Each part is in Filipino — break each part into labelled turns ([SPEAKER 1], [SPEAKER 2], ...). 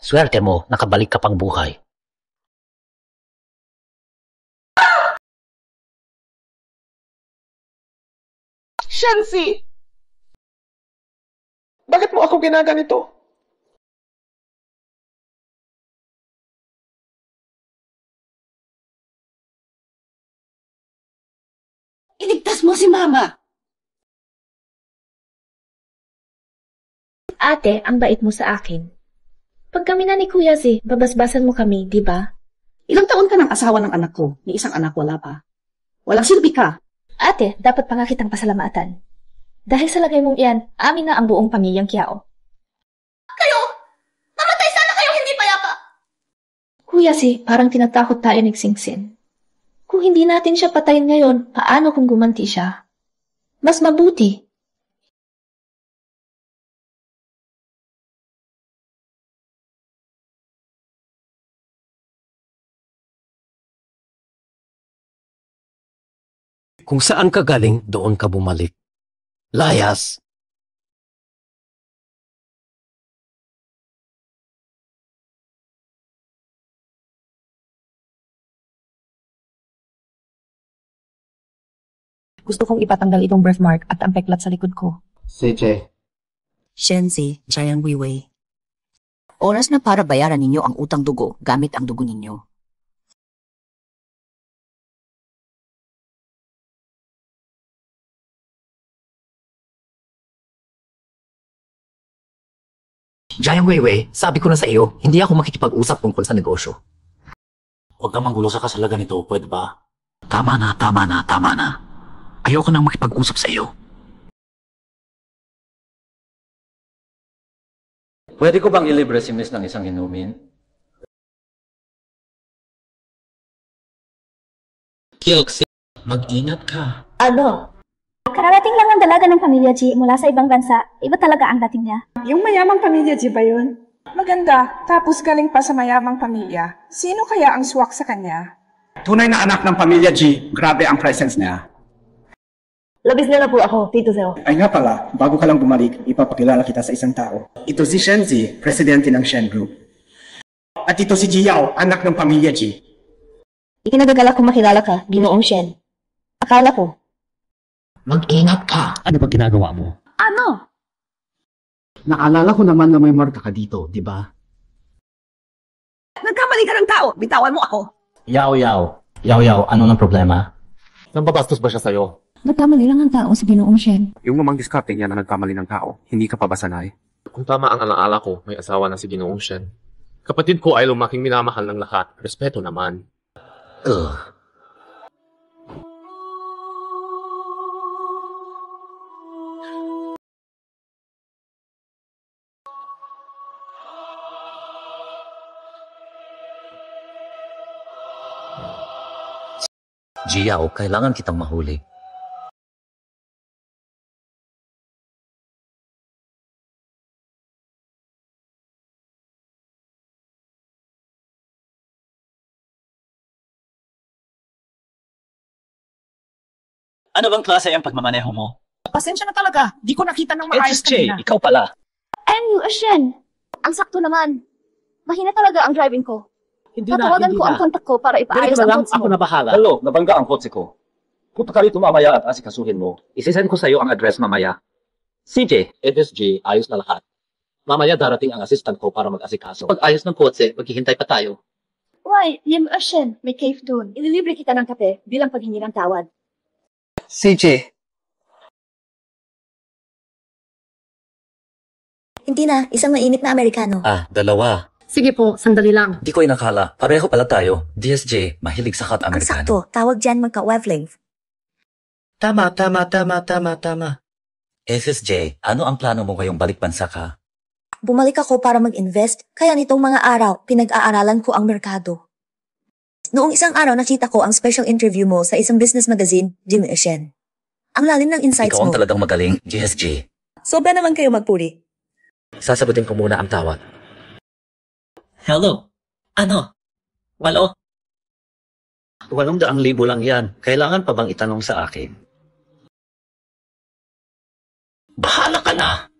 [SPEAKER 1] Swerte mo, nakabalik ka pang buhay.
[SPEAKER 2] Shensi! Bakit mo ako ginaganito?
[SPEAKER 3] Iligtas mo si Mama!
[SPEAKER 4] Ate, ang bait mo sa akin. Pag kami na ni Kuya Z, babasbasan mo kami, di ba?
[SPEAKER 3] Ilang taon ka ng asawa ng anak ko? Ni isang anak wala pa. Walang silbi ka.
[SPEAKER 4] Ate, dapat pa nga kitang pasalamatan. Dahil sa lagay mong iyan, amin na ang buong pamilyang Kiao.
[SPEAKER 5] Kayo! Mamatay sana kayo hindi payapa!
[SPEAKER 4] Kuya Z, parang tinatakot tayo ni Xingxin. Kung hindi natin siya patayin ngayon, paano kung gumanti siya? Mas mabuti.
[SPEAKER 1] Kung saan ka galing, doon ka bumalik. Layas!
[SPEAKER 6] Gusto kong ipatanggal itong birthmark at ang peklat sa likod ko.
[SPEAKER 2] CJ.
[SPEAKER 6] Shenzi, Jiang Weiwei. Oras na para bayaran ninyo ang utang dugo gamit ang dugo ninyo.
[SPEAKER 1] Jiang Weiwei, sabi ko na sa iyo, hindi ako makikipag-usap tungkol sa negosyo.
[SPEAKER 7] Huwag kang manggulo sa kasalagan nito, pwede ba? Tama na. Ayoko nang makipag-usap sa iyo.
[SPEAKER 8] Pwede ko bang ilibre si Miss ng isang inumin?
[SPEAKER 7] Kyoxi, mag-ingat ka.
[SPEAKER 4] Ano?
[SPEAKER 5] Kararating lang ang dalaga ng pamilya G mula sa ibang bansa. Iba talaga ang dating niya.
[SPEAKER 2] Yung mayamang pamilya, di ba yun? Maganda, tapos galing pa sa mayamang pamilya. Sino kaya ang swak sa kanya?
[SPEAKER 9] Tunay na anak ng pamilya G, grabe ang presence niya.
[SPEAKER 4] Labis na po ako, Tito Zeo.
[SPEAKER 9] Ay nga pala, bago ka lang bumalik, ipapakilala kita sa isang tao. Ito si Shenzi, presidente ng Shen Group. At ito si Ji Yao, anak ng pamilya G.
[SPEAKER 4] Ikinagagalak kong makilala ka, Ginoong Shen. Akala ko.
[SPEAKER 7] Mag-ingat ka.
[SPEAKER 1] Ano ba ginagawa mo?
[SPEAKER 5] Ano?
[SPEAKER 9] Naalala ko naman na may marka ka dito, di ba?
[SPEAKER 3] Nagkamali ka ng tao. Bitawan mo ako.
[SPEAKER 8] Yaw, ano ng problema?
[SPEAKER 7] Nambabastos ba siya sa'yo?
[SPEAKER 6] Nagkamali lang ang tao si Ginoong Shen.
[SPEAKER 9] Yung mamang diskarte niya na nagkamali ng tao, hindi ka pa ba sanay?
[SPEAKER 10] Kung tama ang alaala ko, may asawa na si Ginoong Shen. Kapatid ko ay lumaking minamahal ng lahat. Respeto naman.
[SPEAKER 8] Jiao, kailangan kitang mahuli.
[SPEAKER 7] Ano bang klase ang pagmamaneho mo?
[SPEAKER 3] Pasensya na talaga. Di ko nakita ng maayos kanina.
[SPEAKER 7] ikaw pala.
[SPEAKER 5] Shen. Ang sakto naman. Mahina talaga ang driving ko.
[SPEAKER 7] Hindi
[SPEAKER 5] Tatawagan ko ang kontak ko para ipaayos ang kotse mo.
[SPEAKER 7] na bahala.
[SPEAKER 8] Hello, nabangga ang kotse ko. Punta ka rito mamaya at asikasuhin mo. Isisend ko sa iyo ang address mamaya. CJ, FSG, ayos na lahat. Mamaya darating ang assistant ko para mag-asikaso. Pag ayos ng kotse, maghihintay pa tayo.
[SPEAKER 5] Why, Shen, may cave dun. Ililibre kita ng kape bilang paghingi ng tawad.
[SPEAKER 2] CJ.
[SPEAKER 5] Hindi na, isang mainit na Amerikano.
[SPEAKER 8] Dalawa.
[SPEAKER 6] Sige po, sandali lang.
[SPEAKER 8] Di ko inakala. Pareho pala tayo. DSJ, mahilig sa hot
[SPEAKER 5] Ang
[SPEAKER 8] Amerikano.
[SPEAKER 5] sakto, tawag dyan magka-wavelength.
[SPEAKER 8] Tama. SSJ, ano ang plano mo ngayong balik bansa ka?
[SPEAKER 5] Bumalik ako para mag-invest, kaya nitong mga araw, pinag-aaralan ko ang merkado. Noong isang araw nakita ko ang special interview mo sa isang business magazine, Jim Shen. Ang lalim ng insights
[SPEAKER 8] Ikaw
[SPEAKER 5] mo.
[SPEAKER 8] ang talagang magaling, GSJ.
[SPEAKER 5] Sobra naman kayo magpuri.
[SPEAKER 8] Sasagutin ko muna ang tawag.
[SPEAKER 7] Hello? Ano?
[SPEAKER 8] 800,000 lang yan. Kailangan pa bang itanong sa akin?
[SPEAKER 7] Bahala ka na.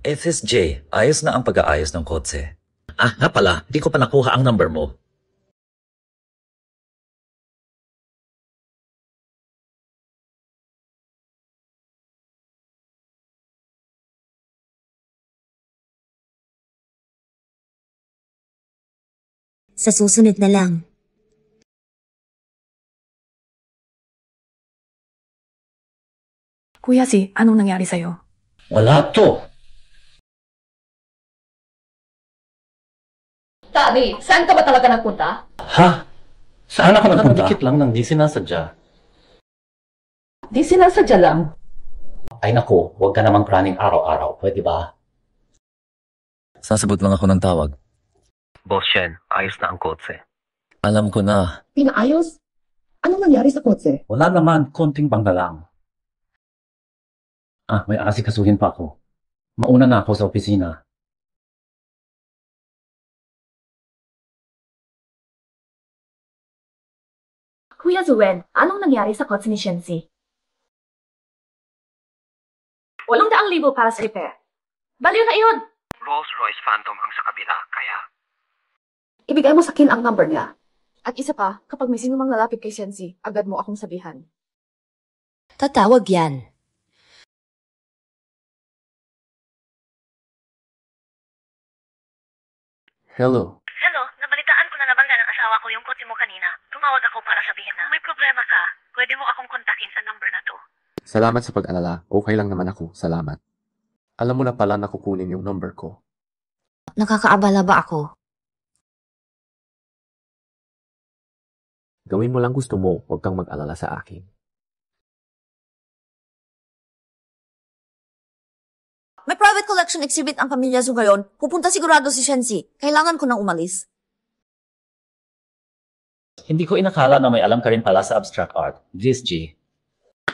[SPEAKER 7] FSJ, ayos na ang pag-aayos ng kotse. Ah, nga pala, di ko pa nakuha ang number mo.
[SPEAKER 5] Sa susunod na lang.
[SPEAKER 3] Kuya si, anong nangyari sa'yo?
[SPEAKER 7] Wala to.
[SPEAKER 3] Tani, saan ka ba talaga nagpunta?
[SPEAKER 8] Ha? Saan ako nagpunta?
[SPEAKER 7] Nakadikit lang ng di sinasadya.
[SPEAKER 3] Di sinasadya lang.
[SPEAKER 8] Ay nako, huwag ka namang praning araw-araw. Pwede ba?
[SPEAKER 7] Sasabot lang ako ng tawag.
[SPEAKER 8] Boss Shen, ayos na ang kotse.
[SPEAKER 7] Alam ko na.
[SPEAKER 3] Pinaayos? Anong nangyari sa kotse?
[SPEAKER 8] Wala naman, konting bangga lang. Ah, may asikasuhin pa ako. Mauna na ako sa opisina.
[SPEAKER 4] Kuya Zuen, anong nangyari sa kotse ni Shenzi? 800,000 para sa repair. Baliw na iyon!
[SPEAKER 9] Rolls-Royce Phantom ang sa kabila, kaya...
[SPEAKER 3] Ibigay mo sa Kin ang number niya. At isa pa, kapag may sino mang lalapit kay Shenzi, agad mo akong sabihan.
[SPEAKER 5] Tatawag yan.
[SPEAKER 10] Hello.
[SPEAKER 11] Hello, nabalitaan ko na nabangga ng asawa ko yung kotse mo kanina. Tumawag ako para sabihin na may problema ka. Pwede mo akong kontakin sa number na to.
[SPEAKER 10] Salamat sa pag-alala. Okay lang naman ako. Salamat. Alam mo na pala na kukunin yung number ko.
[SPEAKER 5] Nakakaabala ba ako?
[SPEAKER 10] Gawin mo lang gusto mo. Huwag kang mag-alala sa akin.
[SPEAKER 5] May private collection exhibit ang pamilya Zhu ngayon. Pupunta sigurado si Shenzi. Kailangan ko nang umalis.
[SPEAKER 8] Hindi ko inakala na may alam ka rin pala sa abstract art. This G.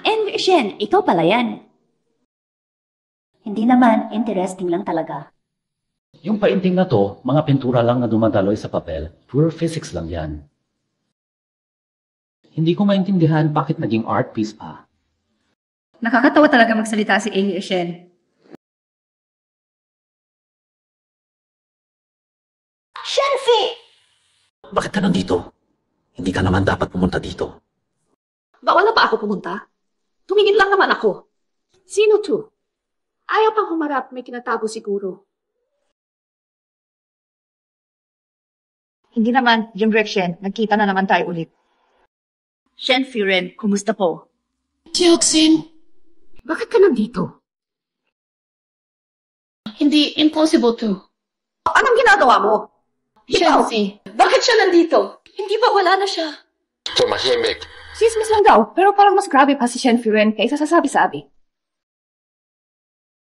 [SPEAKER 11] And Shen, ikaw pala yan. Hindi naman, interesting lang talaga.
[SPEAKER 8] Yung painting na to, mga pintura lang na dumadaloy sa papel. Pure physics lang yan. Hindi ko maintindihan bakit naging art piece pa.
[SPEAKER 11] Nakakatawa talaga magsalita si Amy Shen. Shenzi!
[SPEAKER 7] Bakit ka nandito? Hindi ka naman dapat pumunta dito.
[SPEAKER 3] Bawal na ba ako pumunta? Tumingin lang naman ako. Sino to? Ayaw pang humarap, may kinatago siguro.
[SPEAKER 12] Hindi naman, Jim Shen, nagkita na naman tayo ulit.
[SPEAKER 11] Shen Furen, kumusta po?
[SPEAKER 3] Jiaoxin, bakit ka nandito?
[SPEAKER 12] Hindi, impossible to.
[SPEAKER 3] Anong ginagawa mo?
[SPEAKER 12] Shenzi,
[SPEAKER 3] Bakit siya nandito?
[SPEAKER 12] hindi ba wala na siya?
[SPEAKER 10] Tumahimik.
[SPEAKER 3] Sismis lang daw, pero parang mas grabe pa si Shen Furen kaysa sa sabi-sabi.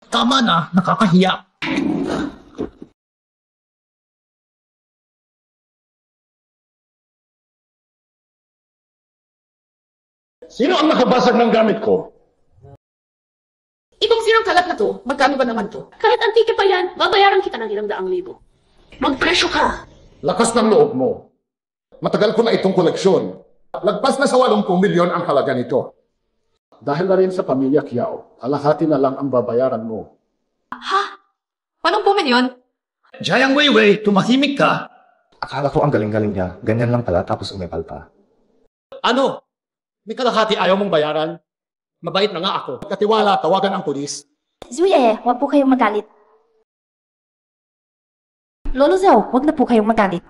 [SPEAKER 7] Tama na, nakakahiya.
[SPEAKER 13] Sino ang nakabasag ng gamit ko?
[SPEAKER 3] Itong sirang kalat na to, magkano ba naman to? Kahit antike pa yan, babayaran kita ng 200,000. Magpresyo ka!
[SPEAKER 13] Lakas ng loob mo. Matagal ko na itong koleksyon. Lagpas na sa 80 milyon ang halaga nito. Dahil na rin sa pamilya Kiao, alahati na lang ang babayaran mo.
[SPEAKER 3] Ha? Anong milyon?
[SPEAKER 7] Jayang Weiwei, tumahimik ka.
[SPEAKER 9] Akala ko ang galing-galing niya. Ganyan lang pala tapos umepal pa.
[SPEAKER 13] Ano? May kalahati ayaw mong bayaran? Mabait na nga ako. Katiwala, tawagan ang pulis.
[SPEAKER 11] Zuye, huwag po kayong magalit. Lolo Zhao, huwag na po kayong magalit.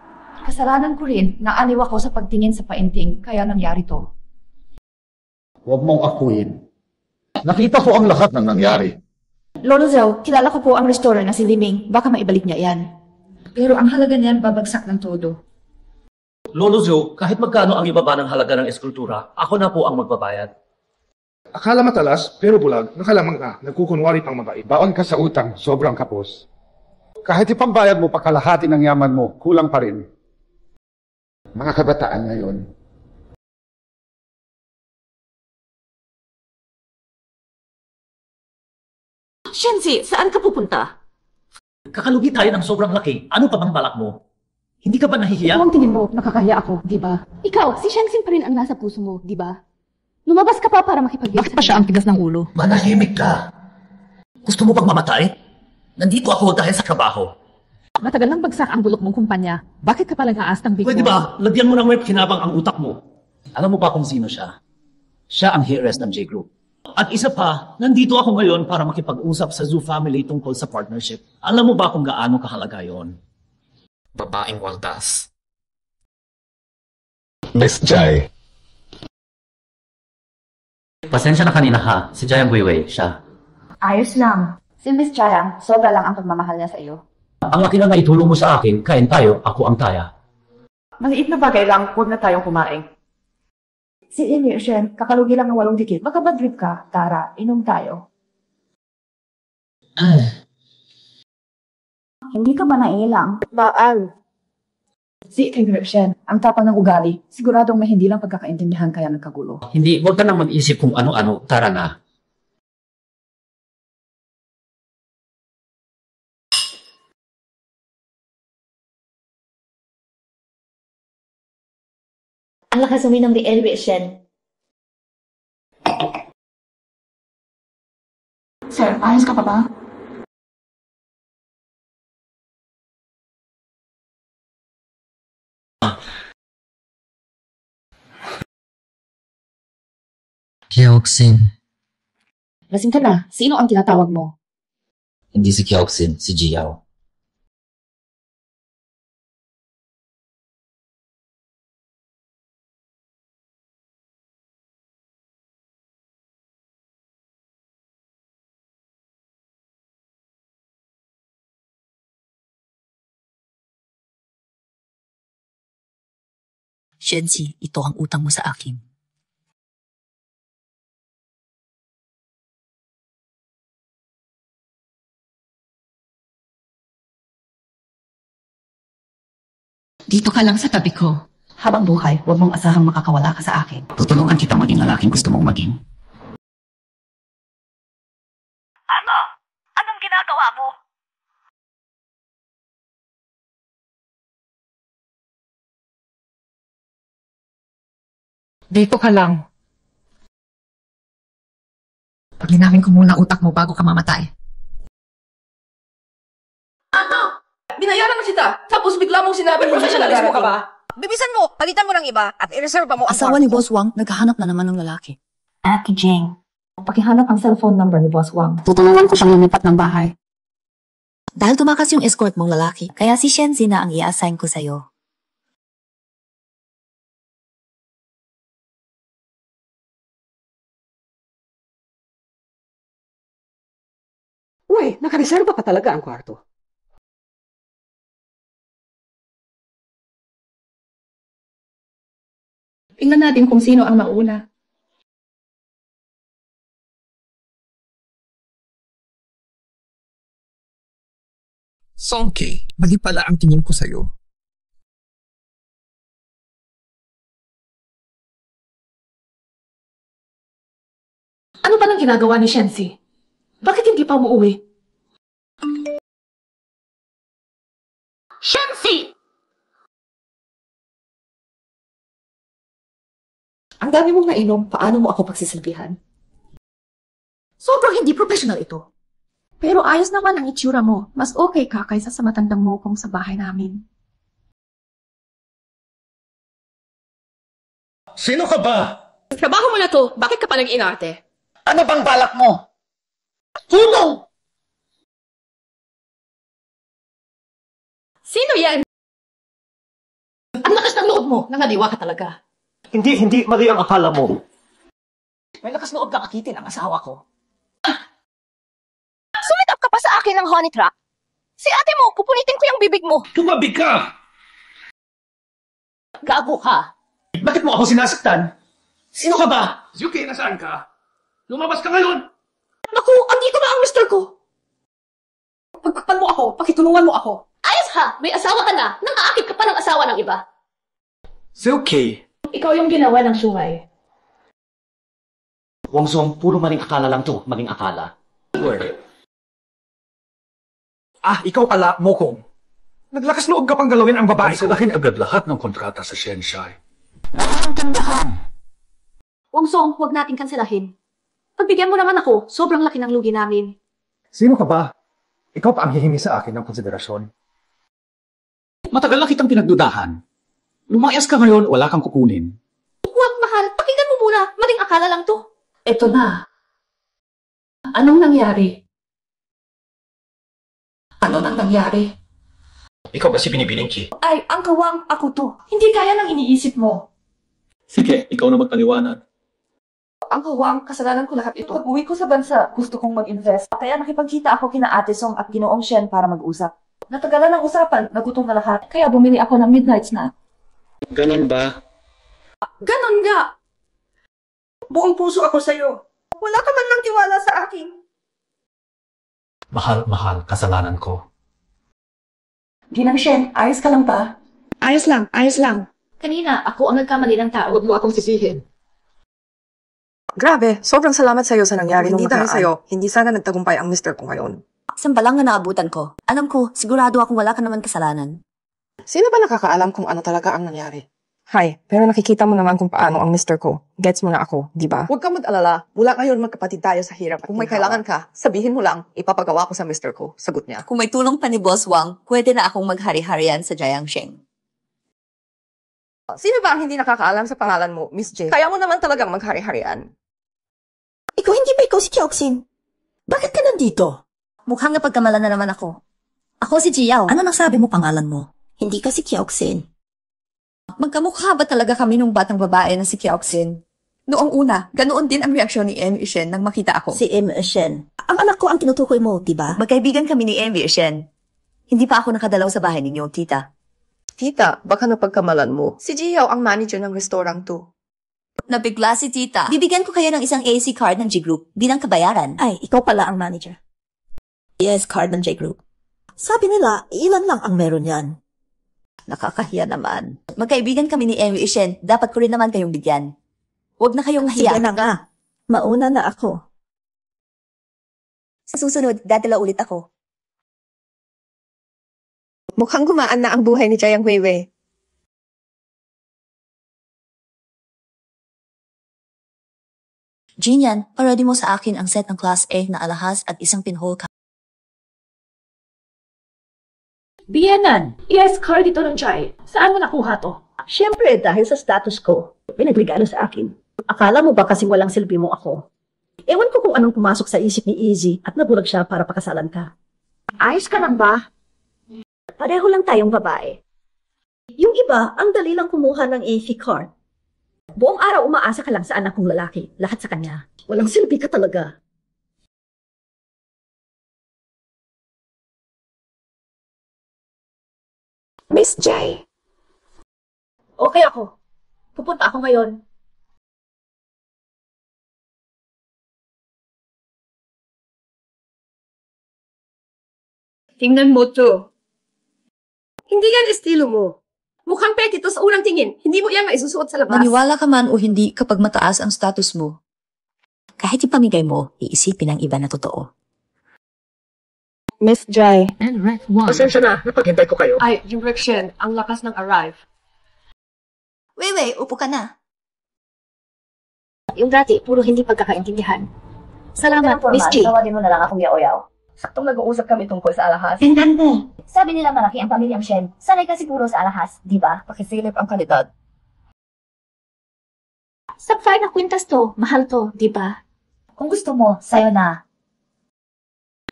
[SPEAKER 3] Kasalanan ko rin, naaliw ako sa pagtingin sa painting, kaya nangyari to.
[SPEAKER 13] Huwag mong akuin. Nakita ko ang lahat ng nangyari.
[SPEAKER 3] Lolo Zhao, kilala ko po ang restorer na si Liming, baka maibalik niya yan. Pero ang halaga niyan babagsak ng todo.
[SPEAKER 8] Lolo Zhou, kahit magkano ang ibaba ng halaga ng eskultura, ako na po ang magbabayad.
[SPEAKER 13] Akala matalas, pero bulag, nakalamang na, nagkukunwari pang mabait. Baon ka sa utang, sobrang kapos. Kahit ipambayad mo pa kalahati ng yaman mo, kulang pa rin. Mga kabataan ngayon,
[SPEAKER 3] Shenzi, saan ka pupunta?
[SPEAKER 7] Kakalugi tayo ng sobrang laki. Ano pa bang balak mo? Hindi ka ba nahihiya?
[SPEAKER 3] Ang tingin mo, nakakahiya ako, di ba?
[SPEAKER 12] Ikaw, si Shenzin pa rin ang nasa puso mo, di ba? Lumabas ka pa para makipag-date.
[SPEAKER 3] Bakit pa siya ang tigas ng ulo?
[SPEAKER 7] Manahimik ka. Gusto mo bang mamatay? Nandito ako dahil sa trabaho.
[SPEAKER 3] Matagal nang bagsak ang bulok mong kumpanya. Bakit ka pala nag-aas ng big
[SPEAKER 7] Pwede ba, lagyan mo ng web kinabang ang utak mo. Alam mo ba kung sino siya? Siya ang heiress ng J Group. At isa pa, nandito ako ngayon para makipag-usap sa Zoo family tungkol sa partnership. Alam mo ba kung gaano kahalaga yon?
[SPEAKER 10] Babaeng waldas.
[SPEAKER 13] Miss Jai.
[SPEAKER 8] Pasensya na kanina ha. Si Jayang Weiwei, siya.
[SPEAKER 14] Ayos lang. Si Miss Jayang, sobra lang ang pagmamahal niya sa iyo.
[SPEAKER 8] Ang laki na naitulong mo sa akin, kain tayo, ako ang taya.
[SPEAKER 14] Maliit na bagay lang, huwag na tayong kumain. Si Amy Shen, kakalugi lang ng 8 dikit. Magkabad trip ka, Tara, inom tayo. Hindi ka ba nailang? Baal. Si Amy Shen, ang tapang ng ugali, siguradong may hindi lang pagkakaintindihan kaya nagkagulo.
[SPEAKER 8] Hindi, huwag ka nang mag-isip kung ano-ano, tara na.
[SPEAKER 4] Ang lakas uminom ni Elby Shen.
[SPEAKER 14] Sir, ayos ka pa ba?
[SPEAKER 1] Kyoxin.
[SPEAKER 3] Lasing ka na. Sino ang tinatawag mo?
[SPEAKER 1] Hindi si Kyoxin, si Jiao.
[SPEAKER 6] Shenzi, ito ang utang mo sa akin.
[SPEAKER 3] Dito ka lang sa tabi ko. Habang buhay, huwag mong asahang makakawala ka sa akin.
[SPEAKER 7] Tutulungan kita maging lalaking gusto mong maging.
[SPEAKER 11] Ano? Anong ginagawa mo?
[SPEAKER 3] Dito ka lang. Paginawin ko muna utak mo bago ka mamatay.
[SPEAKER 2] Ano? Binayaran na kita, tapos bigla mong sinabi mo
[SPEAKER 14] Professionalismo ka ba?
[SPEAKER 15] Bibisan mo, palitan mo ng iba, at i-reserve mo ang
[SPEAKER 5] Asawa ni Boss Wang, naghahanap na naman ng lalaki.
[SPEAKER 14] Ate Jing, pakihanap ang cellphone number ni Boss Wang.
[SPEAKER 3] Tutulungan ko siyang lumipat ng bahay.
[SPEAKER 5] Dahil tumakas yung escort mong lalaki, kaya si Shenzi na ang i-assign ko sa'yo.
[SPEAKER 3] Uy, nakareserba pa talaga ang kwarto. Tingnan natin kung sino ang mauna.
[SPEAKER 16] Songke, mali pala ang tingin ko sa'yo.
[SPEAKER 3] Ano ba nang ginagawa ni Shenzi? Bakit hindi pa umuwi? Shenzi! Ang dami mong nainom, paano mo ako pagsisilbihan? Sobrang hindi professional ito. Pero ayos naman ang itsura mo. Mas okay ka kaysa sa matandang mokong sa bahay namin.
[SPEAKER 13] Sino ka ba?
[SPEAKER 3] Trabaho mo na to. Bakit ka pa nag-inarte?
[SPEAKER 13] Ano bang balak mo?
[SPEAKER 3] Tulong! Sino yan? Ang lakas ng loob mo. Nangaliwa ka talaga.
[SPEAKER 8] Hindi mali ang akala mo.
[SPEAKER 3] May lakas loob kang akitin ang asawa ko.
[SPEAKER 15] Sumitap ka pa sa akin ng honey trap. Si ate mo, pupunitin ko yung bibig mo.
[SPEAKER 13] Tumabi ka!
[SPEAKER 3] Gago ka.
[SPEAKER 8] Bakit mo ako sinasaktan? Sino ka ba?
[SPEAKER 13] Yuki, nasaan ka? Lumabas ka ngayon!
[SPEAKER 3] Naku, andito na ang mister ko. Pagpakpan mo ako, pakitulungan mo ako. Ayos ha, may asawa ka na. Nang-aakit ka pa ng asawa ng iba.
[SPEAKER 8] Si okay.
[SPEAKER 3] Ikaw yung ginawa ng sungay.
[SPEAKER 8] Wang Song, puro maling akala lang to. Maling akala.
[SPEAKER 13] Ikaw pala, Mokong. Naglakas loob ka pang galawin ang babae ko. Sirahin agad lahat ng kontrata sa Shenshai.
[SPEAKER 3] Wang Song, huwag natin kanselahin. Pagbigyan mo naman ako, sobrang laki ng lugi namin.
[SPEAKER 13] Sino ka ba? Ikaw pa ang hihingi sa akin ng konsiderasyon.
[SPEAKER 7] Matagal na kitang pinagdudahan. Lumayas ka ngayon, wala kang kukunin.
[SPEAKER 3] Huwag, mahal. Pakinggan mo muna. Maling akala lang to.
[SPEAKER 14] Eto na. Anong nangyari? Ano nang nangyari?
[SPEAKER 1] Ikaw ba si Binibining Chi?
[SPEAKER 14] Ay, ang kawang ako to. Hindi kaya ng iniisip mo.
[SPEAKER 7] Sige, ikaw na magpaliwanag.
[SPEAKER 14] Ang kawang, kasalanan ko lahat ito. Pag-uwi ko sa bansa, gusto kong mag-invest. Kaya nakipagkita ako kina Ate Song at Ginoong Shen para mag-usap. Natagalan ng usapan, nagutom na lahat. Kaya bumili ako ng midnight snack.
[SPEAKER 7] Ganon ba?
[SPEAKER 14] Ganon nga!
[SPEAKER 2] Buong puso ako sa'yo. Wala ka man lang tiwala sa akin.
[SPEAKER 1] Mahal, kasalanan ko.
[SPEAKER 14] Ginang Shen, ayos ka lang ba?
[SPEAKER 2] Ayos lang.
[SPEAKER 3] Kanina, ako ang nagkamali ng tao.
[SPEAKER 7] Huwag mo akong sisihin.
[SPEAKER 2] Grabe, sobrang salamat sa'yo sa nangyari
[SPEAKER 5] Hindi
[SPEAKER 2] nung nakaraan.
[SPEAKER 5] dahil sa'yo,
[SPEAKER 2] hindi sana nagtagumpay ang mister ko ngayon.
[SPEAKER 5] Sambalang nga naabutan ko. Alam ko, sigurado akong wala ka naman kasalanan.
[SPEAKER 2] Sino ba nakakaalam kung ano talaga ang nangyari? Hay, pero nakikita mo naman kung paano ang mister ko. Gets mo na ako, di ba? Huwag ka mag-alala. Mula ngayon magkapatid tayo sa hirap. Kung may kailangan ka, sabihin mo lang, ipapagawa ko sa mister ko. Sagot niya.
[SPEAKER 5] Kung may tulong pa ni Boss Wang, pwede na akong maghari-harian sa Jiangsheng.
[SPEAKER 2] Sino ba ang hindi nakakaalam sa pangalan mo, Miss J? Kaya mo naman talagang maghari-harian.
[SPEAKER 5] Ikaw hindi ba ikaw si Kyoxin? Bakit ka nandito? Mukhang napagkamalan na naman ako. Ako si Jiao. Ano nasabi mo pangalan mo? Hindi ka si Kyoxin. Magkamukha ba talaga kami nung batang babae na si Kyoxin? Noong una, ganoon din ang reaksyon ni Amy Shen nang makita ako. Si Amy Shen. Ang anak ko ang tinutukoy mo, diba? Magkaibigan kami ni Amy Shen. Hindi pa ako nakadalaw sa bahay ninyo, tita.
[SPEAKER 2] Tita, baka napagkamalan mo. Si Jiao ang manager ng restaurant to.
[SPEAKER 5] Nabigla si tita. Bibigyan ko kayo ng isang AC card ng G-Group bilang kabayaran. Ay, ikaw pala ang manager. Yes, card ng J-Group. Sabi nila, ilan lang ang meron yan. Nakakahiya naman. Magkaibigan kami ni Amy Shen. Dapat ko rin naman kayong bigyan. Huwag na kayong hiya. Sige na nga. Mauna na ako. Sa susunod, dadala ulit ako.
[SPEAKER 2] Mukhang gumaan na ang buhay ni Jiang Weiwei.
[SPEAKER 5] Jinyan, parody mo sa akin ang set ng Class A na alahas at isang pinhole ka.
[SPEAKER 14] Biyanan, yes, card dito ng Jai. Saan mo nakuha to?
[SPEAKER 17] Siyempre, dahil sa status ko, pinagregalo sa akin. Akala mo ba kasing walang silbi mo ako? Ewan ko kung anong pumasok sa isip ni Easy at nabulag siya para pakasalan ka.
[SPEAKER 14] Ayos ka lang ba?
[SPEAKER 17] Pareho lang tayong babae. Yung iba, ang dali lang kumuha ng AC card. Buong araw umaasa ka lang sa anak kong lalaki, lahat sa kanya. Walang silbi ka talaga.
[SPEAKER 14] Miss Jai.
[SPEAKER 3] Okay ako. Pupunta ako ngayon.
[SPEAKER 14] Tingnan mo to. Hindi yan estilo mo. Mukhang peke to sa unang tingin. Hindi mo yan maisusuot sa labas.
[SPEAKER 5] Maniwala ka man o hindi kapag mataas ang status mo. Kahit ipamigay mo, iisipin ng iba na totoo.
[SPEAKER 2] Miss Jai.
[SPEAKER 13] Pasensya na, napaghintay ko kayo.
[SPEAKER 14] Ay, direction. Ang lakas ng arrive.
[SPEAKER 5] Weiwei, upo ka na.
[SPEAKER 3] Yung dati, puro hindi pagkakaintindihan. Salamat, Miss G.
[SPEAKER 17] Tawagin mo na lang akong yaw-yaw.
[SPEAKER 2] Saktong nag-uusap kami tungkol sa alahas.
[SPEAKER 17] Tingnan mo. Sabi nila malaki ang pamilyang Shen. Sanay ka siguro sa alahas, di ba?
[SPEAKER 2] Pakisilip ang kalidad.
[SPEAKER 3] Sub-5 na kwintas to. Mahal to, di ba?
[SPEAKER 17] Kung gusto mo, sayo na.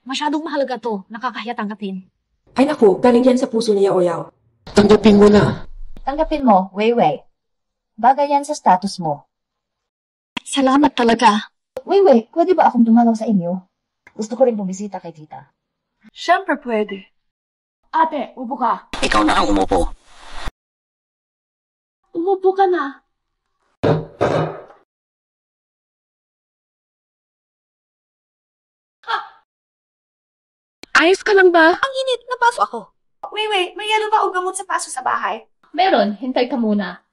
[SPEAKER 3] Masyadong mahalaga to. Nakakahiya tanggapin.
[SPEAKER 14] Ay naku, galing yan sa puso niya, Oyaw.
[SPEAKER 7] Tanggapin mo na.
[SPEAKER 17] Tanggapin mo, Weiwei. Bagay yan sa status mo.
[SPEAKER 3] Salamat talaga.
[SPEAKER 17] Weiwei, pwede ba akong dumalaw sa inyo? Gusto ko rin bumisita kay tita.
[SPEAKER 14] Siyempre pwede. Ate, upo ka.
[SPEAKER 1] Ikaw na ang umupo.
[SPEAKER 14] Umupo ka na. Ayos ka lang ba?
[SPEAKER 15] Ang init, napaso ako. Weiwei, may yelo ba o gamot sa paso sa bahay?
[SPEAKER 3] Meron, hintay ka muna.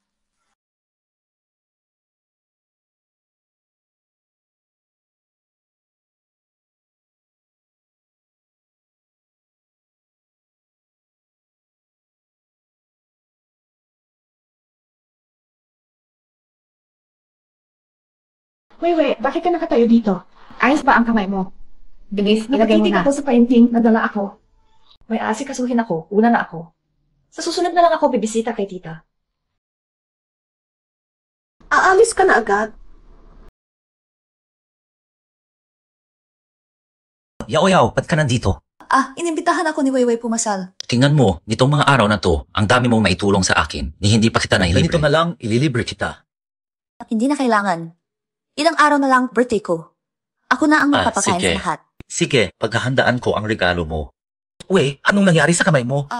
[SPEAKER 14] Weiwei, bakit ka nakatayo dito? Ayos ba ang kamay mo? Bilis, ilagay mo na. Ako sa painting, nadala ako. May asikasuhin ako, una na ako. Sa susunod na lang ako bibisita kay tita.
[SPEAKER 3] Aalis ka na agad.
[SPEAKER 1] Yaw, ba't ka nandito?
[SPEAKER 5] Inimbitahan ako ni Wayway pumasal.
[SPEAKER 1] Tingnan mo, nitong mga araw na to, ang dami mong maitulong sa akin, ni hindi pa kita nailibre. Ganito na lang, ililibre kita.
[SPEAKER 5] Hindi na kailangan. Ilang araw na lang birthday ko. Ako na ang magpapakain sa lahat.
[SPEAKER 1] Sige, paghahandaan ko ang regalo mo. Uy, anong nangyari sa kamay mo?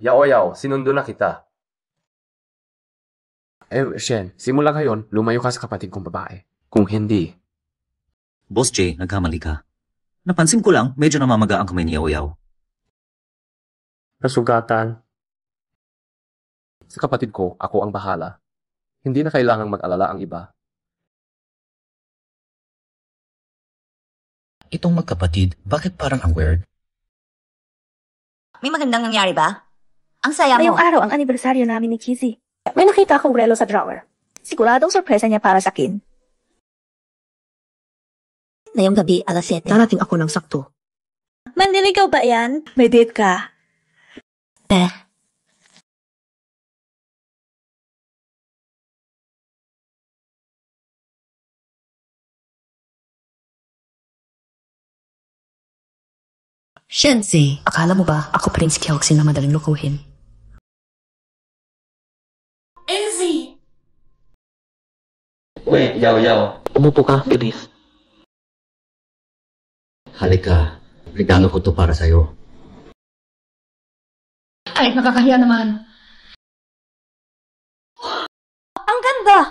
[SPEAKER 10] Yaw, sinundo na kita. Shen, simula ngayon, lumayo ka sa kapatid kong babae. Kung hindi...
[SPEAKER 1] Boss J, nagkamali ka. Napansin ko lang, medyo namamaga ang kamay ni Yaw.
[SPEAKER 10] Nasugatan. Sa kapatid ko, ako ang bahala. Hindi na kailangang mag-alala ang iba.
[SPEAKER 1] Itong magkapatid, bakit parang ang weird?
[SPEAKER 5] May magandang nangyari ba? Ang saya mo.
[SPEAKER 4] Ngayong araw ang anibersaryo namin ni Kizzy. May nakita akong relo sa drawer. Siguradong sorpresa niya para sa akin.
[SPEAKER 5] Ngayong gabi, alas 7. Darating ako ng sakto.
[SPEAKER 4] Manliligaw ba yan? May date ka?
[SPEAKER 6] Shenzi, akala mo ba ako pa rin si Kyoxin na madaling lukuhin?
[SPEAKER 3] Elsie!
[SPEAKER 8] Wait, Yaw. Umupo ka, bilis.
[SPEAKER 1] Halika, regalo ko to para sa'yo.
[SPEAKER 12] Ay, nakakahiya naman.
[SPEAKER 3] Ang ganda!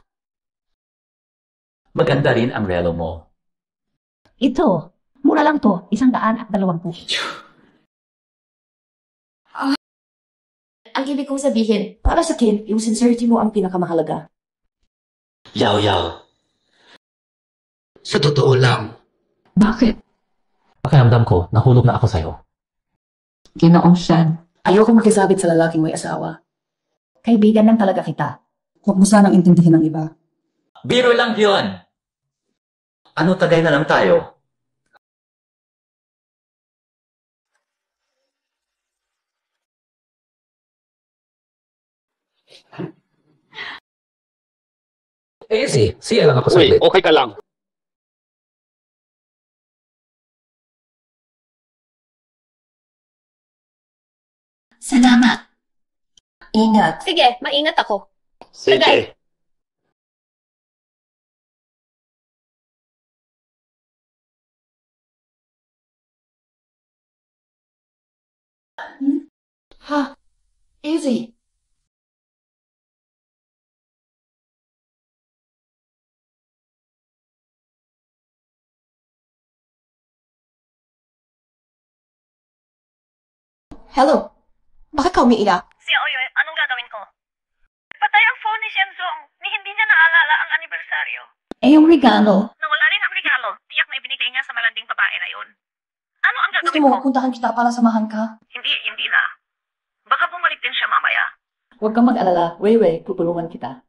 [SPEAKER 1] Maganda rin ang relo mo.
[SPEAKER 14] Ito, mura lang to, 120.
[SPEAKER 4] Ang ibig kong sabihin, para sa akin, yung sincerity mo ang pinakamahalaga.
[SPEAKER 1] Yaw. Sa totoo lang.
[SPEAKER 12] Bakit?
[SPEAKER 8] Pakiramdam ko, nahulog na ako sa'yo.
[SPEAKER 12] Ginoong Shan. Ayoko makisabit sa lalaking may asawa.
[SPEAKER 14] Kaibigan lang talaga kita.
[SPEAKER 12] Huwag mo sanang intindihin ang iba.
[SPEAKER 1] Biro lang yun. Ano, tagay na lang tayo?
[SPEAKER 8] Siya lang ako saglit.
[SPEAKER 10] Okay ka lang.
[SPEAKER 4] Salamat.
[SPEAKER 3] Ingat. Sige, maingat ako.
[SPEAKER 10] Sige.
[SPEAKER 12] Ha? Easy.
[SPEAKER 2] Hello? Bakit ka umiiyak?
[SPEAKER 11] Si Oyoy, anong gagawin ko? Patay ang phone ni Shenzong ni hindi niya naalala ang anibersaryo.
[SPEAKER 14] Yung regalo.
[SPEAKER 11] Nawala rin ang regalo. Tiyak na ibinigay niya sa malanding babae na yun. Ano ang
[SPEAKER 12] Gusto
[SPEAKER 11] gagawin
[SPEAKER 12] mo,
[SPEAKER 11] ko?
[SPEAKER 12] puntahan kita para samahan ka?
[SPEAKER 11] Hindi na. Baka bumalik din siya mamaya.
[SPEAKER 12] Huwag kang mag-alala. Wayway, tutulungan kita.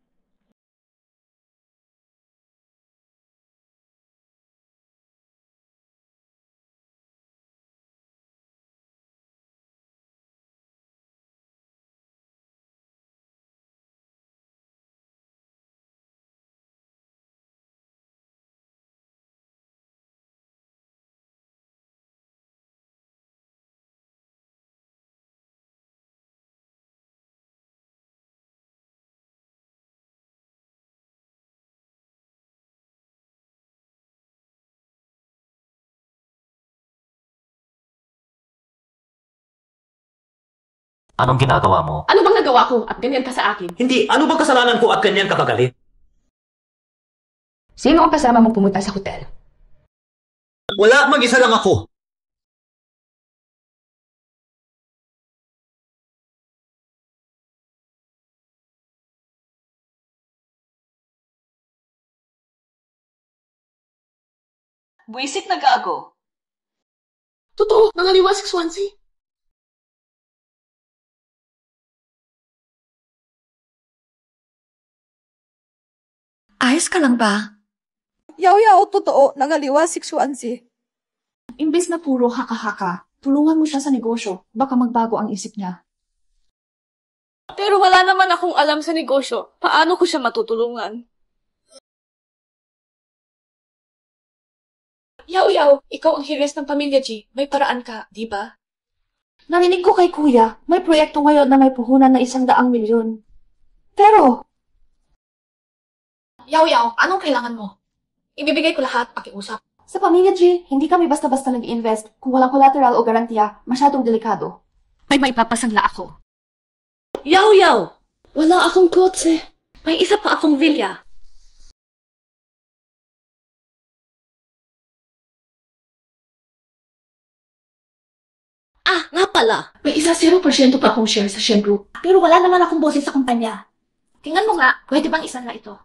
[SPEAKER 8] Anong ginagawa mo?
[SPEAKER 3] Ano bang nagawa ko at ganyan ka sa akin?
[SPEAKER 1] Hindi, ano bang kasalanan ko at ganyan kakagalit?
[SPEAKER 12] Sino ang kasama mong pumunta sa hotel?
[SPEAKER 1] Wala, mag-isa lang ako.
[SPEAKER 3] Buisit na gago. Totoo, nangaliwa si Swansea.
[SPEAKER 5] Ayos ka lang ba?
[SPEAKER 2] Yaw, totoo. Nangaliwa si Xuanzi.
[SPEAKER 14] Imbes na puro haka-haka, tulungan mo siya sa negosyo. Baka magbago ang isip niya.
[SPEAKER 3] Pero wala naman akong alam sa negosyo. Paano ko siya matutulungan? Yaw, ikaw ang heres ng pamilya G. May paraan ka, di ba?
[SPEAKER 14] Narinig ko kay kuya, may proyekto ngayon na may puhunan na 100 milyon. Pero,
[SPEAKER 3] Yaw, anong kailangan mo? Ibibigay ko lahat, pakiusap.
[SPEAKER 14] sa pamilya G, hindi kami basta-basta nag-invest. Kung walang collateral o garantiya, masyadong delikado.
[SPEAKER 3] May papasangla ako.
[SPEAKER 15] Yaw! Wala akong kotse. May isa pa akong villa. Ah, nga pala.
[SPEAKER 3] May isa 0% pa akong share sa Shen Group.
[SPEAKER 14] Pero wala naman akong boses sa kumpanya.
[SPEAKER 3] Tingnan mo nga, pwede bang isa na ito?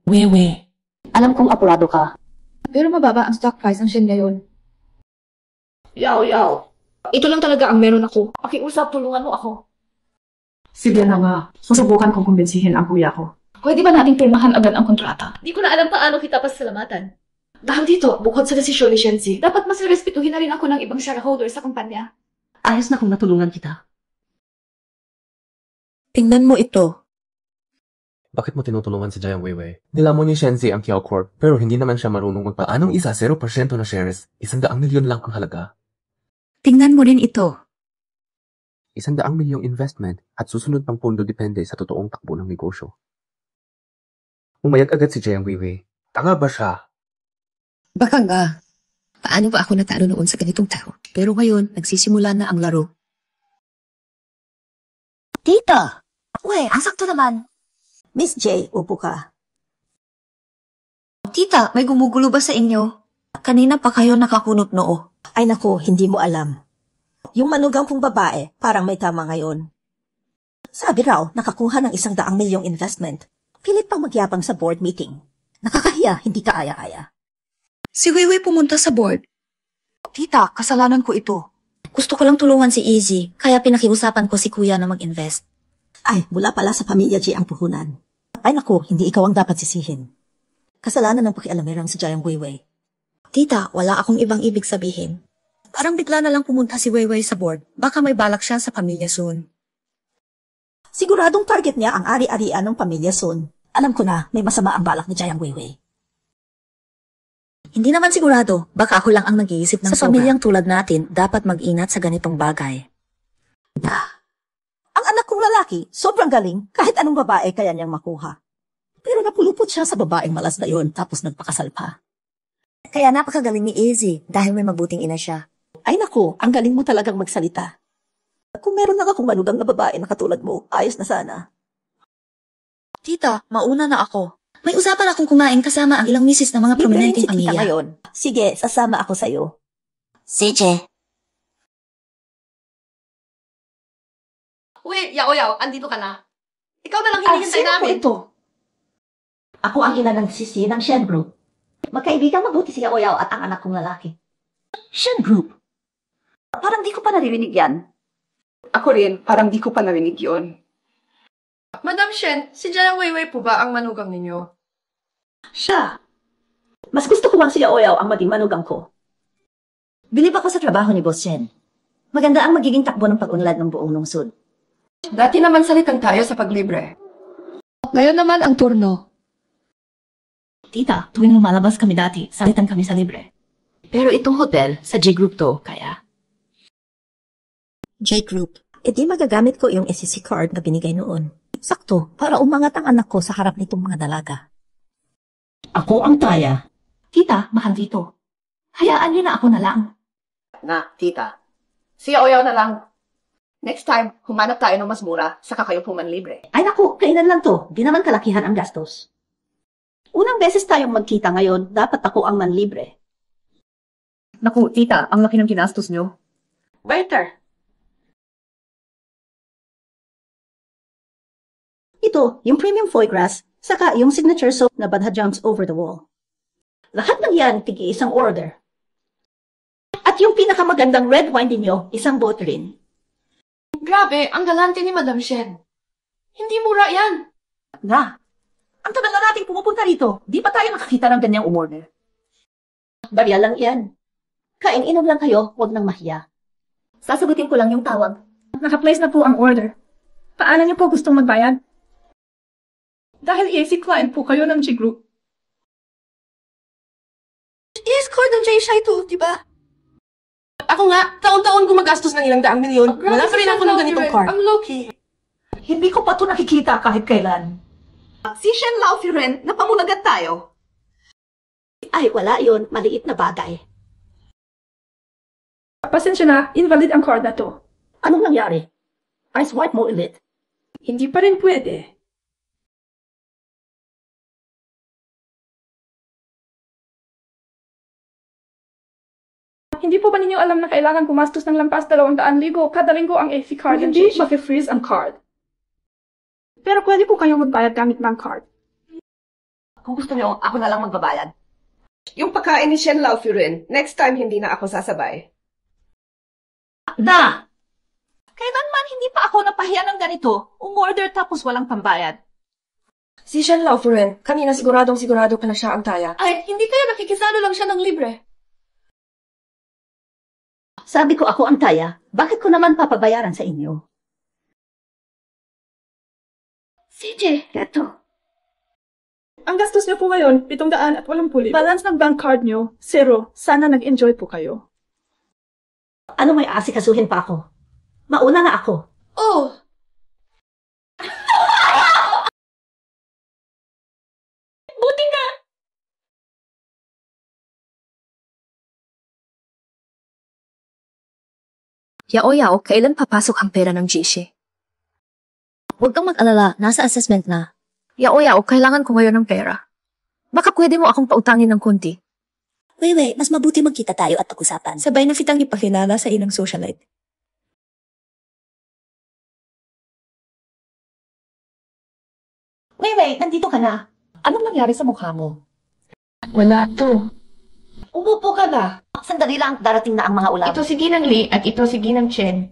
[SPEAKER 12] Wewe.
[SPEAKER 14] Alam kong apurado ka. Pero mababa ang stock price ng Shen ngayon.
[SPEAKER 3] Yaw. Ito lang talaga ang meron ako. Pakiusap, tulungan mo ako.
[SPEAKER 12] Sige na nga. Susubukan kong kumbinsihin ang kuya ko.
[SPEAKER 14] Pwede ba nating pirmahan agad ang kontrata?
[SPEAKER 3] Di ko na alam paano kita pasalamatan.
[SPEAKER 14] Dahil dito, bukod sa desisyon ni Shenzi, dapat mas respetuhin na rin ako ng ibang shareholder sa kumpanya.
[SPEAKER 12] Ayos na kung natulungan kita.
[SPEAKER 5] Tingnan mo ito.
[SPEAKER 10] Bakit mo tinutulungan si Jayang Weiwei? Nilamon ni Shenzi ang Kiao Corp, pero hindi naman siya marunong magpaanong isa 0% na shares, 100 milyon lang ang halaga.
[SPEAKER 5] Tingnan mo rin ito.
[SPEAKER 10] 100 milyong investment at susunod pang pondo depende sa totoong takbo ng negosyo. Umayag agad si Jayang Weiwei. Tanga ba siya?
[SPEAKER 6] Baka nga. Paano ba ako natalo noon sa ganitong tao? Pero ngayon, nagsisimula na ang laro.
[SPEAKER 5] Tita! Uy, ang sakto naman. Miss J, upo ka. Tita, may gumugulo ba sa inyo? Kanina pa kayo nakakunot noo. Ay nako, hindi mo alam. Yung manugang kong babae, parang may tama ngayon. Sabi raw, nakakuha ng 100 milyong investment. Pilit pang magyabang sa board meeting. Nakakahiya, hindi ka aya-aya.
[SPEAKER 6] Si Weiwei pumunta sa board.
[SPEAKER 5] Tita, kasalanan ko ito. Gusto ko lang tulungan si Easy, kaya pinakiusapan ko si Kuya na mag-invest. Ay, mula pala sa pamilya G ang puhunan. Ay naku, hindi ikaw ang dapat sisihin. Kasalanan ng pakialamerang si Jayang Weiwei. Tita, wala akong ibang ibig sabihin. Parang bigla na lang pumunta si Weiwei sa board. Baka may balak siya sa pamilya soon. Siguradong target niya ang ari-arian ng pamilya soon. Alam ko na, may masama ang balak ni Jayang Weiwei. Hindi naman sigurado, baka ako lang ang nag-iisip ng sa pamilyang tulad natin, dapat mag-ingat sa ganitong bagay. Ang anak kong lalaki, sobrang galing, kahit anong babae kaya niyang makuha. Pero napulupot siya sa babaeng malas na yun, tapos nagpakasal pa. Kaya napakagaling ni Izzy, dahil may mabuting ina siya. Ay naku, ang galing mo talagang magsalita. Kung meron lang akong manugang na babae na katulad mo, ayos na sana. Tita, mauna na ako. May usapan akong kumain kasama ang ilang misis ng mga prominenteng pamilya. Ngayon. Sige, sasama ako sa'yo. Sige.
[SPEAKER 3] Uy, yaw, andito ka na. Ikaw na lang hinihintay namin.
[SPEAKER 17] Ito? Ako ang ina ng sisi ng Shen Group. Magkaibigan mabuti si Yaoyaw at ang anak kong lalaki. Shen Group? Parang di ko pa naririnig yan.
[SPEAKER 2] Ako rin, parang di ko pa narinig yun.
[SPEAKER 3] Madam Shen, si Jayang Weiwei po ba ang manugang ninyo?
[SPEAKER 17] Siya. Mas gusto ko lang si Yaoyaw ang maging manugang ko. Bilib ako sa trabaho ni Boss Shen. Maganda ang magiging takbo ng pag-unlad ng buong lungsod.
[SPEAKER 2] Dati naman salitan tayo sa paglibre.
[SPEAKER 14] Ngayon naman ang turno.
[SPEAKER 12] Tita, tuwing lumalabas kami dati, salitan kami sa libre. Pero itong hotel, sa J-Group to, kaya...
[SPEAKER 5] J-Group. E di magagamit ko yung SCC card na binigay noon. Sakto, para umangat ang anak ko sa harap nitong mga dalaga.
[SPEAKER 12] Ako ang taya. Tita, mahal dito. Hayaan niyo na ako na lang.
[SPEAKER 2] Na, tita. Si Yaoyaw na lang. Next time, humanap tayo ng mas mura, saka kayo pumanlibre.
[SPEAKER 17] Ay naku, kainan lang to. Di naman kalakihan ang gastos. Unang beses tayong magkita ngayon, dapat ako ang manlibre.
[SPEAKER 12] Naku, tita, ang laki ng ginastos niyo.
[SPEAKER 2] Waiter.
[SPEAKER 17] Ito, yung premium foie gras, saka yung signature soap na Badhajams over the wall. Lahat ng yan, tig-iisang order. At yung pinakamagandang red wine ninyo, isang bote rin.
[SPEAKER 3] Grabe, ang galante ni Madam Shen. Hindi mura yan.
[SPEAKER 17] Na, ang tagal na nating pumupunta rito, di pa tayo nakakita ng ganyang umorder. Barya lang yan. Kain-inom lang kayo, huwag nang mahiya.
[SPEAKER 15] Sasagutin ko lang yung tawag.
[SPEAKER 3] Naka-place na po ang order. Paano niyo po gustong magbayad? Dahil AC client po kayo ng G Group.
[SPEAKER 2] Yes, card ng J-Shy to, di ba? Ako nga, taon-taon gumagastos ng ilang daang milyon. Wala pa rin ako ng ganitong card.
[SPEAKER 17] Ang low-key. Hindi ko pa ito nakikita kahit kailan.
[SPEAKER 2] Si Shen Laofi rin, napamulagat tayo.
[SPEAKER 17] Ay, wala yun. Maliit na bagay.
[SPEAKER 3] Pasensya na, invalid ang card na to.
[SPEAKER 17] Anong nangyari? Ice white mo ulit.
[SPEAKER 3] Hindi pa rin pwede. Hindi po ba ninyo alam na kailangan gumastos ng lampas 200,000 kada linggo ang AC card? Hindi mafe-freeze ang card. Pero pwede po kayong magbayad gamit ng card.
[SPEAKER 2] Kung gusto niyo, ako na lang magbabayad. Yung pagkain ni Shen Laofi rin, next time hindi na ako sasabay.
[SPEAKER 17] Da! Kailanman hindi pa ako napahiya ng ganito. Umorder tapos walang pambayad.
[SPEAKER 2] Si Shen Laofi rin, kanina sigurado ka na siya ang taya.
[SPEAKER 3] Ay, hindi kaya nakikisalo lang siya ng libre.
[SPEAKER 17] Sabi ko ako ang taya, bakit ko naman papabayaran sa inyo?
[SPEAKER 3] CJ,
[SPEAKER 17] Eto.
[SPEAKER 3] ang gastos niyo po ngayon, 780. Balance ng bank card niyo, 0. Sana nag-enjoy po kayo.
[SPEAKER 17] Ano may asikasuhin pa ako? Mauna na ako.
[SPEAKER 2] Oh!
[SPEAKER 3] Buti nga!
[SPEAKER 5] Yao-yao, kailan papasok ang pera ng Jishi? Huwag kang mag-alala, nasa assessment na. Yao-yao, kailangan ko ngayon ng pera. Baka pwede mo akong pautangin ng konti. Wait, mas mabuti magkita tayo at pag-usapan. Sabay na fitang ipakilala sa ilang socialite.
[SPEAKER 17] Wait, nandito ka na. Anong nangyari sa mukha mo?
[SPEAKER 3] Wala to.
[SPEAKER 17] Umupo ka na. Sandali lang, darating na ang mga ulam.
[SPEAKER 2] Ito si Ginang Lee at ito si Ginang Chen.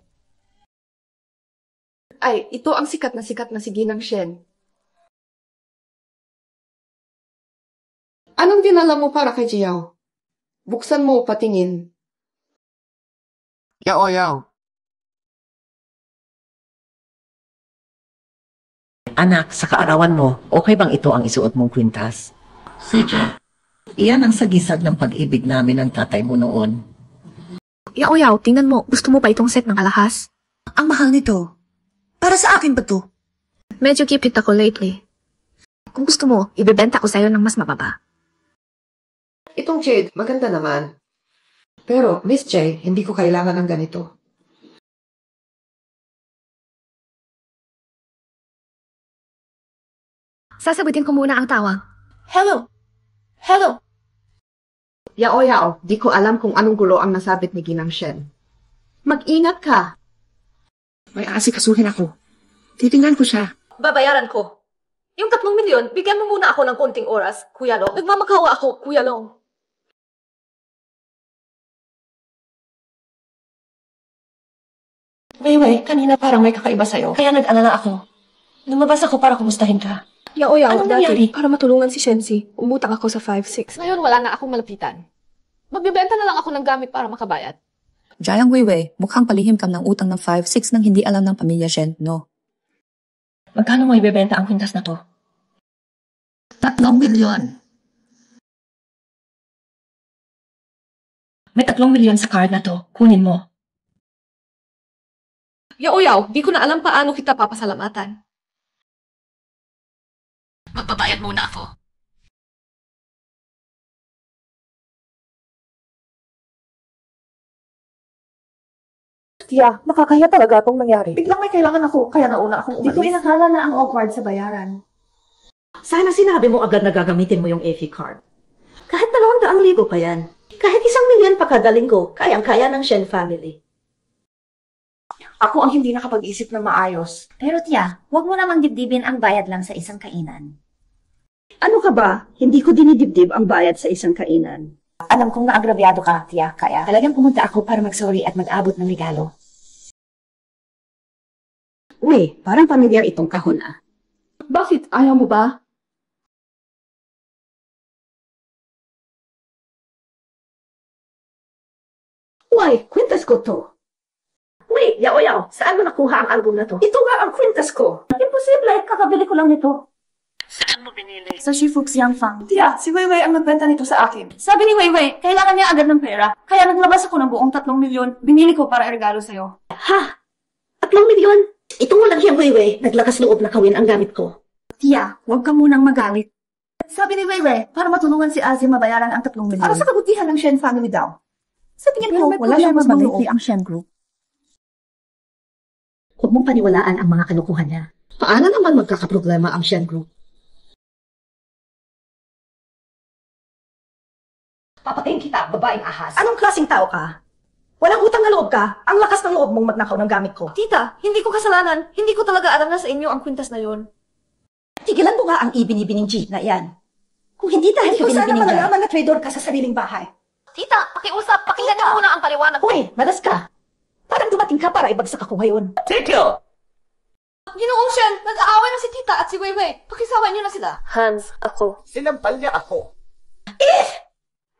[SPEAKER 2] Ay, ito ang sikat na si Ginang Shen. Anong dinala mo para kay Jiao? Buksan mo, patingin.
[SPEAKER 9] Yao.
[SPEAKER 18] Anak, sa kaarawan mo, okay bang ito ang isuot mong kwintas? Sige. Iyan ang sagisag ng pag-ibig namin ng tatay mo noon.
[SPEAKER 5] Yao-yao, tingnan mo. Gusto mo pa itong set ng alahas? Ang mahal nito. Para sa akin ba to? Medyo kipit ako lately. Kung gusto mo, ibebenta ko sa'yo ng mas mababa.
[SPEAKER 2] Itong jade, maganda naman. Pero, Miss J, hindi ko kailangan ng ganito.
[SPEAKER 5] Sasagutin ko muna ang tawag.
[SPEAKER 2] Hello! Yao, di ko alam kung anong gulo ang nasabit ni Ginang Shen. Mag-ingat ka.
[SPEAKER 9] May asikasuhin ako. Titingnan ko siya.
[SPEAKER 2] Babayaran ko. Yung 3 milyon, bigyan mo muna ako ng konting oras, Kuya Long. Nagmamakawa ako, Kuya Long. Wei, kanina parang may kakaiba sa'yo. Kaya nag-alala ako. Lumabas ako para kumustahin ka.
[SPEAKER 3] Yao-yao,
[SPEAKER 2] Anong
[SPEAKER 3] dati,
[SPEAKER 2] nangyari?
[SPEAKER 3] para matulungan si Shensi, umutang ako sa 5-6.
[SPEAKER 2] Ngayon wala na akong malapitan. Magbibenta na lang ako ng gamit para makabayad.
[SPEAKER 5] Jayang Weiwei, mukhang palihim kam ng utang ng 5-6 nang hindi alam ng pamilya Shen, no?
[SPEAKER 2] Magkano mo ibebenta ang kwintas na to?
[SPEAKER 18] 3 milyon.
[SPEAKER 2] May 3 milyon sa card na to. Kunin mo. Yao, di ko na alam paano kita papasalamatan. Magbabayad muna ako.
[SPEAKER 3] Tia, nakakahiya talaga itong nangyari.
[SPEAKER 2] Biglang may kailangan ako, kaya nauna akong
[SPEAKER 17] Di ko inakala na ang awkward sa bayaran. Sana sinabi mo agad na gagamitin mo yung AFI card. Kahit 200,000 pa yan. Kahit 1 milyon pa kada linggo, kayang-kaya ng Shen family.
[SPEAKER 2] Ako ang hindi nakapag-isip na maayos.
[SPEAKER 5] Pero Tia, huwag mo namang dibdibin ang bayad lang sa isang kainan.
[SPEAKER 17] Ano ka ba? Hindi ko dinidibdib ang bayad sa isang kainan.
[SPEAKER 5] Alam kong naagrabyado ka, Tia, kaya talagang pumunta ako para mag-sorry at mag-abot ng regalo.
[SPEAKER 17] Parang pamilyar itong kahon ah.
[SPEAKER 3] Bakit? Ayaw mo ba?
[SPEAKER 17] Why? Kwintas ko to. Wait, yaw, saan mo nakuha ang album na to? Ito nga ang kwintas ko. Imposible, kakabili ko lang nito.
[SPEAKER 11] Saan mo binili?
[SPEAKER 14] Sa Shifux Yang Fang.
[SPEAKER 2] Tia, si Weiwei ang nagbenta nito sa akin.
[SPEAKER 14] Sabi ni Weiwei, kailangan niya agad ng pera. Kaya naglabas ako ng buong 3 milyon. Binili ko para regalo sa'yo.
[SPEAKER 17] Ha? 3 milyon? Itong walang siyang Weiwei, naglakas loob na kawin ang gamit ko.
[SPEAKER 14] Tia, huwag ka munang magalit. Sabi ni Weiwei, para matulungan si Azzy mabayaran ang 3 milyon.
[SPEAKER 2] Para sa kabutihan ng Shen family daw. Sa tingin ko,
[SPEAKER 14] wala siyang mas mabuti
[SPEAKER 2] ang Shen Group.
[SPEAKER 17] Huwag mong paniwalaan ang mga kalukuhan niya. Paano naman magkakaproblema ang Shen Group? Papatayin kita, babaeng ahas.
[SPEAKER 2] Anong klaseng tao ka? Walang utang na loob ka. Ang lakas ng loob mong magnakaw ng gamit ko.
[SPEAKER 14] Tita, hindi ko kasalanan. Hindi ko talaga alam na sa inyo ang kwintas na yun.
[SPEAKER 17] Tigilan mo nga ang ibinibining G na yan. Kung hindi dahil
[SPEAKER 2] Hindi ko
[SPEAKER 17] sa
[SPEAKER 2] sana
[SPEAKER 17] binibining
[SPEAKER 2] malalaman na traitor ka sa sariling bahay.
[SPEAKER 3] Tita, pakiusap. Pakinggan niyo muna ang paliwanag ko.
[SPEAKER 17] Hoy, malas ka. Parang dumating ka para ibagsak ako ngayon.
[SPEAKER 8] Tikyo!
[SPEAKER 14] Ginoong Shen, nag-aaway na si Tita at si Weiwei. Pakisawan niyo na sila.
[SPEAKER 12] Hans, ako.
[SPEAKER 13] Sinampal niya ako.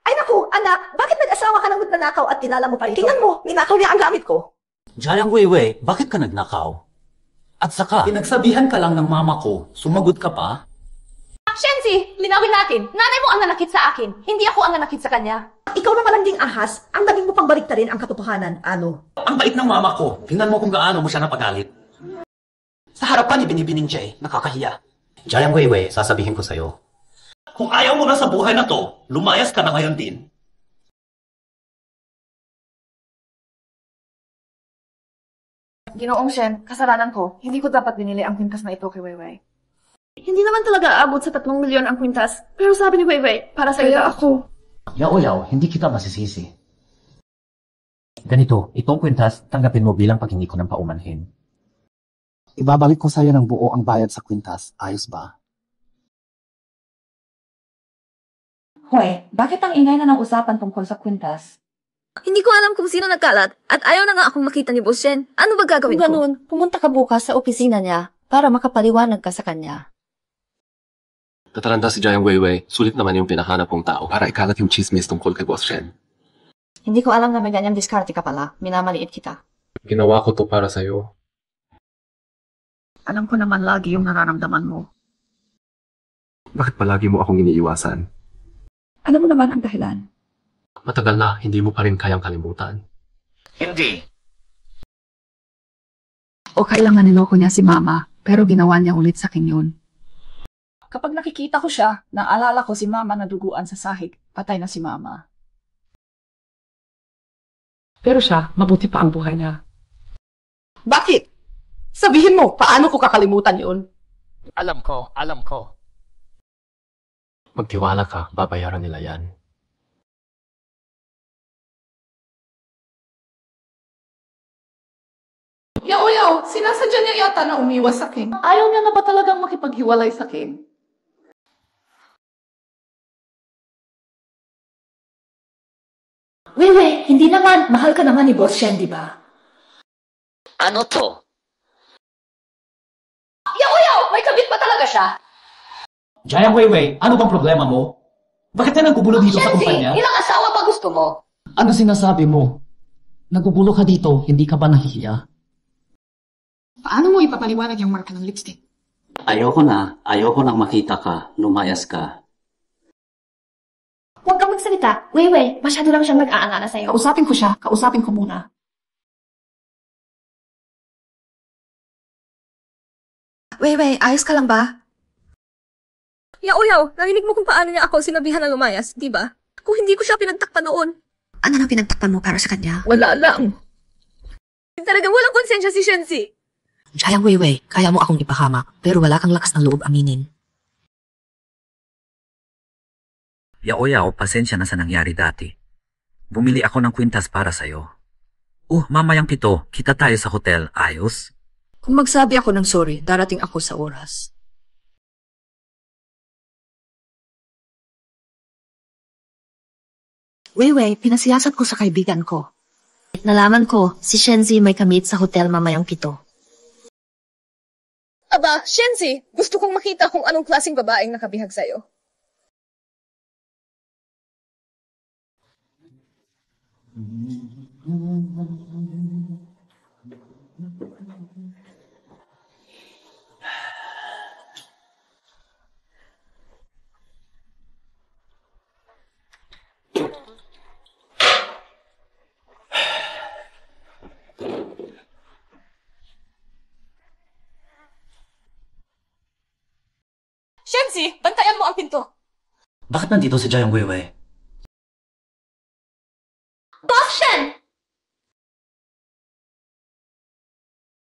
[SPEAKER 17] Ay naku, anak, bakit nag-asawa ka ng magnanakaw at tinala mo pa rito?
[SPEAKER 2] Tingnan mo, ninakaw niya ang gamit ko.
[SPEAKER 7] Jayang Weiwei, bakit ka nagnakaw? At saka, pinagsabihan ka lang ng mama ko, sumagot ka pa?
[SPEAKER 3] Shenzi, linawin natin. Nanay mo ang nanakit sa akin. Hindi ako ang nanakit sa kanya.
[SPEAKER 17] Ikaw naman ang ding ahas, ang dating mo pang baliktarin ang katotohanan, ano?
[SPEAKER 7] Ang bait ng mama ko, tingnan mo kung gaano mo siya napagalit. Sa harapan ni Binibining Jay, nakakahiya. Jayang Weiwei, sasabihin ko sa'yo. Kung ayaw mo na sa buhay na to, lumayas ka na ngayon din.
[SPEAKER 14] Ginoong Shen, kasalanan ko. Hindi ko dapat binili ang kwintas na ito kay Weiwei. Hindi naman talaga aabot sa 3 milyon ang kwintas. Pero sabi ni Weiwei, para sa
[SPEAKER 2] Kaya ako.
[SPEAKER 7] Yaw, hindi kita masisisi. Ganito, itong kwintas, tanggapin mo bilang paghingi ko ng paumanhin.
[SPEAKER 9] Ibabalik ko sa'yo ng buo ang bayad sa kwintas. Ayos ba?
[SPEAKER 14] Hoy, bakit ang ingay na ng usapan tungkol sa kwintas?
[SPEAKER 4] Hindi ko alam kung sino nagkalat at ayaw na nga akong makita ni Boss Shen. Ano ba gagawin ko?
[SPEAKER 5] Ganun, pumunta ka bukas sa opisina niya para makapaliwanag ka sa kanya.
[SPEAKER 10] Tataranta si Jayang Weiwei, sulit naman yung pinahanap kong tao para ikalat yung chismis tungkol kay Boss Shen.
[SPEAKER 14] Hindi ko alam na may ganyang diskarte ka pala. Minamaliit kita.
[SPEAKER 10] Ginawa ko to para sa'yo.
[SPEAKER 14] Alam ko naman lagi yung nararamdaman mo.
[SPEAKER 10] Bakit palagi mo akong iniiwasan?
[SPEAKER 14] Alam mo naman ang dahilan.
[SPEAKER 10] Matagal na, hindi mo pa rin kayang kalimutan.
[SPEAKER 8] Hindi.
[SPEAKER 2] O kailangan niloko niya si Mama, pero ginawa niya ulit sa akin yun. Kapag nakikita ko siya, naalala ko si Mama na duguan sa sahig, patay na si Mama. Pero siya, mabuti pa ang buhay niya. Bakit? Sabihin mo, paano ko kakalimutan yun?
[SPEAKER 8] Alam ko.
[SPEAKER 10] Magtiwala ka, babayaran nila yan.
[SPEAKER 2] Yaw, sinasadya niya yata na umiwas sa akin. Ayaw niya na ba talagang makipaghiwalay sa akin?
[SPEAKER 14] Weiwei, hindi naman. Mahal ka naman ni Boss Shen, di ba?
[SPEAKER 8] Ano to?
[SPEAKER 3] Yaw! May kabit pa talaga siya.
[SPEAKER 7] Jayang Weiwei, ano bang problema mo? Bakit ka naggugulo dito sa
[SPEAKER 3] Shenzi,
[SPEAKER 7] kumpanya?
[SPEAKER 3] ilang asawa ba gusto mo?
[SPEAKER 7] Ano sinasabi mo? Nagugulo ka dito, hindi ka ba nahihiya?
[SPEAKER 2] Paano mo ipapaliwanag yung marka ng lipstick?
[SPEAKER 8] Ayoko nang makita ka, lumayas ka.
[SPEAKER 4] Huwag kang magsalita. Weiwei, masyado lang siyang nag-aalala sa'yo.
[SPEAKER 2] Kausapin ko siya. Kausapin ko muna.
[SPEAKER 5] Weiwei, ayos ka lang ba?
[SPEAKER 4] Yaw, narinig mo kung paano niya ako sinabihan na lumayas, di ba? Kung hindi ko siya pinagtakpan noon.
[SPEAKER 5] Ano nang pinagtakpan mo para sa kanya?
[SPEAKER 2] Wala lang.
[SPEAKER 4] Talagang walang konsensya si Shenzi.
[SPEAKER 6] Jayang Weiwei, kaya mo akong ipahamak, pero wala kang lakas ng loob aminin.
[SPEAKER 1] Yaw, pasensya na sa nangyari dati. Bumili ako ng kwintas para sa'yo. Mamayang 7, kita tayo sa hotel, ayos?
[SPEAKER 6] Kung magsabi ako ng sorry, darating ako sa oras.
[SPEAKER 5] Weiwei, pinasiyasat ko sa kaibigan ko.
[SPEAKER 4] Nalaman ko, si Shenzi may kamit sa hotel mamayang 7. Aba, Shenzi, gusto kong makita kung anong klaseng babaeng nakabihag sa'yo.
[SPEAKER 2] Shenzi, bantayan mo ang pinto.
[SPEAKER 7] Bakit nandito si Jayong Weiwei?
[SPEAKER 3] Boss Shen!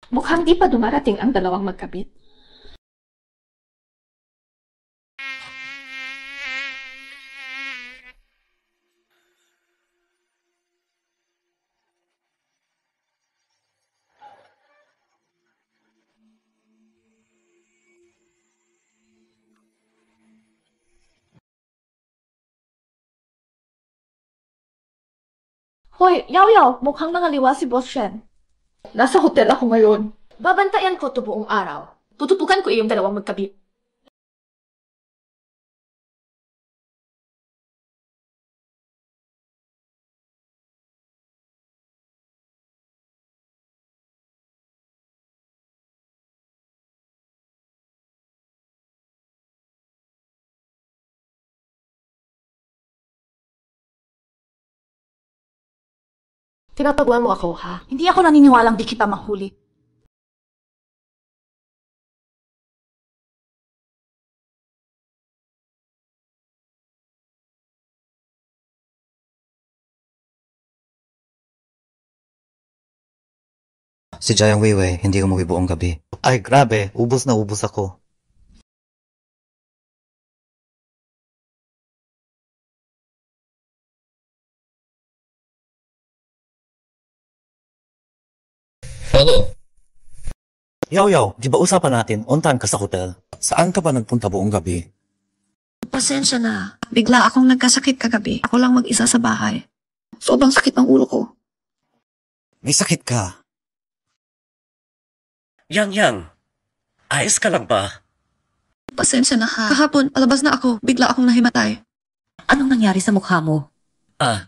[SPEAKER 4] Mukhang di pa dumarating ang dalawang magkabit. Hoy, Yaw, mukhang nangaliwa si Boss Shen. Nasa hotel ako ngayon.
[SPEAKER 3] Babantayan ko to buong araw. Tututukan ko iyong dalawang magkabit. Tinataguan mo ako, ha?
[SPEAKER 15] Hindi ako naniniwalang di kita mahuli.
[SPEAKER 1] Si Jayang Weiwei, hindi umuwi buong gabi. Ay, grabe. Ubus na ubus ako.
[SPEAKER 8] Hello?
[SPEAKER 1] Yaw, di ba usapan natin, on time ka sa hotel? Saan ka ba nagpunta buong gabi?
[SPEAKER 15] Pasensya na. Bigla akong nagkasakit kagabi. Ako lang mag-isa sa bahay. Sobrang sakit ng ulo ko.
[SPEAKER 1] May sakit ka.
[SPEAKER 8] Yang, ayos ka lang ba?
[SPEAKER 15] Pasensya na ha. Kahapon, palabas na ako. Bigla akong nahimatay.
[SPEAKER 6] Anong nangyari sa mukha mo?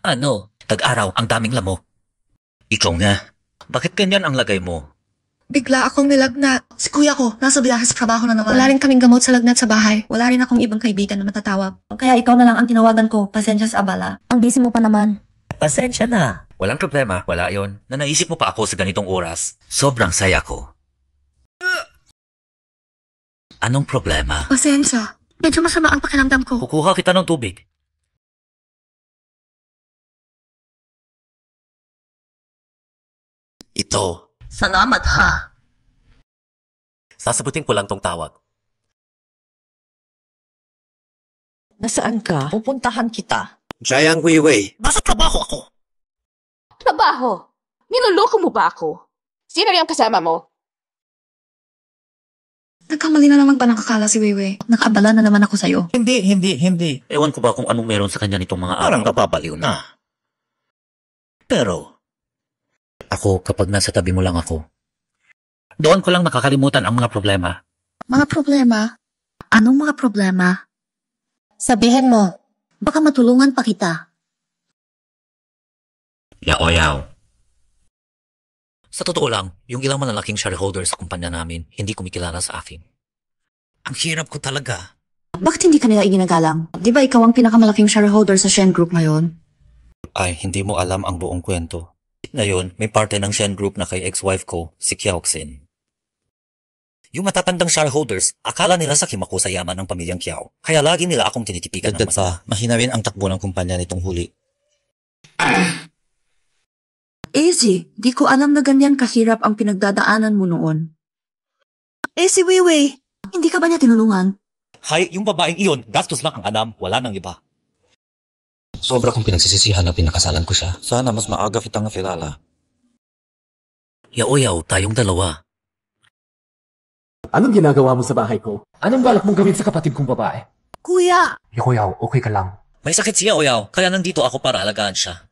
[SPEAKER 1] Ano? Tag-araw, ang daming lamok. Ikaw nga. Bakit ganyan ang lagay mo?
[SPEAKER 15] Bigla akong nilagnat. Si kuya ko, nasa biyahe sa trabaho na naman. Wala rin kaming gamot sa lagnat sa bahay. Wala rin akong ibang kaibigan na matatawag.
[SPEAKER 5] Kaya ikaw na lang ang tinawagan ko. Pasensya sa abala. Ang busy mo pa naman.
[SPEAKER 8] Pasensya na.
[SPEAKER 1] Walang problema, wala yon. Nanaisip mo pa ako sa ganitong oras. Sobrang saya ko. Anong problema?
[SPEAKER 15] Pasensya. Medyo masama ang pakiramdam ko.
[SPEAKER 1] Kukuha kita ng tubig.
[SPEAKER 8] Ito.
[SPEAKER 18] Salamat ha.
[SPEAKER 8] Sasabutin ko lang tong tawag.
[SPEAKER 18] Nasaan ka? Pupuntahan kita.
[SPEAKER 8] Jayang Weiwei.
[SPEAKER 18] Nasa trabaho ako.
[SPEAKER 3] Trabaho? Niloloko mo ba ako? Sino rin ang kasama mo?
[SPEAKER 15] Nagkamali na naman ba nakakala si Weiwei? Nakabala na naman ako sa'yo.
[SPEAKER 1] Hindi. Ewan ko ba kung anong meron sa kanya nitong mga araw. Parang kapapaliw na. Pero, ako kapag nasa tabi mo lang ako, doon ko lang nakakalimutan ang mga problema.
[SPEAKER 15] Mga problema?
[SPEAKER 5] Anong mga problema? Sabihin mo. Baka matulungan pa kita.
[SPEAKER 1] Yaw. Sa totoo lang, yung ilang malalaking shareholders sa kumpanya namin, hindi kumikilala sa akin. Ang hirap ko talaga.
[SPEAKER 5] Bakit hindi ka nila iginagalang? Di ba ikaw ang pinakamalaking shareholder sa Shen Group ngayon?
[SPEAKER 1] Ay, hindi mo alam ang buong kwento. Ngayon, may parte ng Shen Group na kay ex-wife ko, si Kiaoxin. Yung matatandang shareholders, akala nila sa ako sa yaman ng pamilyang Kiao. Kaya lagi nila akong tinitipikan ng masa. Mahina rin ang takbo ng kumpanya nitong huli.
[SPEAKER 5] Easy, di ko alam na ganyan kahirap ang pinagdadaanan mo noon. Si Weiwei, hindi ka ba niya tinulungan?
[SPEAKER 1] Hay, yung babaeng iyon, gastos lang ang anam, wala nang iba. Sobra kong pinagsisisihan na pinakasalan ko siya. Sana mas maaga kitang nakilala. Yaw, tayong dalawa.
[SPEAKER 10] Anong ginagawa mo sa bahay ko? Anong balak mong gawin sa kapatid kong babae?
[SPEAKER 5] Kuya!
[SPEAKER 10] Yaw, okay ka lang.
[SPEAKER 1] May sakit siya, Yaw, kaya nandito ako para alagaan siya.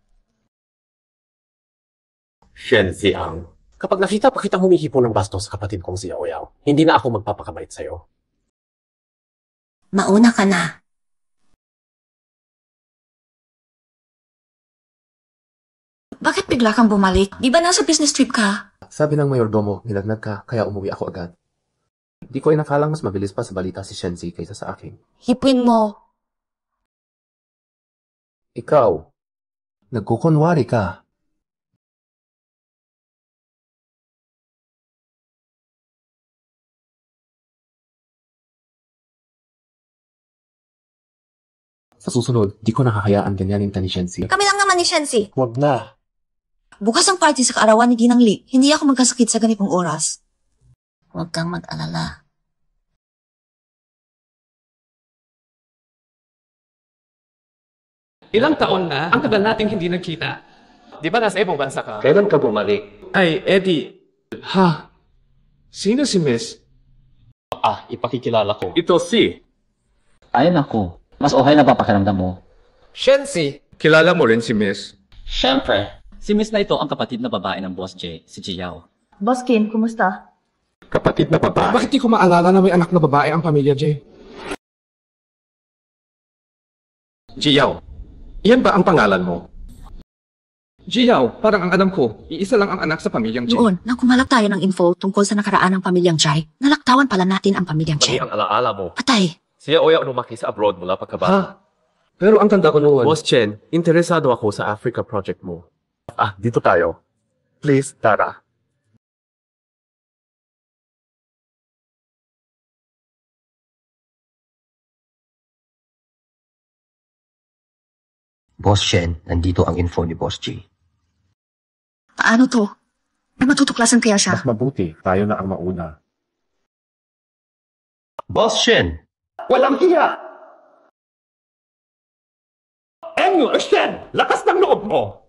[SPEAKER 8] Shen Xiang. Kapag nakita pa kitang humihipo ng bastos sa kapatid kong si Yaoyao, hindi na ako magpapakabait sa'yo.
[SPEAKER 5] Mauna ka na.
[SPEAKER 15] Bakit bigla kang bumalik? Di ba nasa business trip ka?
[SPEAKER 10] Sabi ng mayordomo, nilagnat ka, kaya umuwi ako agad. Di ko inakalang mas mabilis pa sa balita si Shenzi kaysa sa akin.
[SPEAKER 15] Hipwin mo.
[SPEAKER 10] Ikaw, nagkukunwari ka. Sa susunod, di ko nakakayaan ganyanin ka ni Shenzi.
[SPEAKER 15] Kami lang naman ni Shenzi.
[SPEAKER 10] Huwag na.
[SPEAKER 5] Bukas ang party sa kaarawan ni Ginang Lee. Hindi ako magkasakit sa ganitong oras.
[SPEAKER 15] Huwag kang mag-alala.
[SPEAKER 19] Ilang taon na ang tagal nating hindi nagkita. Di ba nasa ibang bansa ka?
[SPEAKER 8] Kailan ka bumalik?
[SPEAKER 19] Ay, Eddie. Ha? Sino si Miss?
[SPEAKER 8] Ipakikilala ko. Ito si... Ay nako, mas okay na ba pakiramdam mo?
[SPEAKER 19] Shenzi. Kilala mo rin si Miss?
[SPEAKER 8] Siyempre. Si Miss na ito ang kapatid na babae ng Boss J, si Jiao.
[SPEAKER 14] Boss Kim, kumusta?
[SPEAKER 13] Kapatid na babae. Bakit di ko maalala na may anak na babae ang pamilya, Jay?
[SPEAKER 19] Jiao. Iyan ba ang pangalan mo? Jiao, parang ang alam ko, iisa lang ang anak sa pamilyang J.
[SPEAKER 15] Noon, nang kumalap tayo ng info tungkol sa nakaraan ng pamilyang Jai, nalaktawan pala natin ang pamilyang
[SPEAKER 8] Mali
[SPEAKER 15] J.
[SPEAKER 8] ang alaala mo.
[SPEAKER 15] Patay.
[SPEAKER 8] Siya Oya lumaki sa abroad mula pagkabata.
[SPEAKER 10] Pero ang tanda ko noon. Boss Chen, interesado ako sa Africa project mo.
[SPEAKER 13] Dito tayo. Please, Tara.
[SPEAKER 8] Boss Shen, nandito ang info ni Boss G.
[SPEAKER 15] Paano to? May matutuklasan kaya siya?
[SPEAKER 13] Mas mabuti, tayo na ang mauna.
[SPEAKER 8] Boss Shen!
[SPEAKER 13] Walang hiya! Enyo, Shen! Lakas ng loob mo!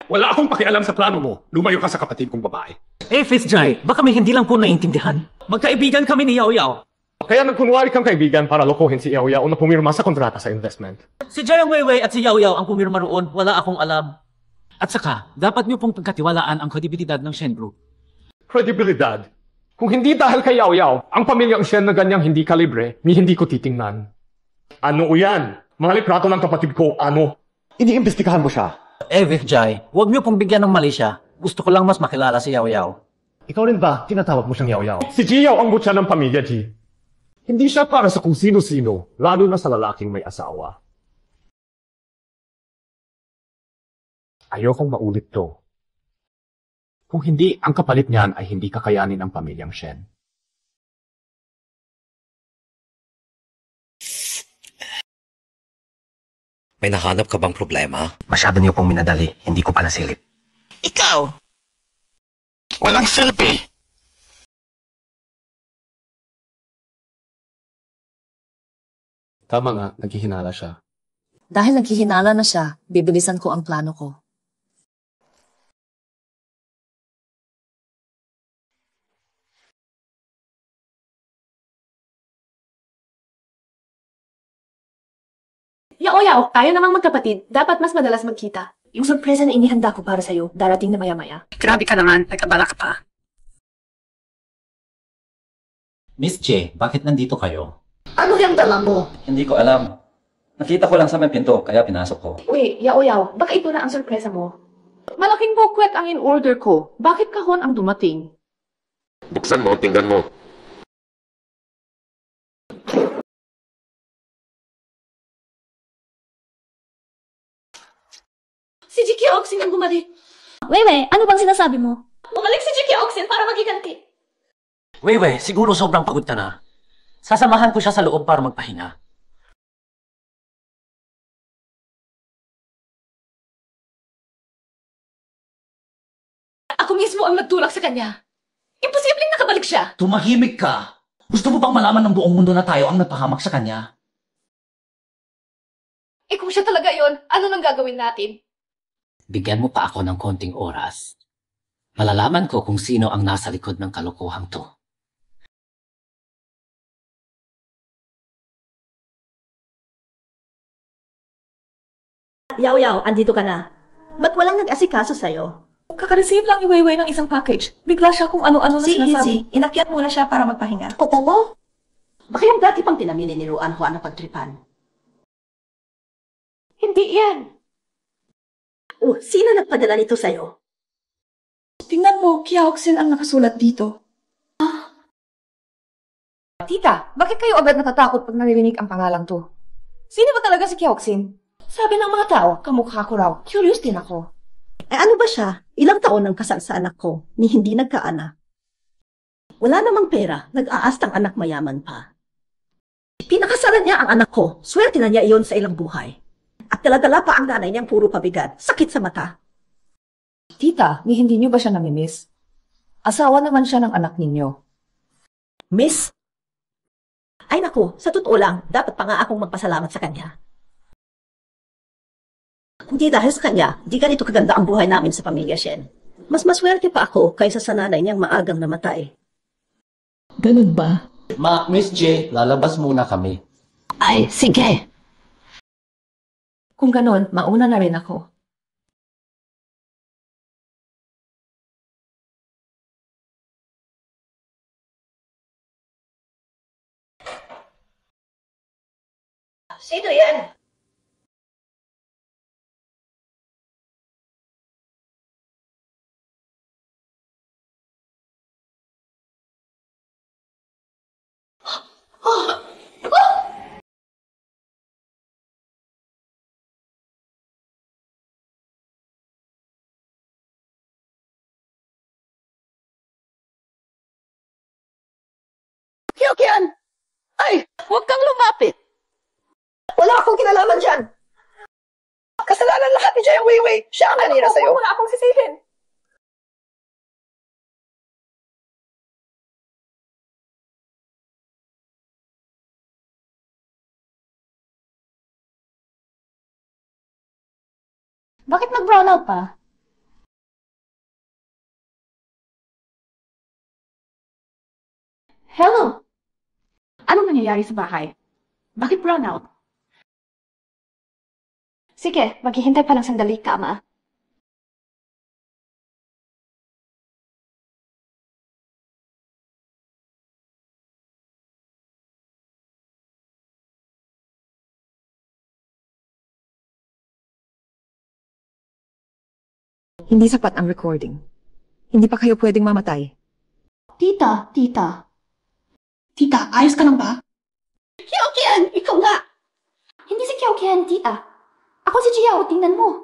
[SPEAKER 13] Wala akong pakialam sa plano mo. Lumayo ka sa kapatid kong babae.
[SPEAKER 7] Fitz Jai, baka may hindi lang po naiintindihan. Magkaibigan kami ni Yao Yao.
[SPEAKER 13] Kaya nagkunwari kang kaibigan para lokohin si Yao Yao na pumirma sa kontrata sa investment.
[SPEAKER 7] Si Jai Weiwei at si Yao Yao ang pumirma roon, wala akong alam. At saka, dapat niyo pong pagkatiwalaan ang kredibilidad ng Shen Group.
[SPEAKER 13] Kredibilidad? Kung hindi dahil kay Yao Yao, ang pamilyang Shen na ganyang hindi kalibre, hindi ko titingnan. Ano yan? Mga litrato ng kapatid ko, ano? Iniimbestigahan mo siya.
[SPEAKER 7] Fitz Jai, huwag niyo pong bigyan ng mali siya. Gusto ko lang mas makilala si Yao Yao.
[SPEAKER 13] Ikaw rin ba? Tinatawag mo siyang Yao Yao. Si Jiao ang butya ng pamilya, G. Hindi siya para sa kung sino-sino, lalo na sa lalaking may asawa. Ayokong maulit to. Kung hindi, ang kapalit niyan ay hindi kakayanin ang pamilyang Shen.
[SPEAKER 1] May nahanap ka bang problema?
[SPEAKER 8] Masyado niyo pong minadali, hindi ko pala silip.
[SPEAKER 1] Ikaw! Walang selfie!
[SPEAKER 10] Tama nga, naghihinala siya.
[SPEAKER 5] Dahil naghihinala na siya, bibilisan ko ang plano ko.
[SPEAKER 3] Yao Yao, tayo namang magkapatid. Dapat mas madalas magkita.
[SPEAKER 12] Yung sorpresa na inihanda ko para sa'yo, darating na maya-maya.
[SPEAKER 3] Grabe ka naman, nagkabala ka pa.
[SPEAKER 8] Miss J, bakit nandito kayo?
[SPEAKER 17] Ano yung dala mo?
[SPEAKER 8] Hindi ko alam. Nakita ko lang sa may pinto, kaya pinasok ko.
[SPEAKER 3] Uy, Yao Yao, baka ito na ang sorpresa mo. Malaking bukwet ang in-order ko. Bakit kahon ang dumating?
[SPEAKER 13] Buksan mo, tingnan mo.
[SPEAKER 3] Si Jiki Oxin ang bumalik.
[SPEAKER 4] Weiwei, ano bang sinasabi mo?
[SPEAKER 3] Bumalik si Jiki Oxin para magiganti.
[SPEAKER 7] Weiwei, siguro sobrang pagod ka na. Sasamahan ko siya sa loob para magpahinga.
[SPEAKER 3] Ako mismo ang nagtulak sa kanya. Imposibleng nakabalik siya.
[SPEAKER 7] Tumahimik ka! Gusto mo bang malaman ng buong mundo na tayo ang nagpahamak sa kanya?
[SPEAKER 3] Kung siya talaga yon, ano nang gagawin natin?
[SPEAKER 20] Bigyan mo pa ako ng konting oras. Malalaman ko kung sino ang nasa likod ng kalokohang to.
[SPEAKER 17] Yao Yao, andito ka na. Ba't walang nag-asikaso sa'yo?
[SPEAKER 14] Kaka-receive lang ni Weiwei ng isang package. Bigla siya kung ano-ano na sinasabi.
[SPEAKER 17] Easy. Inakyat muna siya para magpahinga. Patalo? Baka yung dati pang tinamili ni Ruan Juan na pagtripan.
[SPEAKER 3] Hindi yan.
[SPEAKER 17] Oh, sino nagpadala nito sa'yo?
[SPEAKER 2] Tingnan mo, Kiaoksin ang nakasulat dito. Tita, bakit kayo agad natatakot pag naririnig ang pangalang to? Sino ba talaga si Kiaoksin? Sabi ng mga tao, kamukha ko raw. Curious din ako.
[SPEAKER 17] Eh ano ba siya? Ilang taon nang kasal sa anak ko, ni hindi nagkaanak. Wala namang pera, nag-aastang anak mayaman pa. Pinakasalan niya ang anak ko, swerte na niya iyon sa ilang buhay. At dala-dala pa ang nanay niyang puro pabigat, sakit sa mata.
[SPEAKER 2] Tita, ni hindi niyo ba siya namimiss? Asawa naman siya ng anak ninyo.
[SPEAKER 17] Miss? Ay naku, sa totoo lang, dapat pa nga akong magpasalamat sa kanya. Hindi dahil sa kanya, di ganito kaganda ang buhay namin sa pamilya Shen. Mas maswerte pa ako kaysa sa nanay niyang maagang namatay.
[SPEAKER 12] Ganun ba?
[SPEAKER 8] Miss J, lalabas muna kami.
[SPEAKER 12] Ay, sige.
[SPEAKER 2] Kung ganun, mauna na rin ako.
[SPEAKER 17] Sino yan?
[SPEAKER 3] Kyokian! Ay, huwag kang lumapit!
[SPEAKER 17] Wala akong kinalaman dyan!
[SPEAKER 3] Kasalanan lahat ni Jayang Weiwei. Siya ang kanina sa'yo.
[SPEAKER 2] Huwag mo na akong sisihin.
[SPEAKER 12] Bakit nag-brown out pa?
[SPEAKER 3] Hello! Anong nangyayari sa bahay? Bakit brown out?
[SPEAKER 4] Sige, maghihintay pa ng sandali ka, Ama.
[SPEAKER 2] Hindi sapat ang recording. Hindi pa kayo pwedeng mamatay.
[SPEAKER 12] Tita.
[SPEAKER 15] Tita, ayos ka lang ba?
[SPEAKER 3] Kyokian! Ikaw nga!
[SPEAKER 4] Hindi si Kiaokian, tita. Ako si Jiao, tingnan mo.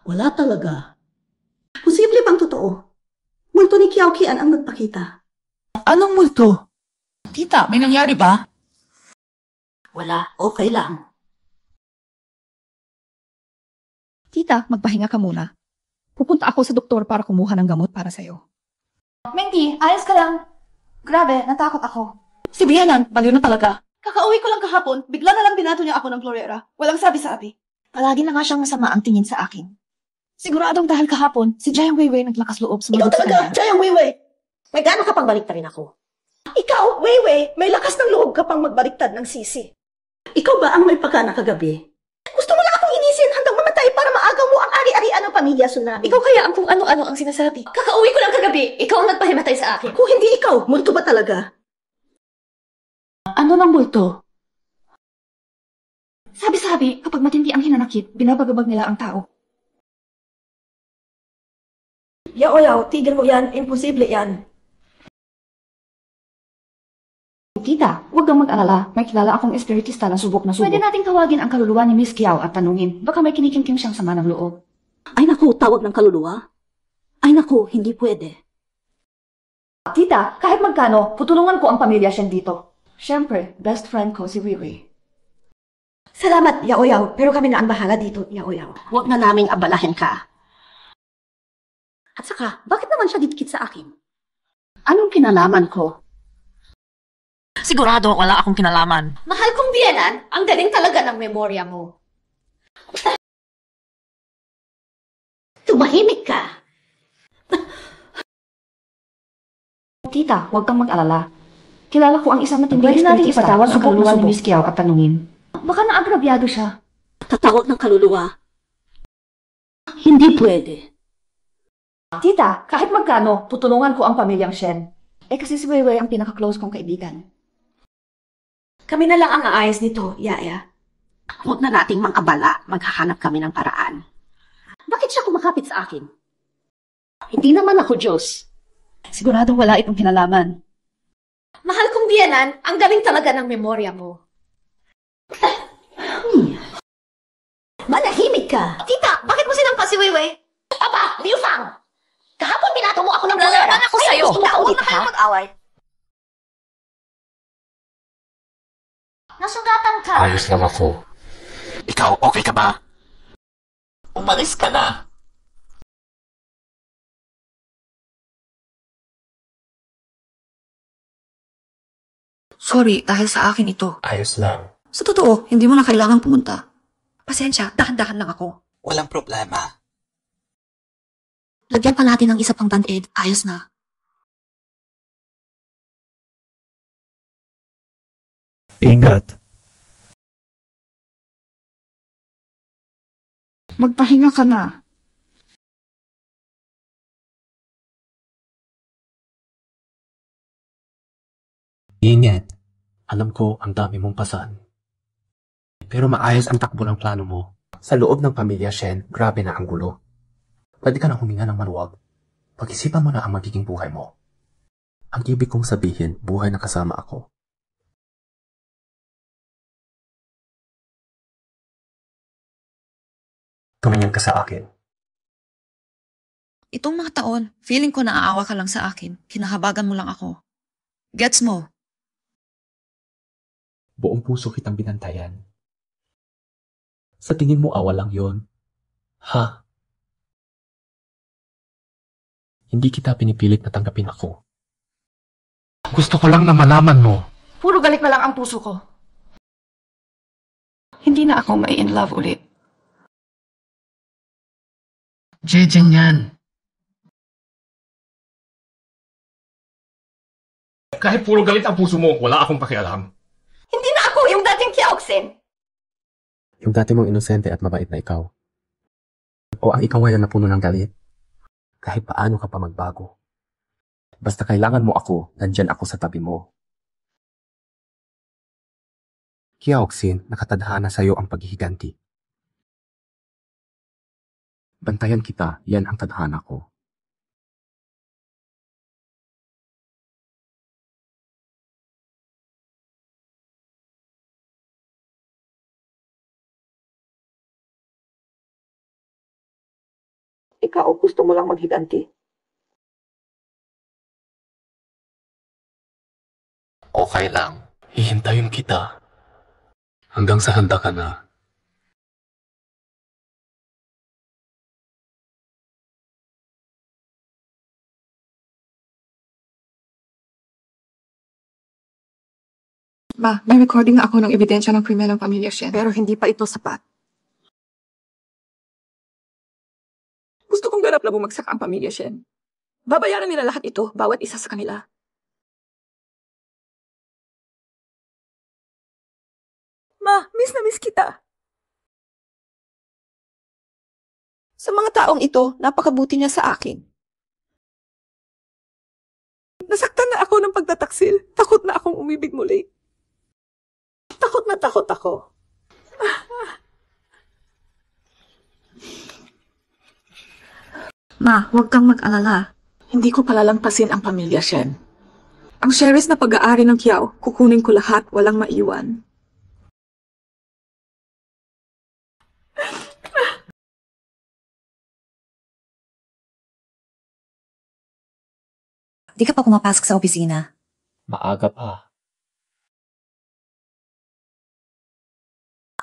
[SPEAKER 17] Wala talaga. Posible bang totoo? Multo ni Kiaokian ang nagpakita.
[SPEAKER 15] Anong multo? Tita, may nangyari ba?
[SPEAKER 17] Wala, okay lang.
[SPEAKER 2] Tita, magpahinga ka muna. Pupunta ako sa doktor para kumuha ng gamot para sa'yo.
[SPEAKER 14] Mendy, ayos ka lang. Grabe, natakot ako.
[SPEAKER 15] Si Bianan, baliw na talaga.
[SPEAKER 14] Kakauwi ko lang kahapon, bigla na lang binato niya ako ng Florera. Walang sabi-sabi.
[SPEAKER 15] Palagi na nga siyang masama ang tingin sa akin. Siguradong dahil kahapon, si Jayang Weiwei naglakas loob
[SPEAKER 17] Ikaw
[SPEAKER 15] sumagot sa
[SPEAKER 17] talaga,
[SPEAKER 15] kanya.
[SPEAKER 17] Jayang Weiwei! May gano'n ka pang baliktarin ako. Ikaw, Weiwei, may lakas ng loob ka pang magbaliktad ng sisi. Ikaw ba ang may pagkana kagabi? Gusto mo lang akong inisin hanggang mamatay para maagaw mo ang ari-arian ng pamilya Tsunami.
[SPEAKER 4] Ikaw kaya ang kung ano-ano ang sinasabi.
[SPEAKER 3] Kakauwi ko lang kagabi. Ikaw ang nagpahimatay sa akin.
[SPEAKER 17] Kung hindi ikaw, multo ba talaga?
[SPEAKER 12] Ano ng multo?
[SPEAKER 14] Sabi-sabi, kapag matindi ang hinanakit, binabagabag nila ang tao.
[SPEAKER 17] Yaw, tigil mo yan. Imposible yan.
[SPEAKER 14] Tita, huwag kang mag-alala. May kilala akong espiritista na subok na subok. Pwede nating tawagin ang kaluluwa ni Miss Kiao at tanungin. Baka may kinikimkim siyang sama ng loob.
[SPEAKER 17] Ay naku, tawag ng kaluluwa? Ay naku, hindi pwede.
[SPEAKER 14] Tita, kahit magkano, putulungan ko ang pamilya Shen dito. Siyempre, best friend ko si Weiwei.
[SPEAKER 17] Salamat, Yaw, pero kami na ang bahala dito, Yaw. Huwag na naming abalahin ka. At saka, bakit naman siya didikit sa akin?
[SPEAKER 12] Anong kinalaman ko?
[SPEAKER 15] Sigurado wala akong kinalaman.
[SPEAKER 3] Mahal kong biyanan, ang galing talaga ng memorya mo.
[SPEAKER 17] Tumahimik ka.
[SPEAKER 14] Tita, huwag kang mag-alala. Kilala ko ang isang matindi
[SPEAKER 4] Pwede natin
[SPEAKER 14] espiritista
[SPEAKER 4] ipatawag
[SPEAKER 14] na
[SPEAKER 4] ang
[SPEAKER 14] subok na
[SPEAKER 4] kaluluwa
[SPEAKER 14] subok
[SPEAKER 4] ni
[SPEAKER 14] Miss Kiao at tanungin.
[SPEAKER 4] Baka naagrabyado siya.
[SPEAKER 17] Tatawag ng kaluluwa. Hindi pwede.
[SPEAKER 14] Tita, kahit magkano, tutulungan ko ang pamilyang Shen. Kasi si Weiwei ang pinaka-close kong kaibigan.
[SPEAKER 17] Kami na lang ang aayos nito, Yaya. Huwag na nating mangabala. Maghahanap kami ng paraan. Bakit siya kumakapit sa akin? Hindi naman ako Diyos. Siguradong wala itong kinalaman.
[SPEAKER 3] Mahal kong biyanan, ang galing talaga ng memorya mo.
[SPEAKER 17] Manahimik ka!
[SPEAKER 3] Tita, bakit mo sinampa si Weiwei?
[SPEAKER 17] Aba, Liu Fang! Kahapon binato mo ako ng bolera.
[SPEAKER 3] Lalaban ako sa'yo.
[SPEAKER 17] Gusto mo ulit, ha?
[SPEAKER 3] mag-away. Nasugatan ka.
[SPEAKER 19] Ayos lang ako. Ikaw, okay ka ba? Umalis ka na.
[SPEAKER 15] Sorry, dahil sa akin ito.
[SPEAKER 19] Ayos lang.
[SPEAKER 15] Sa totoo, hindi mo na kailangang pumunta. Pasensya, dahan-dahan lang ako.
[SPEAKER 16] Walang problema.
[SPEAKER 15] Lagyan pa natin ng isa pang band-aid. Ayos na.
[SPEAKER 16] Ingat.
[SPEAKER 2] Magpahinga ka na.
[SPEAKER 10] Ingat. Alam ko ang dami mong pasan. Pero maayos ang takbo ng plano mo. Sa loob ng pamilya Shen, grabe na ang gulo. Pwede ka na huminga ng maluwag. Pag-isipan mo na ang magiging buhay mo. Ang ibig kong sabihin, buhay na kasama ako. Tumingin ka sa akin.
[SPEAKER 15] Itong mga taon, feeling ko naaawa ka lang sa akin. Kinahabagan mo lang ako. Gets mo?
[SPEAKER 10] Buong puso kitang binantayan. Sa tingin mo awa lang yon? Ha? Hindi kita pinipilit na tanggapin ako.
[SPEAKER 13] Gusto ko lang na malaman mo.
[SPEAKER 2] Puro galit na lang ang puso ko. Hindi na ako may in love ulit.
[SPEAKER 13] Jejen yan. Kahit puro galit ang puso mo, wala akong pakialam.
[SPEAKER 17] Hindi na ako yung dating Kiaoxin.
[SPEAKER 10] Yung dati mong inosente at mabait na ikaw. O ang ikaw ngayon na puno ng galit. Kahit paano ka pa magbago. Basta kailangan mo ako, nandyan ako sa tabi mo. Kiaoxin, nakatadhana sa'yo ang paghihiganti. Bantayan kita, yan ang tadhana ko.
[SPEAKER 2] Ikaw, gusto mo lang maghiganti.
[SPEAKER 10] Okay lang. Hihintayin kita. Hanggang sa handa ka na.
[SPEAKER 2] Ma, may recording na ako ng ebidensya ng krimen ng pamilya Shen. Pero hindi pa ito sapat. Gusto kong ganap na bumagsak ang pamilya Shen. Babayaran nila lahat ito, bawat isa sa kanila. Ma, miss na miss kita. Sa mga taong ito, napakabuti niya sa akin. Nasaktan na ako ng pagtataksil. Takot na akong umibig muli. Takot na takot ako. Ma, huwag kang mag-alala. Hindi ko palalampasin ang pamilya Shen. Ang shares na pag-aari ng Kiao, kukunin ko lahat, walang maiwan.
[SPEAKER 5] Di ka pa pumapasok sa opisina.
[SPEAKER 10] Maaga pa.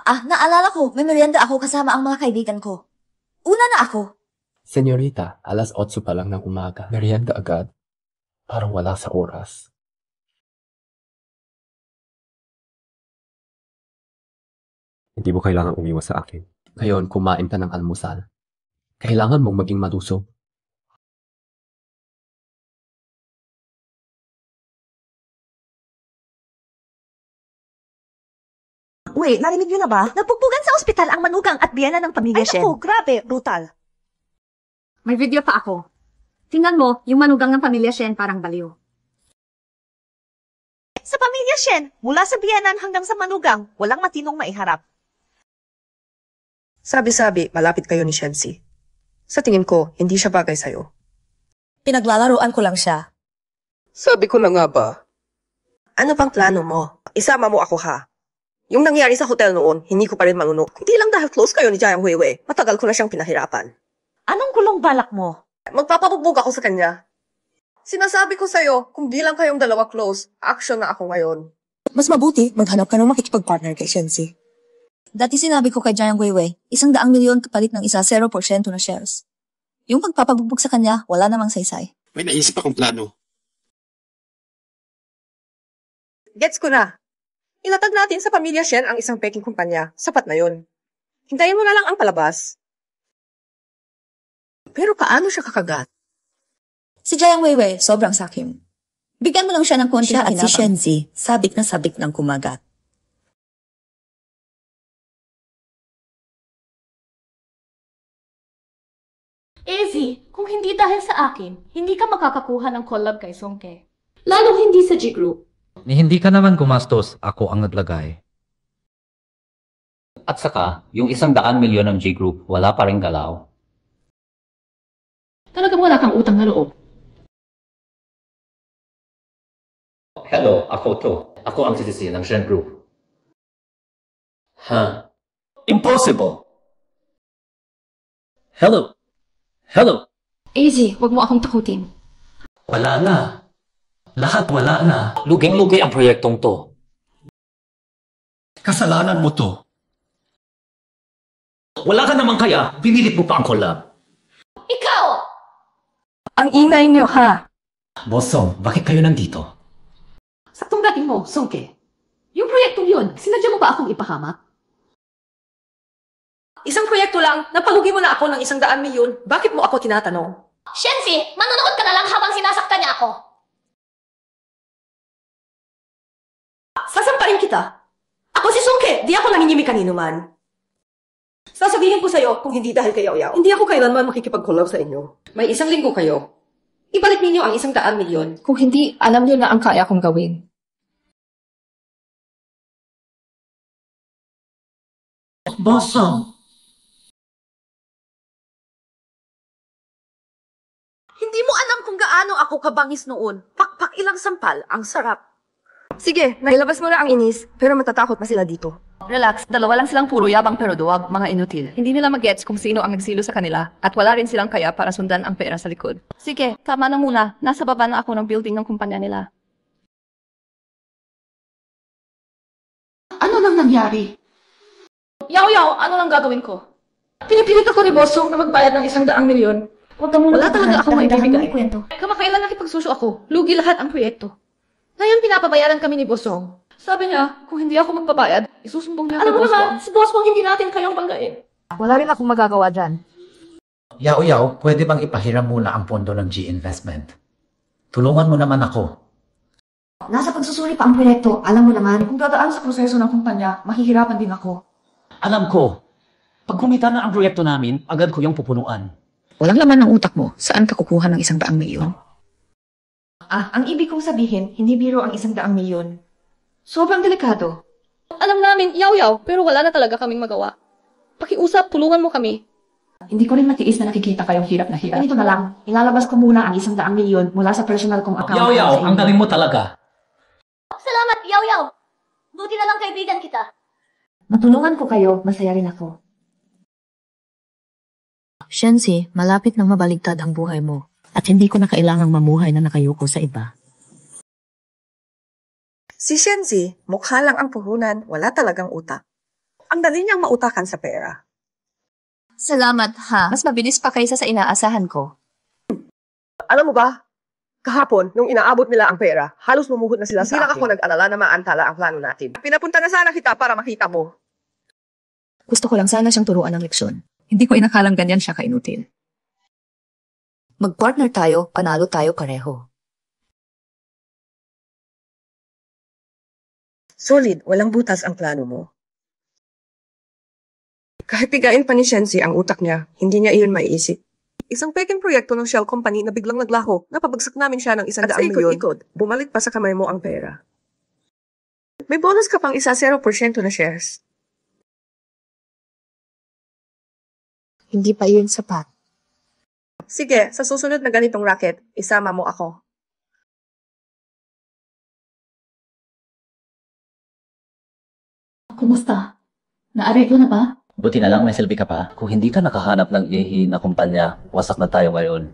[SPEAKER 5] Naalala ko, may merienda ako kasama ang mga kaibigan ko. Una na ako.
[SPEAKER 10] Senyorita, 8:00 pa lang ng umaga. Merienda agad. Parang wala sa oras. Hindi mo kailangang umiwas sa akin. Ngayon, kumain ka ng almusal. Kailangan mong maging malusog.
[SPEAKER 5] Wait, narinig niyo na ba? Nagpugpugan sa ospital ang manugang at biyana ng pamilya Shen. Ay naku, grabe, brutal.
[SPEAKER 3] May video pa ako. Tingnan mo, yung manugang ng pamilya Shen parang baliw.
[SPEAKER 5] Sa pamilya Shen, mula sa biyanan hanggang sa manugang, walang matinong maiharap.
[SPEAKER 2] Sabi-sabi, malapit kayo ni Shensi. Sa tingin ko, hindi siya bagay sa'yo.
[SPEAKER 5] Pinaglalaroan ko lang siya.
[SPEAKER 2] Sabi ko na nga ba? Ano bang plano mo? Isama mo ako ha. Yung nangyari sa hotel noon, hindi ko pa rin manunok. Hindi lang dahil close kayo ni Jiang Weiwei. Matagal ko na siyang pinahirapan.
[SPEAKER 5] Anong gulong balak mo?
[SPEAKER 2] Magpapabugbog ako sa kanya. Sinasabi ko sa'yo, kung di lang kayong dalawa close, action na ako ngayon.
[SPEAKER 5] Mas mabuti, maghanap ka ng makikipag-partner kay Shensi. Dati sinabi ko kay Jiang Weiwei, 100,000,000 kapalit ng isa 0% na shares. Yung pagpapabugbog sa kanya, wala namang saysay.
[SPEAKER 13] May naisip akong plano.
[SPEAKER 2] Gets ko na. Ilatag natin sa pamilya Shen ang isang peking kumpanya. Sapat na yun. Hintayin mo na lang ang palabas. Pero paano siya kakagat?
[SPEAKER 5] Si Jiang Weiwei, sobrang sakim. Bigyan mo lang siya ng konting
[SPEAKER 6] Siya at si
[SPEAKER 5] pakinabang.
[SPEAKER 6] Shenzi, sabik na sabik ng kumagat.
[SPEAKER 3] Easy, kung hindi dahil sa akin, hindi ka makakakuha ng collab kay Songke. Lalo hindi sa G-Group.
[SPEAKER 8] Ni hindi ka naman gumastos, ako ang naglagay.
[SPEAKER 1] At saka, yung 100,000,000 ng G-Group, wala pa rin galaw.
[SPEAKER 3] Talagang wala kang utang na loob.
[SPEAKER 1] Hello, ako to. Ako ang sisisi ng Shen Group.
[SPEAKER 7] Huh? Impossible! Hello? Hello?
[SPEAKER 3] Easy, wag mo akong takutin.
[SPEAKER 7] Wala na. Lahat wala na.
[SPEAKER 1] Luging-lugi ang proyektong to.
[SPEAKER 7] Kasalanan mo to. Wala ka naman kaya, pinilit mo pa ang collab.
[SPEAKER 3] Ikaw!
[SPEAKER 2] Ang ingay niyo ha.
[SPEAKER 7] Bosong, bakit kayo nandito?
[SPEAKER 3] Saktong dating mo, Songke. Yung proyektong yun, sinadya mo ba akong ipahamak?
[SPEAKER 2] Isang proyekto lang, napalugi mo na ako ng 100,000,000. Bakit mo ako tinatanong?
[SPEAKER 3] Shensi, manonood ka na lang habang sinasaktan niya ako.
[SPEAKER 2] Sasampain kita. Ako si Songke, di ako nanginimi kanino man. Sasabihin ko sa'yo kung hindi dahil kay Yaoyao. Hindi ako kailanman makikipag-collab sa inyo. May 1 linggo kayo. Ibalik ninyo ang 100,000,000.
[SPEAKER 4] Kung hindi, alam niyo na ang kaya kong gawin.
[SPEAKER 7] Bosong!
[SPEAKER 2] Hindi mo alam kung gaano ako kabangis noon. Pakpak ilang sampal, ang sarap. Sige, nailabas mo na ang inis, pero matatakot na sila dito.
[SPEAKER 14] Relax, dalawa lang silang puro yabang pero duwag, mga inutil. Hindi nila mag-gets kung sino ang nagsilo sa kanila at wala rin silang kaya para sundan ang pera sa likod. Sige, tama na muna. Nasa baba na ako ng building ng kumpanya nila.
[SPEAKER 3] Ano nang nangyari? Yaw, ano lang gagawin ko? Pinipilit ako ni Bosong na magbayad ng 100,000,000.
[SPEAKER 14] Huwag ka muna
[SPEAKER 3] Wala talaga akong maibibigay.
[SPEAKER 14] kwento.
[SPEAKER 3] Kamakailan nakipagsuso ako. Lugi lahat ang proyekto. Ngayon pinapabayaran kami ni Bosong. Sabi niya, kung hindi ako magbabayad, isusumbong niya kay Boss Wong. Si Boss Wong hindi natin kayang banggain.
[SPEAKER 14] Wala rin akong magagawa dyan.
[SPEAKER 20] Yaw, pwede bang ipahiram muna ang pondo ng G-Investment? Tulungan mo naman ako.
[SPEAKER 14] Nasa pagsusuri pa ang proyekto, alam mo naman, kung dadaan sa proseso ng kumpanya, mahihirapan din ako.
[SPEAKER 7] Alam ko, pag kumita na ang proyekto namin, agad ko yung pupunuan.
[SPEAKER 6] Walang laman ng utak mo, saan ka kukuha ng 100,000,000?
[SPEAKER 14] Ang ibig kong sabihin, hindi biro ang 100,000,000. Sobrang delikado.
[SPEAKER 3] Alam namin, yaw, pero wala na talaga kaming magawa. Pakiusap, tulungan mo kami.
[SPEAKER 14] Hindi ko rin matiis na nakikita kayong hirap na hirap. Ganito na lang, ilalabas ko muna ang 100,000,000 mula sa personal kong account.
[SPEAKER 7] Yaw, ang galing mo talaga.
[SPEAKER 3] Salamat, yaw. Buti na lang kaibigan kita.
[SPEAKER 14] Matulungan ko kayo, masaya rin ako.
[SPEAKER 6] Shenzi, malapit nang mabaligtad ang buhay mo at hindi ko na kailangang mamuhay na nakayuko sa iba.
[SPEAKER 2] Si Shenzi, mukha lang ang puhunan, wala talagang utak. Ang dali niyang mautakan sa pera.
[SPEAKER 4] Salamat ha. Mas mabilis pa kaysa sa inaasahan ko.
[SPEAKER 2] Alam mo ba, kahapon, nung inaabot nila ang pera, halos lumuhod na sila sa akin. Hindi lang ako nag-alala na maantala ang plano natin. Pinapunta na sana kita para makita mo.
[SPEAKER 6] Gusto ko lang sana siyang turuan ng leksyon. Hindi ko inakalang ganyan siya kainutil. Mag-partner tayo, panalo tayo pareho.
[SPEAKER 2] Solid, walang butas ang plano mo. Kahit pigain pa ni Shenzi ang utak niya, hindi niya iyon maiisip. Isang peking proyekto ng shell company na biglang naglaho, napabagsak namin siya ng 100,000,000. Ikot, bumalik pa sa kamay mo ang pera. May bonus ka pang isa 0% na shares. Hindi pa yun sapat. Sige, sa susunod na ganitong racket, isama mo ako.
[SPEAKER 12] Kumusta? Naareglo na ba?
[SPEAKER 8] Buti na lang may selfie ka pa. Kung hindi ka nakahanap ng ihi na kumpanya, wasak na tayo ngayon.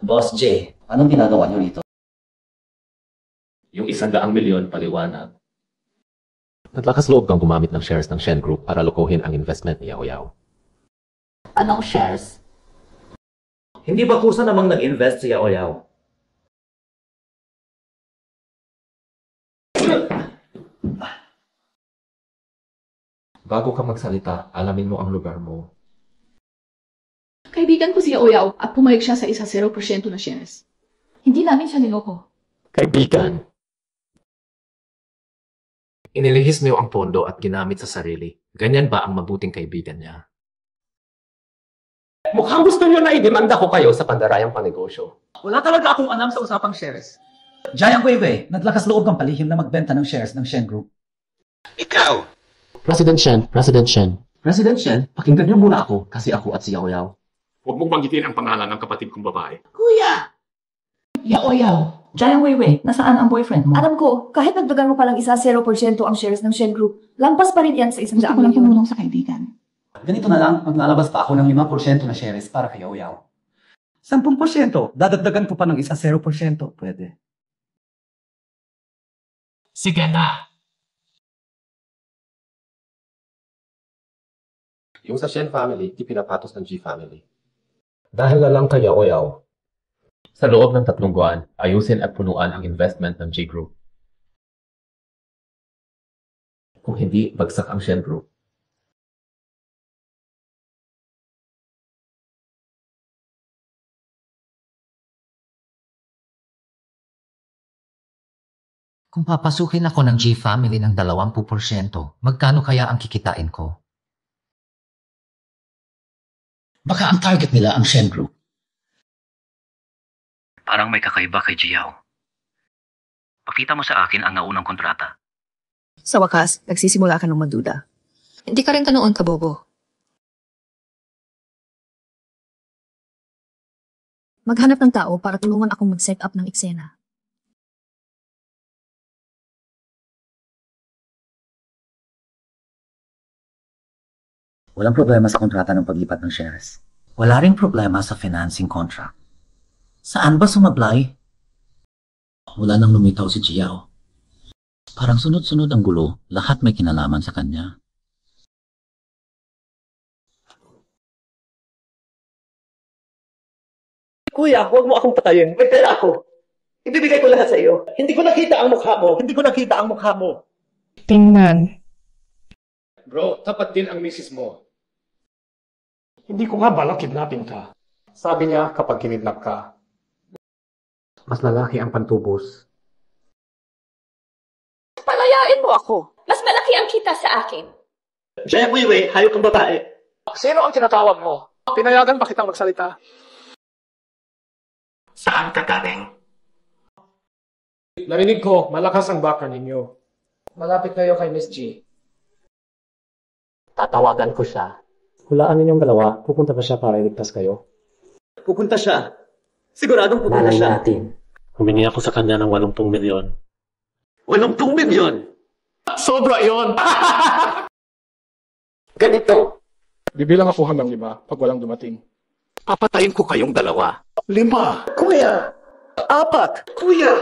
[SPEAKER 8] Boss J, anong ginagawa niyo dito?
[SPEAKER 19] Yung 100 milyon paliwanag. Naglakas loob kang gumamit ng shares ng Shen Group para lukuhin ang investment ni Yao Yao.
[SPEAKER 12] Anong shares?
[SPEAKER 8] Hindi ba kusa namang nag-invest si Yao Yao?
[SPEAKER 19] Bago ka magsalita, alamin mo ang lugar mo.
[SPEAKER 3] Kaibigan ko si Oyaw at pumayag siya sa isa 0% na shares. Hindi namin siya niloko.
[SPEAKER 19] Kaibigan. Inilihis niyo ang pondo at ginamit sa sarili. Ganyan ba ang mabuting kaibigan niya? Mukhang gusto niyo na idemanda ko kayo sa pandarayang panegosyo.
[SPEAKER 7] Wala talaga akong alam sa usapang shares. Giant Weiwei, naglakas loob kang palihim na magbenta ng shares ng Shen Group.
[SPEAKER 19] Ikaw! President Shen, President Shen, pakinggan niyo muna ako kasi ako at si Yao Yao.
[SPEAKER 13] Huwag mong banggitin ang pangalan ng kapatid kong babae.
[SPEAKER 14] Kuya!
[SPEAKER 12] Yao Yao. Giant Weiwei, nasaan ang boyfriend mo?
[SPEAKER 14] Alam ko, kahit nagdagan mo palang isa 0% ang shares ng Shen Group, lampas pa rin yan sa 100
[SPEAKER 12] Gusto ko lang
[SPEAKER 14] milyon.
[SPEAKER 12] tumulong sa kaibigan.
[SPEAKER 7] Ganito na lang, maglalabas pa ako ng 5% na shares para kay Oyaw. 10%, dadagdagan ko pa ng isa 0%, pwede.
[SPEAKER 19] Sige na. Yung sa Shen family, ipinapatos ng G family. Dahil na lang kay Yao Yao, sa loob ng 3 buwan, ayusin at punuan ang investment ng G Group. Kung hindi, bagsak ang Shen Group.
[SPEAKER 20] Kung papasukin ako ng G-Family ng 20%, magkano kaya ang kikitain ko? Baka ang target nila ang Shen Group.
[SPEAKER 1] Parang may kakaiba kay Jiao. Pakita mo sa akin ang naunang kontrata.
[SPEAKER 15] Sa wakas, nagsisimula ka ng maduda. Hindi ka rin kanoon kabobo. Maghanap ng tao para tulungan akong mag-set up ng eksena.
[SPEAKER 1] Walang problema sa kontrata ng paglipat ng shares. Wala ring problema sa financing contract. Saan ba sumablay? Wala nang lumitaw si Jiao. Parang sunod-sunod ang gulo, lahat may kinalaman sa kanya.
[SPEAKER 18] Kuya, huwag mo akong patayin. May pera ako. Ibibigay ko lahat sa iyo. Hindi ko nakita ang mukha mo.
[SPEAKER 2] Tingnan.
[SPEAKER 13] Bro, tapat din ang misis mo. Hindi ko nga balak kidnapping ka. Sabi niya kapag kinidnap ka.
[SPEAKER 19] Mas lalaki ang pantubos.
[SPEAKER 14] Palayain mo ako. Mas malaki ang kita sa akin.
[SPEAKER 18] Giant Weiwei, hayop kang babae.
[SPEAKER 13] Sino ang tinatawag mo? Pinayagan ba kitang magsalita?
[SPEAKER 19] Saan ka galing?
[SPEAKER 13] Narinig ko, malakas ang background ninyo. Malapit kayo kay Miss G.
[SPEAKER 19] Tatawagan ko siya. Hulaan ninyong dalawa, pupunta ba siya para iligtas kayo?
[SPEAKER 18] Pupunta siya. Siguradong pupunta siya.
[SPEAKER 19] Humingi ako sa kanya ng 80 milyon.
[SPEAKER 18] 80 milyon!
[SPEAKER 13] Sobra yon.
[SPEAKER 18] Ganito.
[SPEAKER 13] Bibilang ako hanggang 5 pag walang dumating.
[SPEAKER 19] Papatayin ko kayong dalawa.
[SPEAKER 13] 5!
[SPEAKER 18] Kuya! 4! Kuya!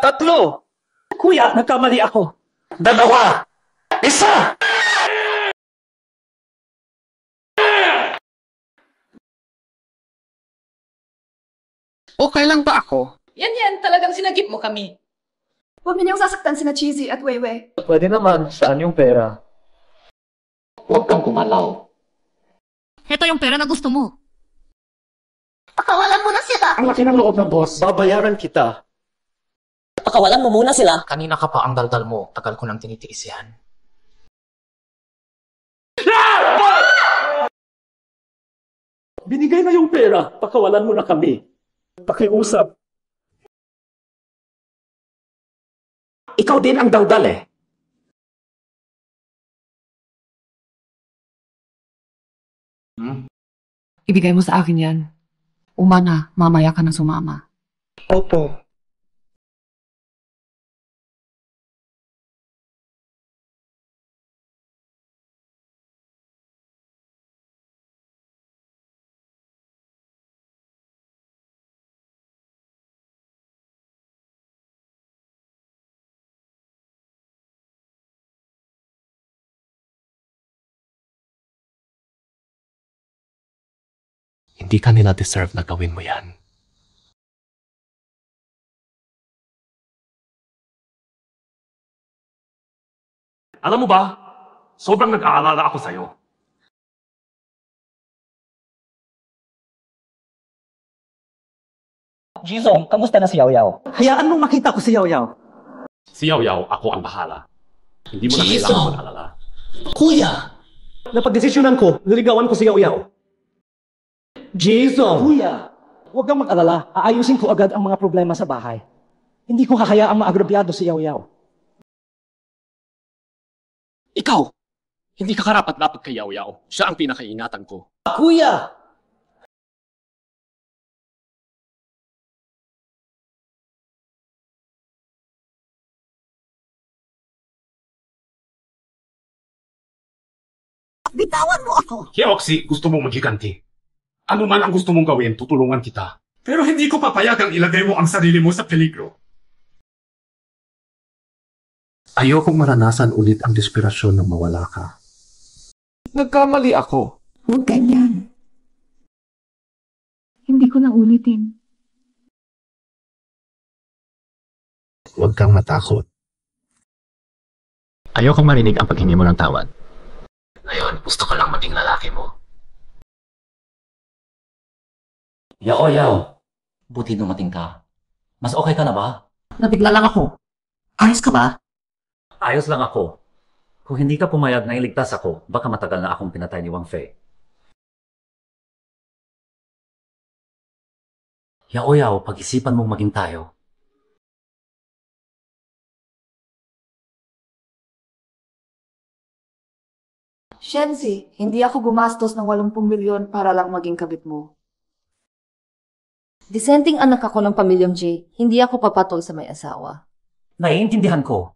[SPEAKER 18] 3! Kuya, nagkamali ako.
[SPEAKER 19] 2! 1!
[SPEAKER 9] Okay lang ba ako?
[SPEAKER 14] Yan, talagang sinagip mo kami.
[SPEAKER 2] Huwag ninyong sasaktan sina Cheesy at Weiwei.
[SPEAKER 8] Pwede naman, saan yung pera?
[SPEAKER 19] Huwag kang kumalaw.
[SPEAKER 12] Heto yung pera na gusto mo.
[SPEAKER 17] Pakawalan mo na sila!
[SPEAKER 13] Ang laki ng loob ng boss.
[SPEAKER 18] Babayaran kita.
[SPEAKER 6] Pakawalan mo muna sila.
[SPEAKER 20] Kanina ka pa ang daldal mo, tagal ko nang tinitiis yan.
[SPEAKER 18] Binigay na yung pera. Pakawalan mo na kami.
[SPEAKER 13] Pakiusap.
[SPEAKER 9] Ikaw din ang daldal eh.
[SPEAKER 2] Ibigay mo sa akin yan. Umana, mamaya ka na sumama.
[SPEAKER 9] Opo.
[SPEAKER 10] Hindi ka nila deserve na gawin mo yan.
[SPEAKER 21] Alam mo ba, sobrang nag-aalala ako sa'yo.
[SPEAKER 8] Jisong, kamusta na si Yaw Yaw? Hayaan mong makita ko si Yaw Yaw.
[SPEAKER 21] Si Yaw Yaw, ako ang bahala. Hindi mo na kailangan mag-alala.
[SPEAKER 8] Kuya! Napagdesisyonan ko, niligawan ko si Yaw Yaw. Jisong! Kuya! Huwag kang mag-alala. Aayusin ko agad ang mga problema sa bahay. Hindi ko hahayaang maagrabyado si Yaw Yaw.
[SPEAKER 21] Ikaw! Hindi ka karapat-dapat kay Yaw Yaw. Siya ang pinakaingatan ko.
[SPEAKER 8] Kuya!
[SPEAKER 13] Bitawan mo ako!
[SPEAKER 21] Hioxy, gusto mong maghiganti. Ano man ang gusto mong gawin, tutulungan kita. Pero hindi ko papayagang ilagay mo ang sarili mo sa peligro.
[SPEAKER 10] Ayokong maranasan ulit ang desperasyon ng mawala ka.
[SPEAKER 21] Nagkamali ako.
[SPEAKER 15] Huwag ganyan. Hindi ko na ulitin.
[SPEAKER 10] Huwag kang matakot.
[SPEAKER 7] Ayokong marinig ang paghingi mo ng tawad. Ngayon, gusto ko lang maging lalaki mo.
[SPEAKER 1] Yao, Yao. Buti dumating ka. Mas okay ka na ba?
[SPEAKER 18] Nabigla lang ako. Ayos ka ba?
[SPEAKER 1] Ayos lang ako. Kung hindi ka pumayag na iligtas ako, baka matagal na akong pinatay ni Wang Fei. Yao, Yao, pag-isipan mong maging tayo.
[SPEAKER 14] Shenzi, hindi ako gumastos ng 80 milyon para lang maging kabit mo.
[SPEAKER 22] Dissenting anak ako ng pamilyang J. Hindi ako papatol sa may asawa.
[SPEAKER 1] Naiintindihan ko.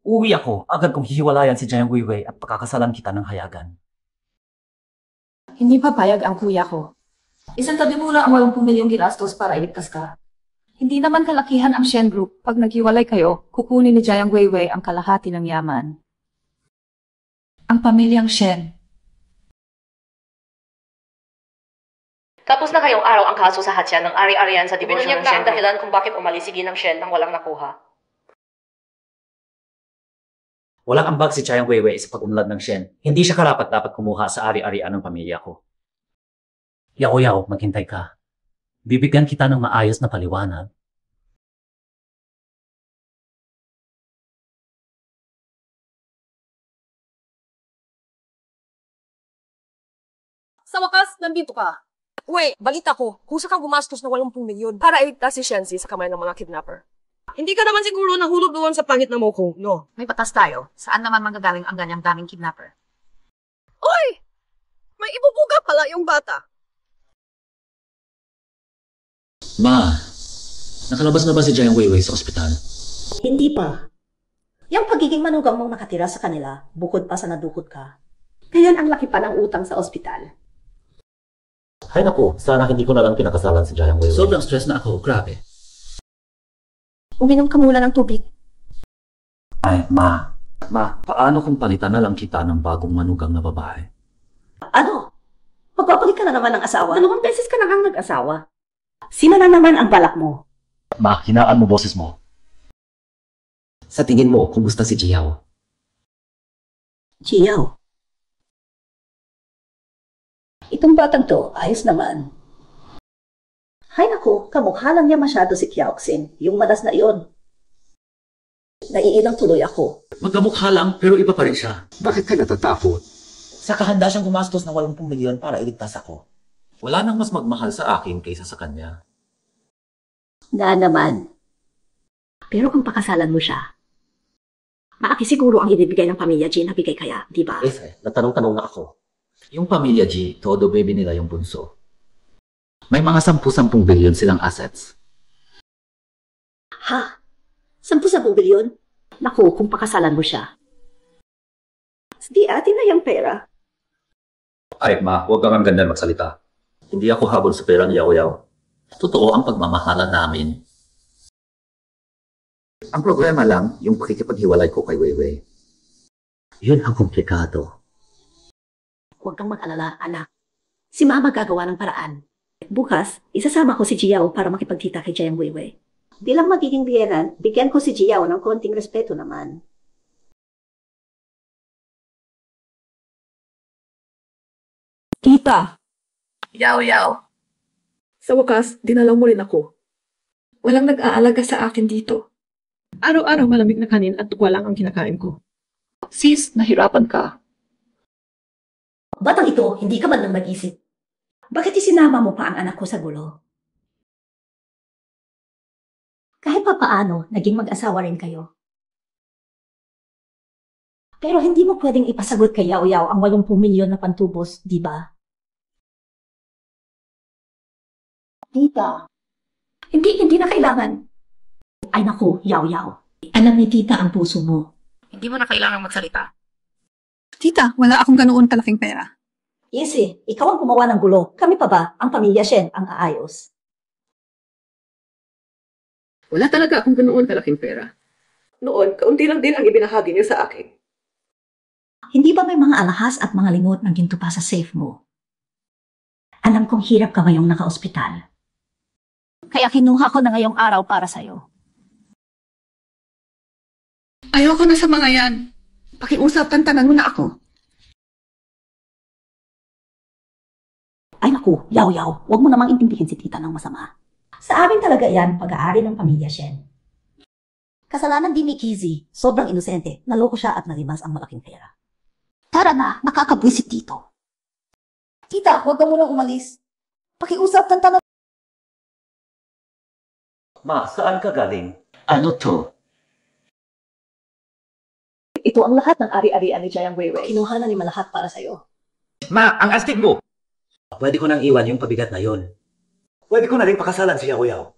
[SPEAKER 1] Uwi ako, agad kong hihiwalayan si Jiang Weiwei at pakakasalan kita ng hayagan.
[SPEAKER 14] Hindi papayag ang kuya ko. Isang tabi mo lang ang 80 milyong ginastos para iligtas ka. Hindi naman kalakihan ang Shen Group. Pag naghiwalay kayo, kukunin ni Jiang Weiwei ang kalahati ng yaman. Ang pamilyang Shen.
[SPEAKER 22] Tapos na ngayong araw ang kaso sa Hatya ng ari-arian sa dibensyon ng Shen. Dahilan kung bakit umalis si Ginang Shen nang walang nakuha.
[SPEAKER 1] Walang ambag si Jiang Weiwei sa pag-unlad ng Shen. Hindi siya karapat-dapat kumuha sa ari-arian ng pamilya ko. Yao Yao, maghintay ka. Bibigyan kita ng maayos na paliwanag.
[SPEAKER 2] Sa wakas, nandito ka. Wait, balita ko, kusa kang gumastos ng 80 milyon para iligtas si Shenzi sa kamay ng mga kidnapper. Hindi ka naman siguro nahulog doon sa pangit na moko, no?
[SPEAKER 14] May batas tayo. Saan naman manggagaling ang ganyang daming kidnapper?
[SPEAKER 2] Oy! May ibubuga pala yung bata.
[SPEAKER 1] Ma, nakalabas na ba si Jiang Weiwei sa ospital?
[SPEAKER 17] Hindi pa. Yung pagiging manugang mong nakatira sa kanila, bukod pa sa nadukot ka. Ngayon ang laki pa ng utang sa ospital.
[SPEAKER 1] Hay naku, sana hindi ko na lang pinakasalan si Jiang Weiwei. Sobrang stress na ako, grabe.
[SPEAKER 17] Uminom ka muna ng tubig.
[SPEAKER 1] Ay, Ma, paano kung palitan na lang kita ng bagong manugang na babae?
[SPEAKER 17] Ano? Magpapalit ka na naman ng asawa? 2 beses ka na kang nag-asawa. Sino na naman ang balak mo?
[SPEAKER 1] Ma, hinaan mo boses mo. Sa tingin mo, kumusta si Jiao?
[SPEAKER 17] Jiao. Itong batang to, ayos naman. Hay naku, kamukha lang niya masyado si Kiaoxin, yung malas na iyon. Naiilang tuloy ako.
[SPEAKER 1] Magkamukha lang, pero iba pa rin siya.
[SPEAKER 13] Bakit ka natatakot?
[SPEAKER 1] Sa kahanda siyang gumastos ng 80 milyon para iligtas ako. Wala nang mas magmahal sa akin kaysa sa kanya.
[SPEAKER 17] Na naman. Pero kung pakasalan mo siya, Maaki siguro ang ibibigay ng pamilya G na bigay kaya, di ba?
[SPEAKER 8] Natanong-tanong na ako. Yung pamilya G, todo baby nila yung bunso. May mga 10-10 bilyon silang assets.
[SPEAKER 17] Ha? 10 bilyon? Naku, kung pakasalan mo siya. Di atin na yung pera.
[SPEAKER 8] Ay, ma, huwag kang ganda magsalita. Hindi ako habol sa pera ni Yaw-Yaw. Totoo ang pagmamahalan namin. Ang problema lang, yung pakikipaghiwalay ko kay Weiwei. Yun ang komplikado.
[SPEAKER 17] Huwag kang mag-alala, anak. Si Mama gagawa ng paraan. Bukas, isasama ko si Jiao para makipagkita kay Jiang Weiwei. Bilang magiging biyenan, bigyan ko si Jiao ng konting respeto naman.
[SPEAKER 2] Tita!
[SPEAKER 3] Yaw.
[SPEAKER 2] Sa wakas, dinalaw mo rin ako. Walang nag-aalaga sa akin dito. Araw-araw malamig na kanin at tukwa lang ang kinakain ko. Sis, nahirapan ka.
[SPEAKER 17] Batang ito, hindi ka man lang mag-isip. Bakit isinama mo pa ang anak ko sa gulo? Kahit pa paano, naging mag-asawa rin kayo. Pero hindi mo pwedeng ipasagot kay Yaw-Yaw ang 80 milyon na pantubos, di ba? Tita. Hindi na kailangan. Ay naku, Yaw-Yaw. Alam ni tita ang puso mo.
[SPEAKER 3] Hindi mo na kailangang magsalita.
[SPEAKER 15] Tita, wala akong ganoon kalaking pera.
[SPEAKER 17] Yes ikaw ang gumawa ng gulo. Kami pa ba, ang pamilya Shen, ang aayos?
[SPEAKER 2] Wala talaga akong ganoon kalaking pera. Noon, kaunti lang din ang ibinahagi niyo sa akin.
[SPEAKER 17] Hindi ba may mga alahas at mga lingot na ginto pa sa safe mo? Alam kong hirap ka ngayong naka-ospital. Kaya kinuha ko na ngayong araw para sa'yo.
[SPEAKER 15] Ayoko na sa mga yan. Pakiusap, tantanan mo na ako.
[SPEAKER 17] Ay naku, Yaw-Yaw, huwag mo namang intindihin si tita ng masama. Sa amin talaga yan, pag-aari ng pamilya Shen. Kasalanan din ni Kizzy, sobrang inosente, naloko siya at nalimas ang malaking pera. Tara na, nakakabwisit dito. Tita, huwag ka munang umalis. Pakiusap, tantanan.
[SPEAKER 8] Ma, saan ka galing? Ano to?
[SPEAKER 2] Ito ang lahat ng ari-arian ni Jiang Weiwei.
[SPEAKER 17] Kinuha na ni malahat para sa'yo.
[SPEAKER 8] Ma, ang astig mo! Pwede ko nang iwan yung pabigat na yon. Pwede ko na rin pakasalan si Yaw-Yaw.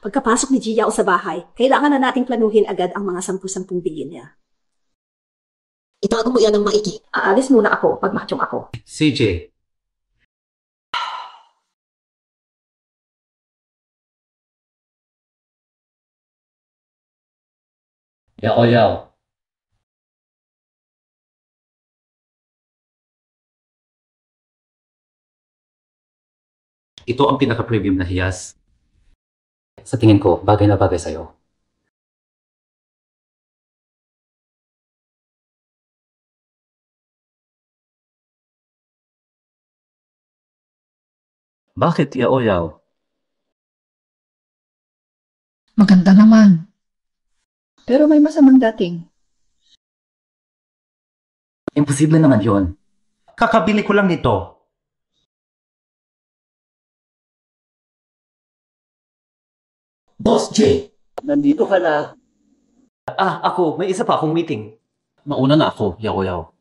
[SPEAKER 17] Pagkapasok ni Jiao sa bahay, kailangan na nating planuhin agad ang mga 10-10 bilyon niya. Itago mo yan ng maigi. Aalis muna ako pag machong ako.
[SPEAKER 8] CJ. Yaw-Yaw. Ito ang pinaka-premium na hiyas. Sa tingin ko, bagay na bagay sa'yo. Bakit, Yaw-Yaw?
[SPEAKER 15] Maganda naman. Pero may masamang dating.
[SPEAKER 8] Imposible naman yon.
[SPEAKER 11] Kakabili ko lang nito.
[SPEAKER 8] Boss J, nandito ka na. Ako, may isa pa akong meeting. Mauna na ako, Yaw-Yaw.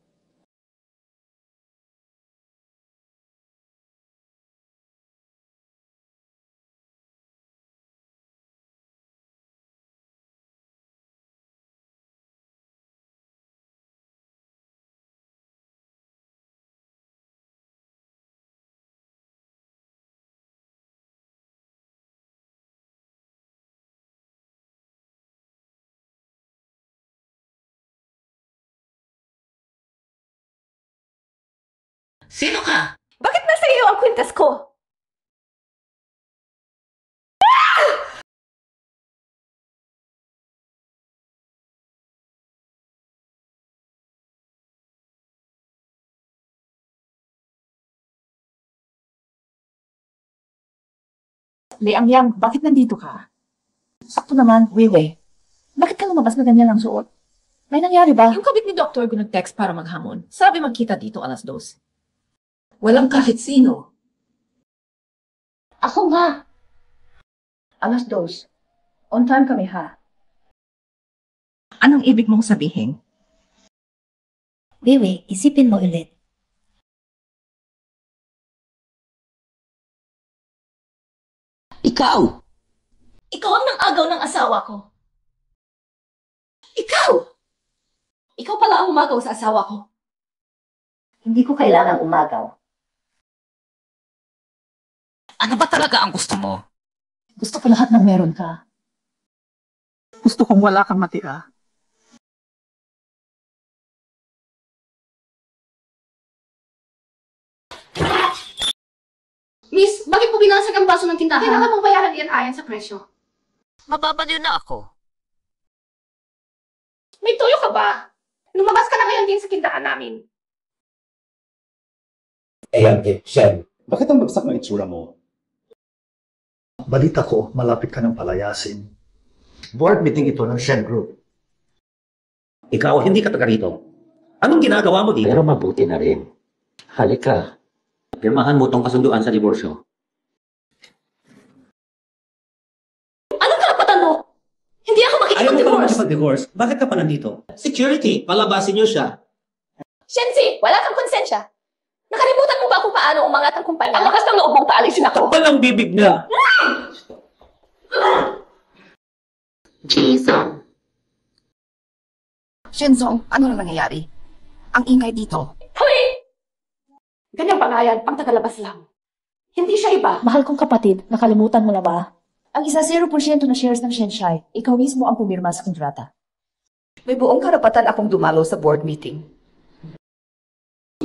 [SPEAKER 3] Sino ka?
[SPEAKER 17] Bakit nasa iyo ang kwintas ko? Liang-Yang, bakit nandito ka? Sakto naman, Weiwei. Bakit ka lumabas na ganyan ang suot? May nangyari ba?
[SPEAKER 2] Yung kabit ni Doktor ko nag-text para maghamon. Sabi magkita dito 2:00. Walang kahit sino.
[SPEAKER 14] Ako nga. Alas 2. On time kami ha.
[SPEAKER 18] Anong ibig mong sabihin?
[SPEAKER 12] Wiwi, isipin mo ulit.
[SPEAKER 18] Ikaw!
[SPEAKER 14] Ikaw ang nang-agaw ng asawa ko. Ikaw! Ikaw pala ang umagaw sa asawa ko.
[SPEAKER 12] Hindi ko kailangang umagaw.
[SPEAKER 18] Ano ba talaga ang gusto mo?
[SPEAKER 14] Gusto ko lahat ng meron ka.
[SPEAKER 18] Gusto kong wala kang matira.
[SPEAKER 3] Miss, bakit po binasag ang baso ng tindahan? Kailangan mong bayaran iyan ayon sa presyo.
[SPEAKER 18] Mababaliw na ako.
[SPEAKER 3] May tuyo ka ba? Lumabas ka na ngayon din sa tindahan namin.
[SPEAKER 5] Ayan, Shen. Bakit ang bagsak ng itsura mo?
[SPEAKER 16] Balita ko, malapit ka ng palayasin.
[SPEAKER 5] Board meeting ito ng Shen Group.
[SPEAKER 8] Ikaw, hindi ka taga rito. Anong ginagawa mo dito?
[SPEAKER 5] Pero mabuti na rin. Halika.
[SPEAKER 8] Pirmahan mo tong kasunduan sa diborsyo.
[SPEAKER 14] Anong karapatan mo? Hindi ako
[SPEAKER 8] Ayaw mo pa
[SPEAKER 14] makikipag-divorce.
[SPEAKER 8] makipag-divorce? Bakit ka pa nandito? Security, palabasin niyo siya.
[SPEAKER 14] Shenzi, wala kang konsensya. Nakalimutan mo ba kung paano umangat ang kumpanya? Ang lakas ng loob mong paalisin ako.
[SPEAKER 8] Kapal ang bibig niya.
[SPEAKER 2] Jason. Shenzong, ano na nangyayari? Ang ingay dito.
[SPEAKER 14] Hoy! Ganyang pangayan, pang tagalabas lang. Hindi siya iba.
[SPEAKER 17] Mahal kong kapatid, nakalimutan mo na ba? Ang isa 0% na shares ng Shenshai, ikaw mismo ang pumirma sa kontrata.
[SPEAKER 2] May buong karapatan akong dumalo sa board meeting.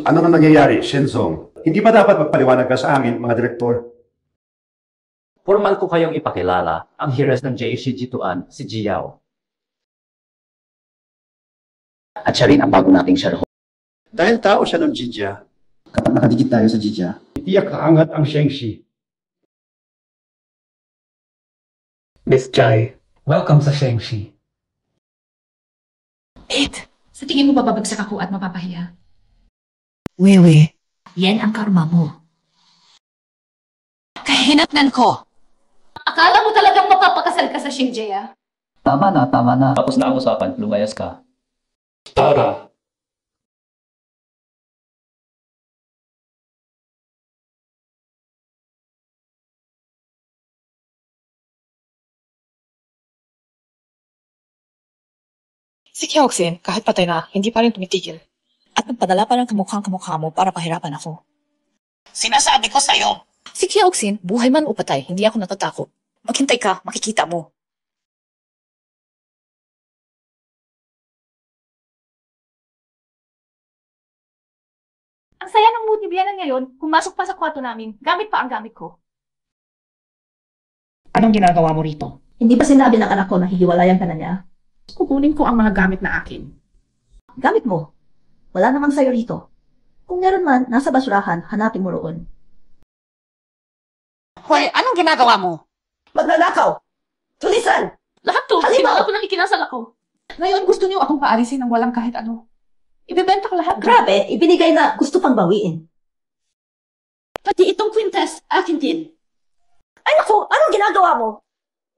[SPEAKER 13] Ano nga nangyayari, Shenzong? Hindi ba dapat magpaliwanag ka sa amin, mga direktor?
[SPEAKER 7] Formal ko kayong ipakilala ang heiress ng JAC Jituan, si Jiao.
[SPEAKER 8] At siya rin ang bago nating shareholder.
[SPEAKER 13] Dahil tao siya ng Jijia. Kapag nakadikit tayo sa Jijia, tiyak kaangat ang Shengxi.
[SPEAKER 10] Miss Chai, welcome sa Shengxi.
[SPEAKER 3] Ed, sa tingin mo bababagsak ako at mapapahiya?
[SPEAKER 12] Wiwi. Yan ang karma mo.
[SPEAKER 3] Kahinatnan ko! Akala mo talagang mapapakasal ka sa Shinjaya?
[SPEAKER 7] Tama na, tama na. Tapos na ang usapan, lumayas ka.
[SPEAKER 21] Tara.
[SPEAKER 2] Si Kyoxin, kahit patay na, hindi pa rin tumitigil.
[SPEAKER 15] At nagpadala pa ng kamukhang-kamukha mo para pahirapan ako.
[SPEAKER 18] Sinasabi ko sa'yo.
[SPEAKER 15] Si Kyoxin, buhay man o patay, hindi ako natatakot. Maghintay ka, makikita mo.
[SPEAKER 3] Ang saya ng mood ni Bianan ngayon, pumasok pa sa kwarto namin, gamit pa ang gamit ko.
[SPEAKER 18] Anong ginagawa mo rito?
[SPEAKER 17] Hindi ba sinabi ng anak ko na hihiwalayan ka na niya?
[SPEAKER 3] Kukunin ko ang mga gamit na akin.
[SPEAKER 17] Gamit mo. Wala namang sayo rito. Kung meron man, nasa basurahan, hanapin mo roon.
[SPEAKER 18] Hoy, anong ginagawa mo?
[SPEAKER 17] Magnanakaw! Tulisan!
[SPEAKER 3] Lahat to,
[SPEAKER 17] Halimaw!
[SPEAKER 3] sinala ko ng ikinasal ako. Ngayon gusto niyo akong paalisin ng walang kahit ano. Ibebenta ko lahat.
[SPEAKER 17] Grabe, ibinigay na gusto pang bawiin.
[SPEAKER 3] Pati itong kwintas, akin din.
[SPEAKER 17] Ay naku, anong ginagawa mo?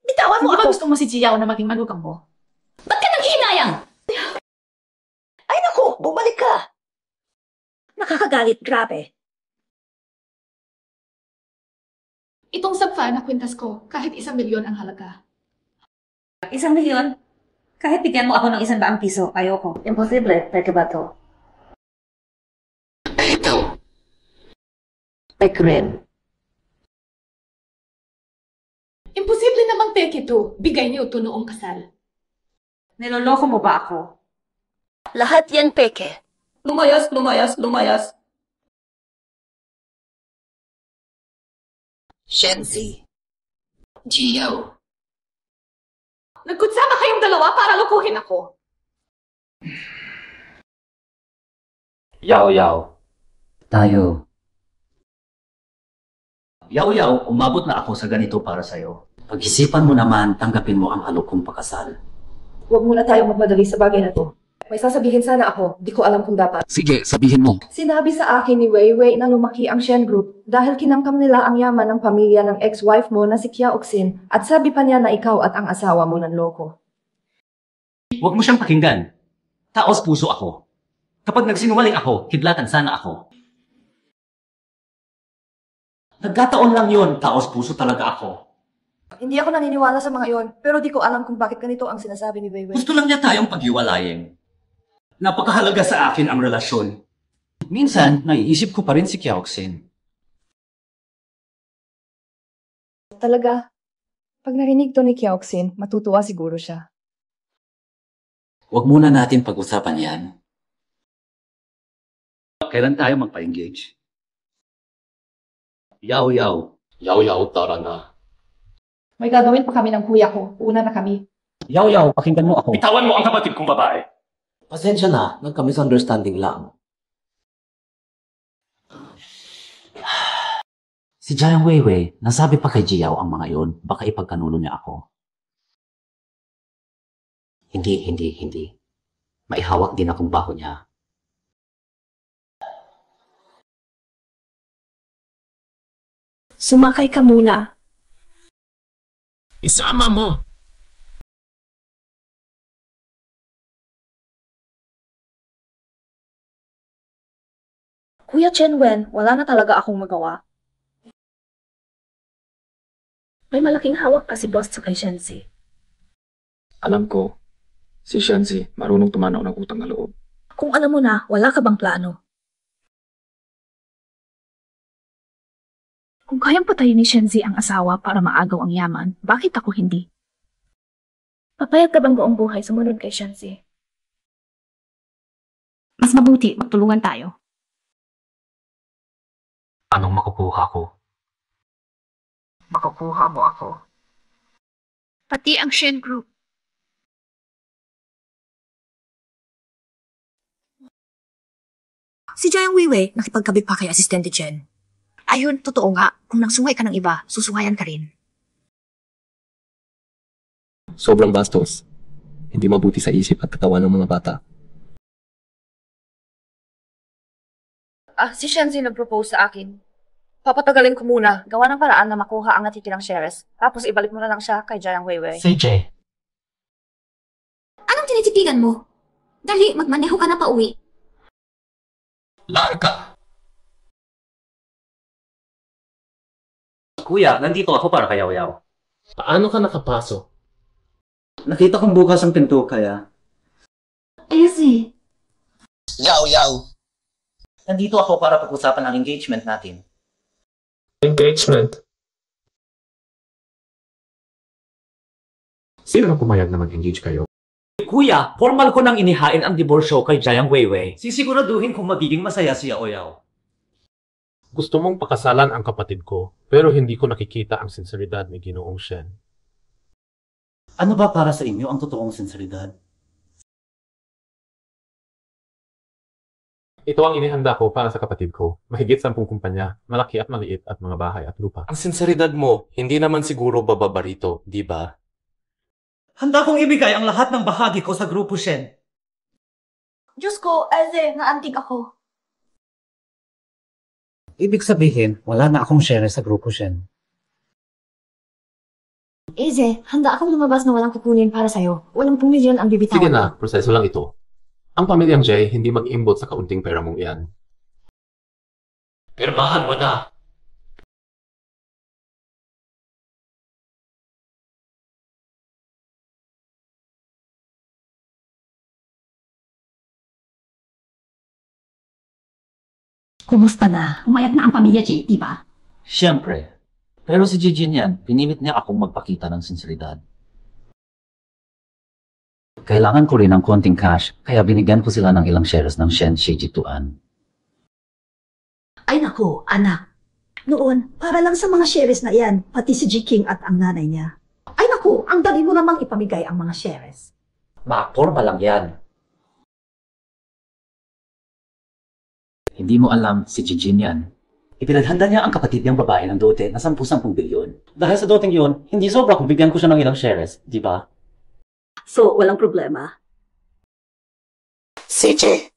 [SPEAKER 17] Bitawan mo
[SPEAKER 3] Hindi
[SPEAKER 17] ako!
[SPEAKER 3] ba gusto mo si Jiao na maging manugang mo?
[SPEAKER 14] Ba't ka nanghinayang?
[SPEAKER 17] Ay naku, bumalik ka! Nakakagalit, grabe.
[SPEAKER 3] Itong sabfa na kwintas ko, kahit 1 milyon ang halaga.
[SPEAKER 12] 1 milyon? Kahit bigyan mo ako ng 100 piso, ayoko.
[SPEAKER 14] Imposible, peke ba to?
[SPEAKER 18] Ito.
[SPEAKER 14] Peke rin.
[SPEAKER 3] Imposible namang peke to. Bigay niyo ito noong kasal.
[SPEAKER 12] Niloloko mo ba ako?
[SPEAKER 14] Lahat yan peke.
[SPEAKER 2] Lumayas, lumayas, lumayas.
[SPEAKER 18] Shenzi. Jiao.
[SPEAKER 3] Nagkutsama kayong dalawa para lukuhin ako.
[SPEAKER 7] Yao.
[SPEAKER 20] Tayo.
[SPEAKER 7] Yaw, umabot na ako sa ganito para sa'yo.
[SPEAKER 20] Pag-isipan mo naman, tanggapin mo ang alok kong pakasal.
[SPEAKER 14] Huwag muna tayong magmadali sa bagay na to. May sasabihin sana ako. Di ko alam kung dapat.
[SPEAKER 8] Sige, sabihin mo.
[SPEAKER 14] Sinabi sa akin ni Weiwei na lumaki ang Shen Group dahil kinamkam nila ang yaman ng pamilya ng ex-wife mo na si Kia Oxin at sabi pa niya na ikaw at ang asawa mo nanloko.
[SPEAKER 7] Huwag mo siyang pakinggan. Taos puso ako. Kapag nagsinungaling ako, kidlatan sana ako. Nagkataon lang yun, taos puso talaga ako.
[SPEAKER 14] Hindi ako naniniwala sa mga yon, pero di ko alam kung bakit ganito ang sinasabi ni Weiwei.
[SPEAKER 7] Gusto lang niya tayong paghiwalayin. Napakahalaga sa akin ang relasyon. Minsan, naiisip ko pa rin si Kiaoxin.
[SPEAKER 14] Talaga, pag narinig to ni Kia Oxin, matutuwa siguro siya.
[SPEAKER 20] Huwag muna natin pag-usapan yan.
[SPEAKER 7] Kailan tayo magpa-engage?
[SPEAKER 8] Yaw-yaw. Yaw-yaw, tara na.
[SPEAKER 3] May gagawin pa kami ng kuya ko. Una na kami.
[SPEAKER 7] Yaw-yaw, pakinggan mo ako.
[SPEAKER 21] Bitawan mo ang kapatid kong babae.
[SPEAKER 8] Pasensya na, nagka-misunderstanding lang.
[SPEAKER 20] Si Jiang Weiwei, nasabi pa kay Jiao ang mga yon, baka ipagkanulo niya ako. Hindi. Maihawak din akong baho niya.
[SPEAKER 12] Sumakay ka muna.
[SPEAKER 11] Isama mo.
[SPEAKER 14] Kuya Chen Wen, wala na talaga akong magawa.
[SPEAKER 12] May malaking hawak kasi boss sa kay Shenzi.
[SPEAKER 4] Alam ko, si Shenzi marunong tumanaw ng utang na loob.
[SPEAKER 12] Kung alam mo na, wala ka bang plano? Kung kayang patayin ni Shenzi ang asawa para maagaw ang yaman, bakit ako hindi? Papayag ka bang buong buhay sumunod kay Shenzi? Mas mabuti, magtulungan tayo.
[SPEAKER 20] Anong makukuha ko?
[SPEAKER 12] Makukuha mo ako. Pati ang Shen Group.
[SPEAKER 15] Si Jiang Weiwei, nakipagkabit pa kay Asistente Chen. Ayun, totoo nga. Kung nagsungay ka ng iba, susungayan ka rin.
[SPEAKER 4] Sobrang bastos. Hindi mabuti sa isip at katawan ng mga bata.
[SPEAKER 14] Si Shenzi nag-propose sa akin. Papatagalin ko muna. Gawa ng paraan na makuha ang natitirang shares. Tapos ibalik mo na lang siya kay Jiang Weiwei.
[SPEAKER 20] CJ.
[SPEAKER 15] Anong tinititigan mo? Dali, magmaneho ka na pauwi.
[SPEAKER 7] Larga!
[SPEAKER 8] Kuya, nandito ako para kay Yaw-yaw.
[SPEAKER 10] Paano ka nakapasok?
[SPEAKER 8] Nakita kong bukas ang pinto kaya.
[SPEAKER 12] Easy.
[SPEAKER 8] Yaw-yaw! Nandito ako para pag-usapan ang engagement natin.
[SPEAKER 10] Engagement? Sino na pumayag na mag-engage kayo?
[SPEAKER 7] Kuya, formal ko nang inihain ang diborsyo kay Jiang Weiwei. Sisiguraduhin kung magiging masaya si Yaw-yaw.
[SPEAKER 10] Gusto mong pakasalan ang kapatid ko, pero hindi ko nakikita ang sinseridad ni Ginoong Shen.
[SPEAKER 20] Ano ba para sa inyo ang totoong sinseridad?
[SPEAKER 10] Ito ang inihanda ko para sa kapatid ko. Mahigit 10 kumpanya, malaki at maliit at mga bahay at lupa. Ang sinseridad mo, hindi naman siguro bababarito, di ba?
[SPEAKER 7] Handa kong ibigay ang lahat ng bahagi ko sa Grupo Shen.
[SPEAKER 14] Diyos ko, Eze, naantig ako.
[SPEAKER 20] Ibig sabihin, wala na akong share sa Grupo Shen.
[SPEAKER 15] Eze, handa akong lumabas na walang kukunin para sa'yo. Walang 2 milyon ang bibitawan.
[SPEAKER 10] Sige na, proseso lang ito. Ang pamilyang Jay hindi mag-imbot sa kaunting pera mong iyan.
[SPEAKER 7] Pirmahan mo na.
[SPEAKER 12] Kumusta na? Umayat na ang pamilya, Jay, di ba?
[SPEAKER 20] Siyempre. Pero si Jijin yan, pinilit niya akong magpakita ng sinseridad. Kailangan ko rin ng konting cash, kaya binigyan ko sila ng ilang shares ng Shen Shijituan.
[SPEAKER 17] Ay naku, anak. Noon, para lang sa mga shares na iyan, pati si G-King at ang nanay niya. Ay naku, ang dali mo namang ipamigay ang mga shares.
[SPEAKER 20] Ma-forma lang yan. Hindi mo alam si Jijin yan. Ipinaghanda niya ang kapatid niyang babae ng dote na 10 bilyon. Dahil sa doteng yun, hindi sobra kung bigyan ko siya ng ilang shares, di ba?
[SPEAKER 17] So, walang problema.
[SPEAKER 9] CJ!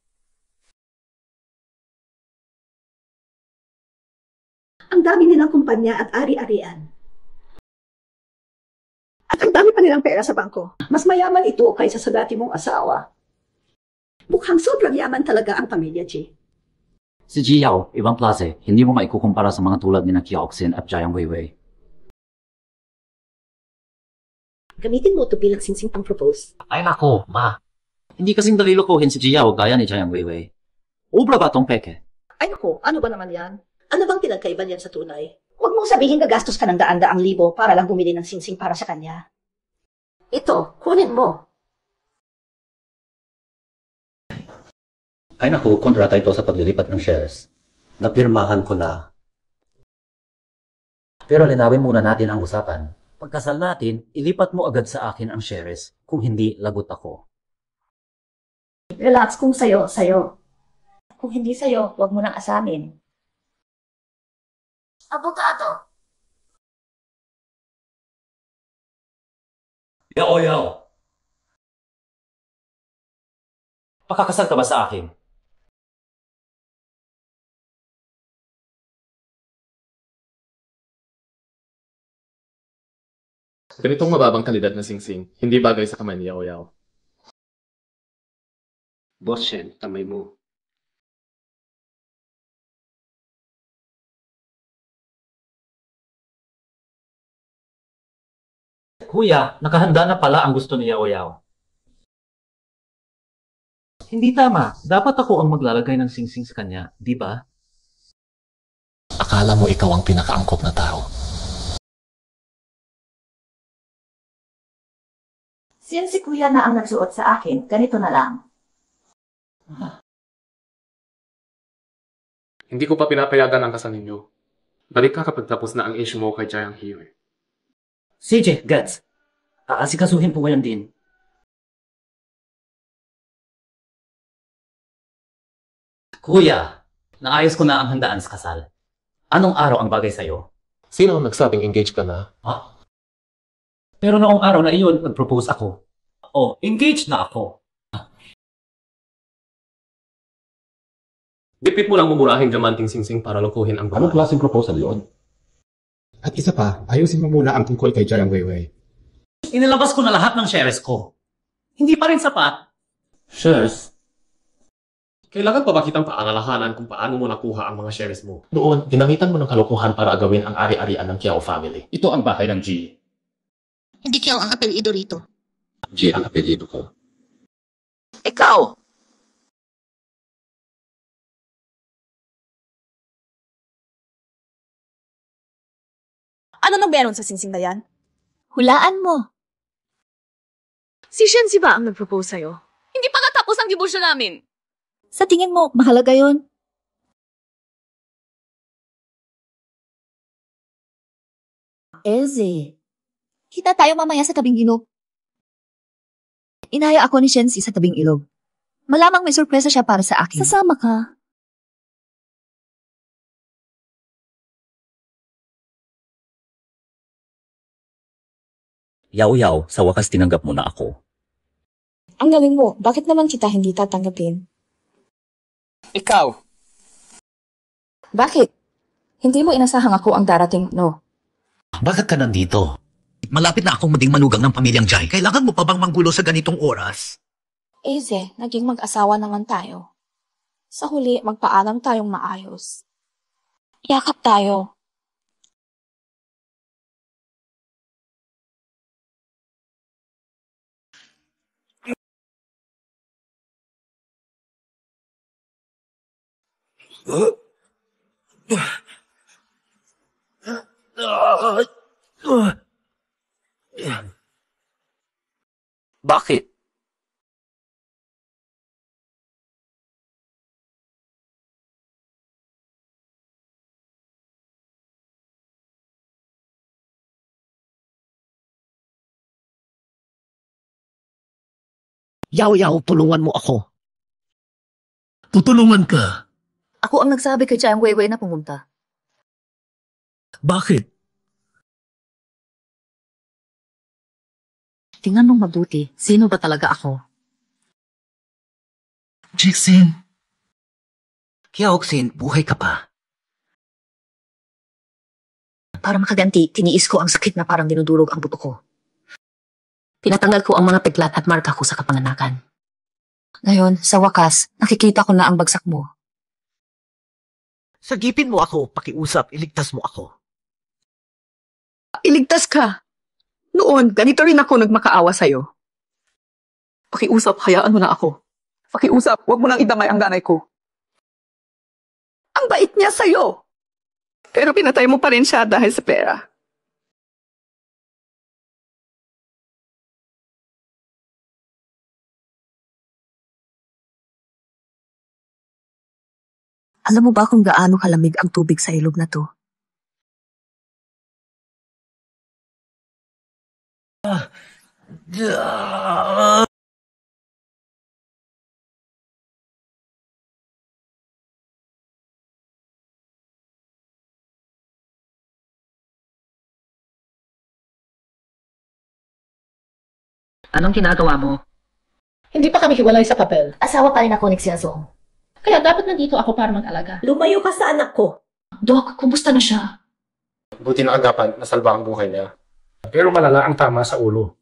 [SPEAKER 17] Ang dami nilang kumpanya at ari-arian. At ang dami pa nilang pera sa bangko. Mas mayaman ito kaysa sa dati mong asawa. Mukhang sobrang yaman talaga ang pamilya, G.
[SPEAKER 8] Si Ji Yao, ibang klase. Hindi mo maikukumpara sa mga tulad ni na Kiaoxin at Jiang Weiwei.
[SPEAKER 17] Gamitin mo ito bilang singsing pang propose.
[SPEAKER 8] Ay nako, ma. Hindi kasing dali lokohin si Ji Yao gaya ni Jiang Weiwei. Obra ba tong peke?
[SPEAKER 17] Ay naku, ano ba naman yan? Ano bang pinagkaiba niyan sa tunay? Huwag mong sabihin gagastos ka ng daan-daang libo para lang bumili ng singsing para sa kanya. Ito, kunin mo.
[SPEAKER 1] Ay naku, kontrata ito sa paglilipat ng shares. Napirmahan ko na. Pero linawin muna natin ang usapan. Pagkasal natin, ilipat mo agad sa akin ang shares. Kung hindi, lagot ako.
[SPEAKER 14] Relax kung sayo, sayo. Kung hindi sayo, huwag mo nang asamin. Abogado.
[SPEAKER 8] Yao Yao. Pakakasal ka ba sa akin?
[SPEAKER 4] Ganitong mababang kalidad na singsing, hindi bagay sa kamay ni Yao Yao.
[SPEAKER 5] Boss Shen, tamay mo.
[SPEAKER 8] Kuya, nakahanda na pala ang gusto ni Yao Yao. Hindi tama. Dapat ako ang maglalagay ng singsing sa kanya, di ba?
[SPEAKER 10] Akala mo ikaw ang pinakaangkop na tao.
[SPEAKER 14] Since si kuya na ang nagsuot sa akin, ganito na lang.
[SPEAKER 4] Hindi ko pa pinapayagan ang kasal ninyo. Balik ka kapag tapos na ang issue mo kay Jiang Hiwei.
[SPEAKER 8] CJ, Guts. Aasikasuhin po ngayon din. Kuya, naayos ko na ang handaan sa kasal. Anong araw ang bagay sa'yo?
[SPEAKER 10] Sino ang nagsabing engaged ka na?
[SPEAKER 8] Ha? Pero noong araw na iyon, nag-propose ako. Oh, engaged na ako.
[SPEAKER 4] Dipit mo lang mumurahin diamanting singsing para lokohin ang babae.
[SPEAKER 13] Anong klaseng proposal yun? At isa pa, ayusin mo muna ang tungkol kay Jiang Weiwei.
[SPEAKER 7] Inilabas ko na lahat ng shares ko. Hindi pa rin sapat.
[SPEAKER 4] Shares? Kailangan pa ba kitang paangalahanan kung paano mo nakuha ang mga shares mo?
[SPEAKER 10] Noon, ginamitan mo ng kalokohan para agawin ang ari-arian ng Kiao family.
[SPEAKER 21] Ito ang bahay ng G.
[SPEAKER 15] Hindi Kiao ang apelyido rito.
[SPEAKER 5] G ang apelyido ko.
[SPEAKER 18] Ikaw!
[SPEAKER 12] Ano nang meron sa singsing na yan?
[SPEAKER 14] Hulaan mo.
[SPEAKER 12] Si Shenzi ba ang nag-propose sa'yo? Hindi pa nga tapos ang diborsyo namin.
[SPEAKER 14] Sa tingin mo, mahalaga yon? Eze, kita tayo mamaya sa tabing ilog. Inaya ako ni Shenzi sa tabing ilog. Malamang may sorpresa siya para sa akin. Sasama ka.
[SPEAKER 1] Yao Yao, sa wakas tinanggap mo na ako.
[SPEAKER 12] Ang galing mo, bakit naman kita hindi tatanggapin?
[SPEAKER 9] Ikaw!
[SPEAKER 12] Bakit? Hindi mo inasahang ako ang darating, no?
[SPEAKER 7] Bakit ka nandito? Malapit na akong maging manugang ng pamilyang Jai. Kailangan mo pa bang manggulo sa ganitong oras?
[SPEAKER 12] Eze, naging mag-asawa naman tayo. Sa huli, magpaalam tayong maayos. Yakap tayo.
[SPEAKER 8] Bakit?
[SPEAKER 7] Yaw, tulungan mo ako. Tutulungan ka?
[SPEAKER 14] Ako ang nagsabi kay Jiang Weiwei na pumunta.
[SPEAKER 7] Bakit?
[SPEAKER 14] Tingnan mong mabuti, sino ba talaga ako?
[SPEAKER 7] Jackson. Kiaoksin, buhay ka pa.
[SPEAKER 6] Para makaganti, tiniis ko ang sakit na parang dinudurog ang buto ko. Pinatanggal ko ang mga peklat at marka ko sa kapanganakan. Ngayon, sa wakas, nakikita ko na ang bagsak mo.
[SPEAKER 7] Sagipin mo ako, pakiusap, iligtas mo ako.
[SPEAKER 2] Iligtas ka. Noon, ganito rin ako nagmakaawa sa'yo. Pakiusap, hayaan mo na ako. Pakiusap, huwag mo nang idamay ang ganay ko. Ang bait niya sa'yo. Pero pinatay mo pa rin siya dahil sa pera.
[SPEAKER 6] Alam mo ba kung gaano kalamig ang tubig sa ilog na to?
[SPEAKER 12] Anong ginagawa mo?
[SPEAKER 3] Hindi pa kami hiwalay sa papel.
[SPEAKER 12] Asawa pa rin ako ni Xiazong.
[SPEAKER 3] Kaya dapat nandito ako para mag-alaga.
[SPEAKER 17] Lumayo ka sa anak ko.
[SPEAKER 12] Dok, kumusta na siya?
[SPEAKER 13] Buti na agapan, nasalba ang buhay niya. Pero malala ang tama sa ulo.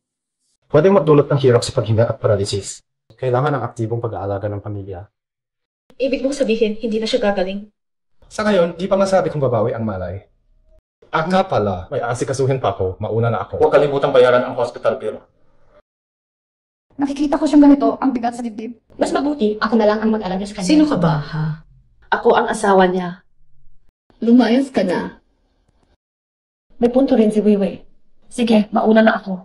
[SPEAKER 13] Pwedeng magdulot ng hirap sa paghinga at paralysis. Kailangan ng aktibong pag-aalaga ng pamilya.
[SPEAKER 3] Ibig mong sabihin, hindi na siya gagaling?
[SPEAKER 13] Sa ngayon, di pa masabi kung babawi ang malay. Nga pala, may asikasuhin pa ako, mauna na ako. Huwag kalimutang bayaran ang hospital bill.
[SPEAKER 3] Nakikita ko siyang ganito, ang bigat sa dibdib. Mas mabuti, ako na lang ang mag-alaga sa kanya.
[SPEAKER 12] Sino ka ba, ha?
[SPEAKER 3] Ako ang asawa niya. Lumayas ka na. May punto rin si Weiwei. Sige, mauna na ako.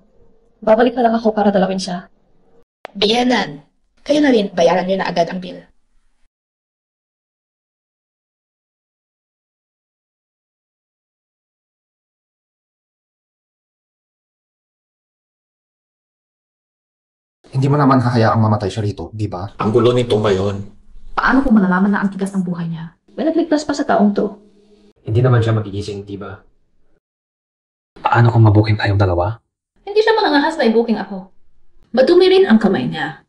[SPEAKER 3] Babalik na lang ako para dalawin siya. Biyanan. Kaya na rin, bayaran niyo na agad ang bill.
[SPEAKER 10] Hindi mo naman hahayaang mamatay siya rito, di ba?
[SPEAKER 8] Ang gulo nito ngayon.
[SPEAKER 3] Paano kung malalaman na ang tigas ng buhay niya? May nagligtas pa sa taong to.
[SPEAKER 10] Hindi naman siya magigising, di ba? Paano kung mabuking tayong dalawa?
[SPEAKER 3] Hindi siya mangangahas na ibuking ako. Madumi rin ang kamay niya.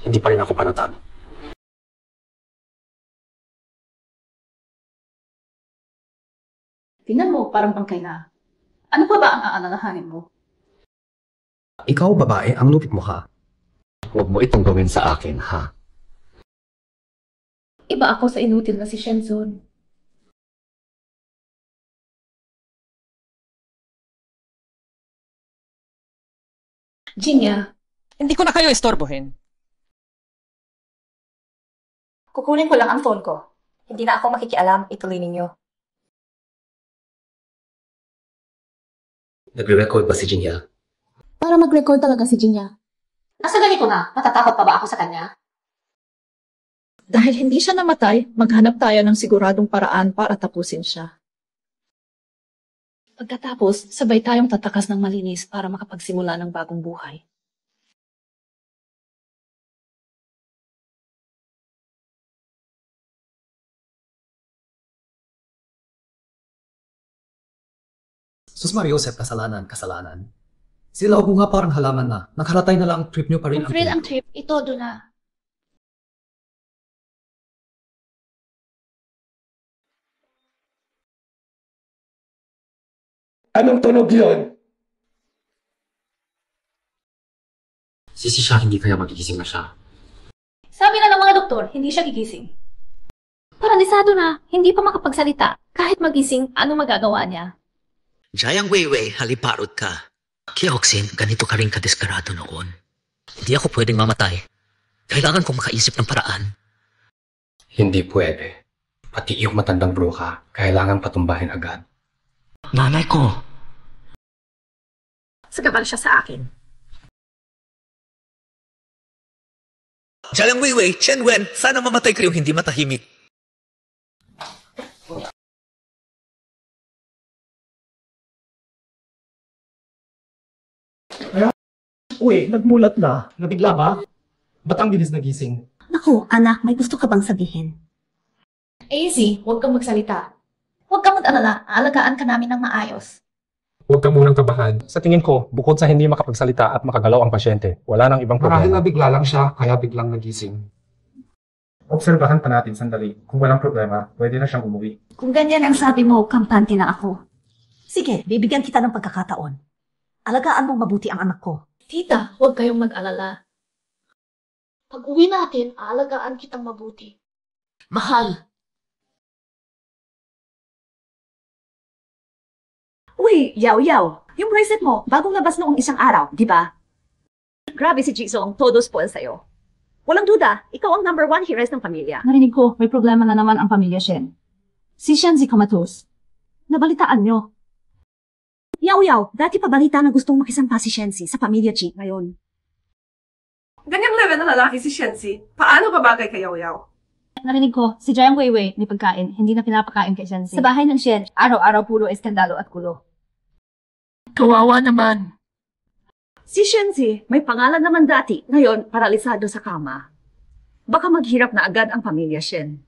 [SPEAKER 10] Hindi pa rin ako panatag.
[SPEAKER 3] Tingnan mo, parang bangkay na. Ano pa ba ang aananahanin mo?
[SPEAKER 10] Ikaw, babae, ang lupit mo ha.
[SPEAKER 8] Huwag mo itong gawin sa akin, ha?
[SPEAKER 3] Iba ako sa inutil na si Shenzon. Jinya,
[SPEAKER 2] Hindi ko na kayo istorbohin.
[SPEAKER 22] Kukunin ko lang ang phone ko. Hindi na ako makikialam, ituloy ninyo.
[SPEAKER 8] Nagre-record ba si Jinya?
[SPEAKER 3] para mag-record talaga si Jinya.
[SPEAKER 22] Nasa ganito na, matatakot pa ba ako sa kanya?
[SPEAKER 12] Dahil hindi siya namatay, maghanap tayo ng siguradong paraan para tapusin siya. Pagkatapos, sabay tayong tatakas ng malinis para makapagsimula ng bagong buhay.
[SPEAKER 19] Sus Mario, Joseph, kasalanan. Sila o nga parang halaman na. Nakaratay na lang ang trip niyo pa rin.
[SPEAKER 3] Kung thrill ang trip, ito doon na.
[SPEAKER 13] Anong tunog yun?
[SPEAKER 10] Sisi siya, hindi kaya magigising na siya.
[SPEAKER 3] Sabi na ng mga doktor, hindi siya gigising. Paralisado na, hindi pa makapagsalita. Kahit magising, ano magagawa niya?
[SPEAKER 7] Jayang Weiwei, haliparot ka. Kioxin, ganito ka rin kadesperado noon. Hindi ako pwedeng mamatay. Kailangan kong makaisip ng paraan.
[SPEAKER 10] Hindi pwede. Pati yung matandang bruha, kailangan patumbahin agad.
[SPEAKER 7] Nanay ko.
[SPEAKER 3] Sagaban siya sa akin.
[SPEAKER 7] Jayang Weiwei, Chen Wen, sana mamatay kayong hindi matahimik.
[SPEAKER 19] Uy, nagmulat na. Nabigla ba? Ba't ang bilis nagising?
[SPEAKER 17] Naku, anak, may gusto ka bang sabihin?
[SPEAKER 3] Easy, huwag kang magsalita. Huwag kang mag-alala, aalagaan ka namin ng maayos.
[SPEAKER 10] Huwag ka munang kabahan.
[SPEAKER 11] Sa tingin ko, bukod sa hindi makapagsalita at makagalaw ang pasyente, wala nang ibang
[SPEAKER 10] Marahil
[SPEAKER 11] problema.
[SPEAKER 10] nabigla lang siya, kaya biglang nagising.
[SPEAKER 11] Obserbahan pa natin sandali. Kung walang problema, pwede na siyang umuwi.
[SPEAKER 17] Kung ganyan ang sabi mo, kampante na ako. Sige, bibigyan kita ng pagkakataon. Alagaan mong mabuti ang anak ko.
[SPEAKER 3] Tita, huwag kayong mag-alala. Pag uwi natin, aalagaan kitang mabuti.
[SPEAKER 17] Mahal! Uy, yaw-yaw. Yung bracelet mo, bagong labas noong isang araw, di ba? Grabe si Jisoo, todo spoil sa'yo. Walang duda, ikaw ang number 1 heroes ng pamilya.
[SPEAKER 14] Narinig ko, may problema na naman ang pamilya Shen. Si Shen si Kamatos. Nabalitaan nyo.
[SPEAKER 17] Yaw-yaw, dati pa balita na gustong makisampa si Shensi sa pamilya Chi ngayon.
[SPEAKER 2] Ganyang level na lalaki si Shensi. Paano babagay kay Yaw-Yaw?
[SPEAKER 14] Narinig ko, si Jayang Weiwei may pagkain, hindi na pinapakain kay Shen. Sa bahay ng Shen, araw-araw puro eskandalo at gulo.
[SPEAKER 17] Kawawa naman. Si Shensi, may pangalan naman dati, ngayon paralisado sa kama. Baka maghirap na agad ang pamilya Shen.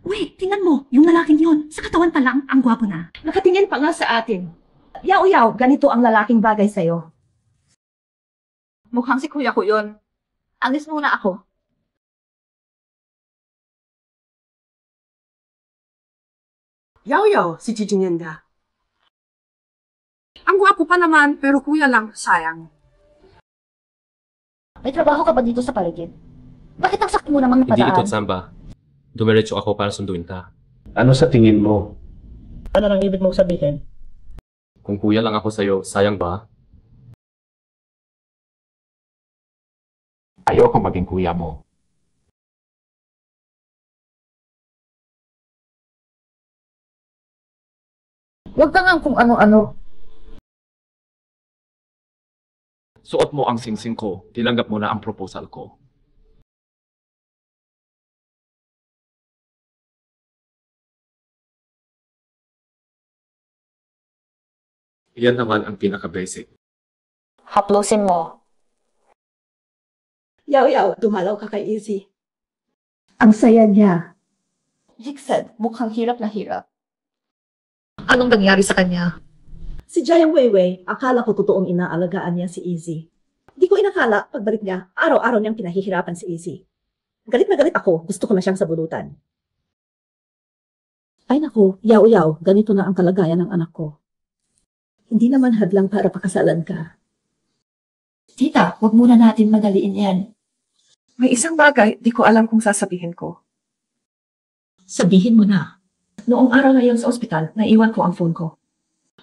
[SPEAKER 17] Uy, tingnan mo, yung lalaking yun, sa katawan pa lang, ang gwapo na. Nakatingin pa nga sa atin. Yaw-yaw, ganito ang lalaking bagay sa'yo.
[SPEAKER 2] Mukhang si kuya ko yun.
[SPEAKER 14] Alis muna ako.
[SPEAKER 2] Yaw-Yaw, si Gigi Nyenda. Ang gwapo pa naman, pero kuya lang, sayang.
[SPEAKER 3] May trabaho ka ba dito sa paligid? Bakit ang sakit mo namang
[SPEAKER 16] Hindi ito,
[SPEAKER 3] napadaan?
[SPEAKER 16] Samba. Dumiretso ako para sunduin ka.
[SPEAKER 5] Ano sa tingin mo?
[SPEAKER 16] Ano nang ibig mong sabihin? Kung kuya lang ako sa'yo, sayang ba?
[SPEAKER 5] Ayoko maging kuya mo.
[SPEAKER 3] Huwag ka nga kung ano-ano.
[SPEAKER 16] Suot mo ang singsing ko. Tinanggap mo na ang proposal ko. Yan naman ang pinaka-basic.
[SPEAKER 3] Haplusin mo.
[SPEAKER 17] Yaw-yaw, dumalaw ka kay Izzy. Ang saya niya.
[SPEAKER 3] Jixed, mukhang hirap na hirap. Anong nangyari sa kanya?
[SPEAKER 17] Si Jayang Weiwei, akala ko totoong inaalagaan niya si Izzy. Di ko inakala, pagbalik niya, araw-araw niyang pinahihirapan si Izzy. Galit na galit ako, gusto ko na siyang sabulutan. Ay naku, yaw-yaw, ganito na ang kalagayan ng anak ko. Hindi naman hadlang para pakasalan ka.
[SPEAKER 14] Tita, huwag muna natin madaliin yan.
[SPEAKER 2] May isang bagay, di ko alam kung sasabihin ko.
[SPEAKER 17] Sabihin mo na.
[SPEAKER 14] Noong araw na yun sa ospital, naiwan ko ang phone ko.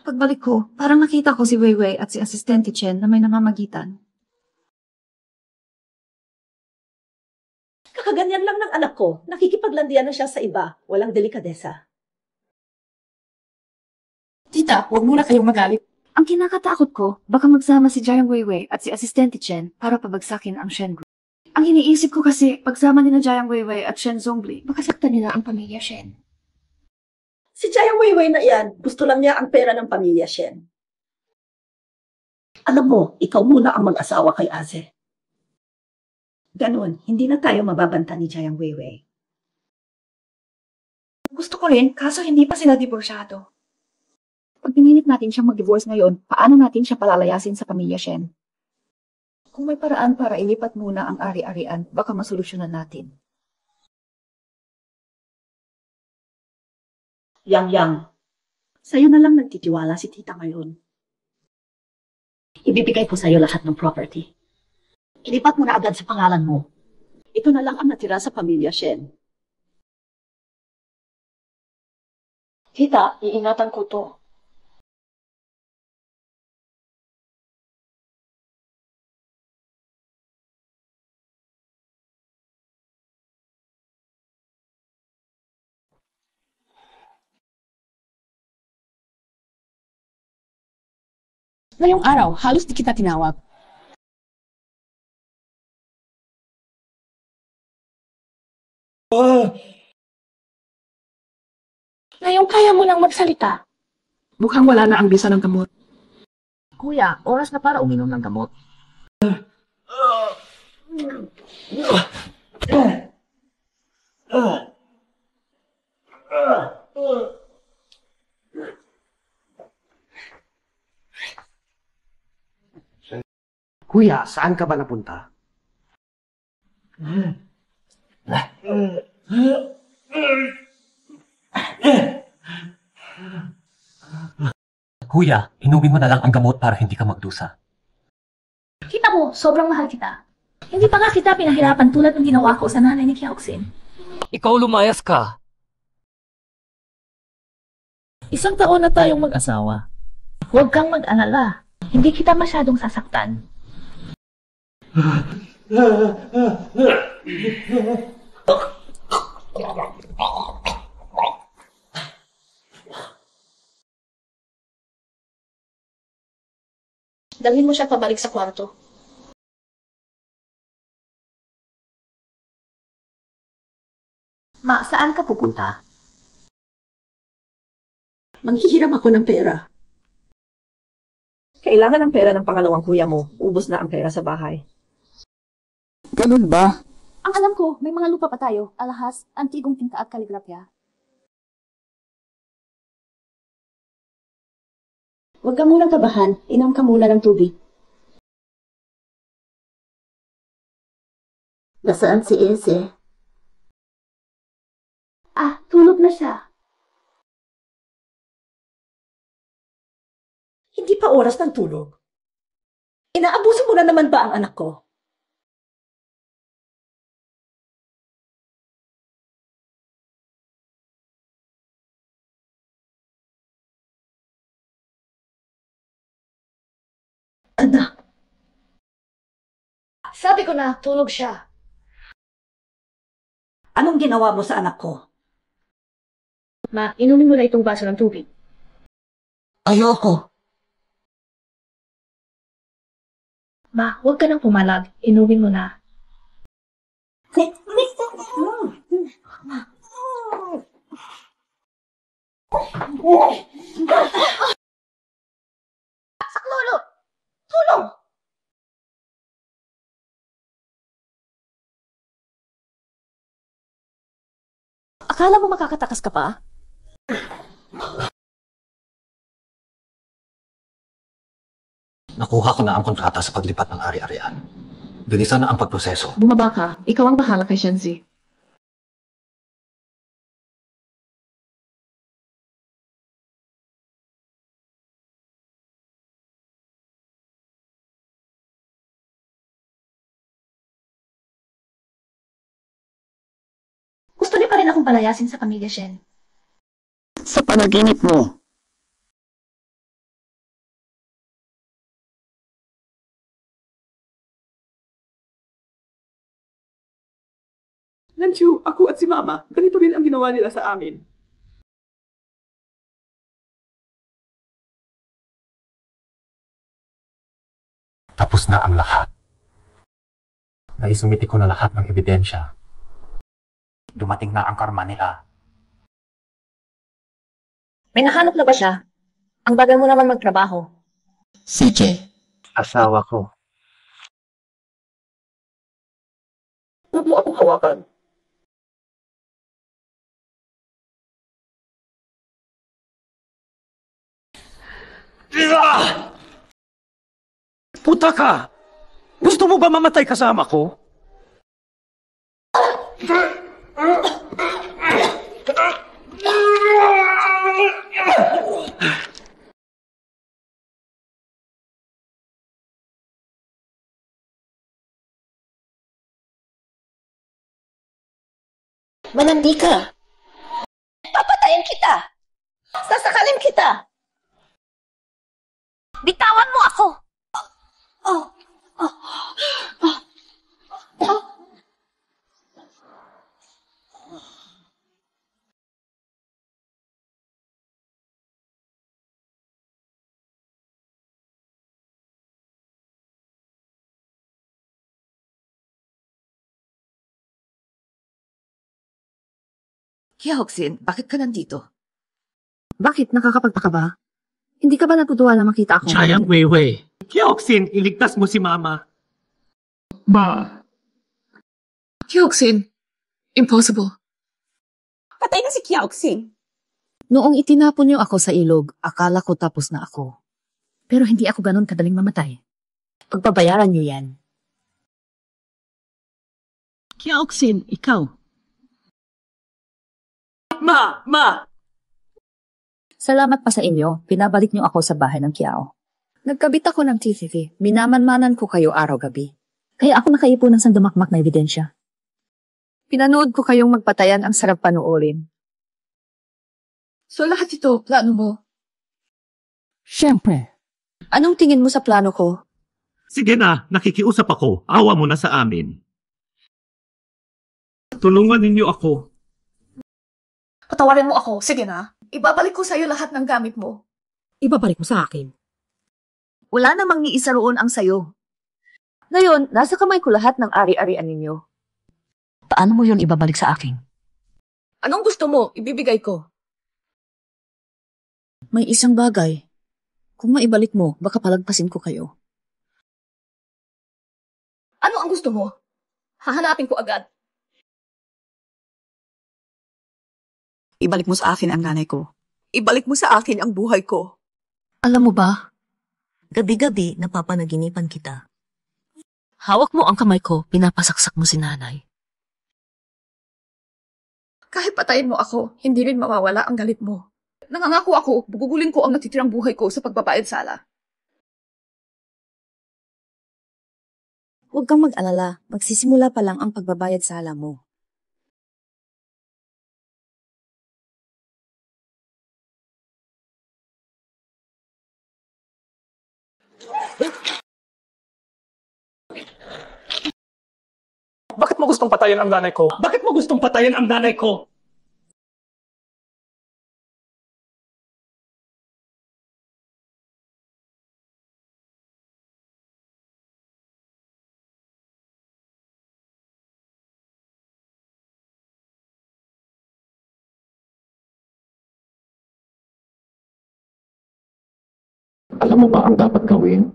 [SPEAKER 14] Pagbalik ko, parang nakita ko si Weiwei at si Asistente Chen na may namamagitan.
[SPEAKER 17] Kakaganyan lang ng anak ko, nakikipaglandian na siya sa iba, walang delikadesa.
[SPEAKER 14] Tita, huwag muna kayong magalit. Ang kinakatakot ko, baka magsama si Jayang Weiwei at si Asistente Chen para pabagsakin ang Shen Group. Ang iniisip ko kasi, pagsama nila Jayang Weiwei at Shen Zhongli, baka saktan nila ang pamilya Shen.
[SPEAKER 17] Si Jayang Weiwei na yan, gusto lang niya ang pera ng pamilya Shen. Alam mo, ikaw muna ang mag-asawa kay Aze. Ganon, hindi na tayo mababanta ni Jayang Weiwei.
[SPEAKER 14] Gusto ko rin, kaso hindi pa sila diborsyado. Pag pinilit natin siyang mag-divorce ngayon, paano natin siya palalayasin sa pamilya Shen? Kung may paraan para ilipat muna ang ari-arian, baka masolusyonan natin.
[SPEAKER 17] Yang, sa'yo na lang nagtitiwala si tita ngayon. Ibibigay ko sa'yo lahat ng property. Ilipat mo na agad sa pangalan mo. Ito na lang ang natira sa pamilya Shen.
[SPEAKER 14] Tita, iingatan ko to.
[SPEAKER 2] Ngayong araw, halos di kita tinawag.
[SPEAKER 3] Ngayon kaya mo lang magsalita.
[SPEAKER 2] Mukhang wala na ang bisa ng gamot.
[SPEAKER 20] Kuya, oras na para uminom ng gamot.
[SPEAKER 9] Kuya, saan ka ba napunta?
[SPEAKER 7] Kuya, inumin mo na lang ang gamot para hindi ka magdusa.
[SPEAKER 12] Kita mo, sobrang mahal kita. Hindi pa nga kita pinahirapan tulad ng ginawa ko sa nanay ni Kyaoksin.
[SPEAKER 7] Ikaw lumayas ka.
[SPEAKER 12] 1 taon na tayong mag-asawa. Huwag kang mag-alala. Hindi kita masyadong sasaktan. Dalhin mo siya pabalik sa kwarto.
[SPEAKER 17] Ma, saan ka pupunta? Manghihiram ako ng pera.
[SPEAKER 2] Kailangan ng pera ng pangalawang kuya mo. Ubos na ang pera sa bahay.
[SPEAKER 13] Ganun ba?
[SPEAKER 12] Ang alam ko, may mga lupa pa tayo. Alahas, antigong tinta at kaligrafya.
[SPEAKER 17] Huwag ka munang kabahan. Inom ka muna ng tubig. Nasaan si Eze?
[SPEAKER 12] Tulog na siya.
[SPEAKER 17] Hindi pa oras ng tulog. Inaabuso mo na naman ba ang anak ko?
[SPEAKER 12] Anak. Sabi ko na, tulog siya.
[SPEAKER 17] Anong ginawa mo sa anak ko?
[SPEAKER 12] Ma, inumin mo na itong baso ng tubig.
[SPEAKER 17] Ayoko.
[SPEAKER 12] Ma, huwag ka nang pumalag. Inumin mo na.
[SPEAKER 17] Saklolo! Tulong!
[SPEAKER 12] Akala mo makakatakas ka pa?
[SPEAKER 7] Nakuha ko na ang kontrata sa paglipat ng ari-arian. Bilisan na ang pagproseso.
[SPEAKER 12] Bumaba ka. Ikaw ang bahala kay Shenzi. Gusto niyo pa rin akong palayasin sa pamilya Shen.
[SPEAKER 17] Sa panaginip mo.
[SPEAKER 2] Nanchu, ako at si Mama, ganito rin ang ginawa nila sa amin.
[SPEAKER 10] Tapos na ang lahat. Naisumiti ko na lahat ng ebidensya. Dumating na ang karma nila.
[SPEAKER 6] May nahanap na ba siya? Ang bagal mo naman magtrabaho.
[SPEAKER 18] CJ, asawa ko.
[SPEAKER 2] Huwag mo akong hawakan.
[SPEAKER 7] Puta ka! Gusto mo ba mamatay kasama ko?
[SPEAKER 17] Malandi ka. Papatayin kita. Sasakalin kita.
[SPEAKER 12] Bitawan mo ako!
[SPEAKER 2] Kyaoksin, bakit ka nandito?
[SPEAKER 6] Bakit? Nakakapagtaka ba? Hindi ka ba natutuwa na makita ako?
[SPEAKER 7] Sayang, Weiwei. Kyoxin, iligtas mo si Mama.
[SPEAKER 12] Kyaoksin, impossible.
[SPEAKER 2] Patay na si Kyaoksin.
[SPEAKER 6] Noong itinapon niyo ako sa ilog, akala ko tapos na ako. Pero hindi ako ganun kadaling mamatay. Pagbabayaran niyo yan.
[SPEAKER 18] Kiaoksin, ikaw.
[SPEAKER 6] Salamat pa sa inyo. Pinabalik niyo ako sa bahay ng Kiao. Nagkabit ako ng TCV. Minamanmanan ko kayo araw-gabi. Kaya ako nakaipon ng sandamakmak na ebidensya. Pinanood ko kayong magpatayan ang sarap panuorin.
[SPEAKER 2] So lahat ito, plano mo?
[SPEAKER 18] Siyempre.
[SPEAKER 6] Anong tingin mo sa plano ko?
[SPEAKER 7] Sige na, nakikiusap ako. Awa mo na sa amin. Tulungan ninyo ako.
[SPEAKER 2] Patawarin mo ako, sige na. Ibabalik ko sa'yo lahat ng gamit mo.
[SPEAKER 6] Ibabalik mo sa akin. Wala namang ni isa roon ang sayo. Ngayon, nasa kamay ko lahat ng ari-arian ninyo. Paano mo yon ibabalik sa akin?
[SPEAKER 2] Anong gusto mo? Ibibigay ko.
[SPEAKER 6] May isang bagay. Kung maibalik mo, baka palagpasin ko kayo.
[SPEAKER 2] Ano ang gusto mo? Hahanapin ko agad.
[SPEAKER 4] Ibalik mo sa akin ang nanay ko. Ibalik mo sa akin ang buhay ko.
[SPEAKER 6] Alam mo ba, gabi-gabi napapanaginipan kita. Hawak mo ang kamay ko, pinapasaksak mo si nanay.
[SPEAKER 2] Kahit patayin mo ako, hindi rin mawawala ang galit mo. Nangangako ako, bugugulin ko ang natitirang buhay ko sa pagbabayad sala.
[SPEAKER 6] Huwag kang mag-alala, magsisimula pa lang ang pagbabayad sala mo.
[SPEAKER 11] Bakit mo gustong patayin ang nanay ko?
[SPEAKER 7] Bakit mo gustong patayin ang nanay ko?
[SPEAKER 16] Alam mo ba ang dapat gawin?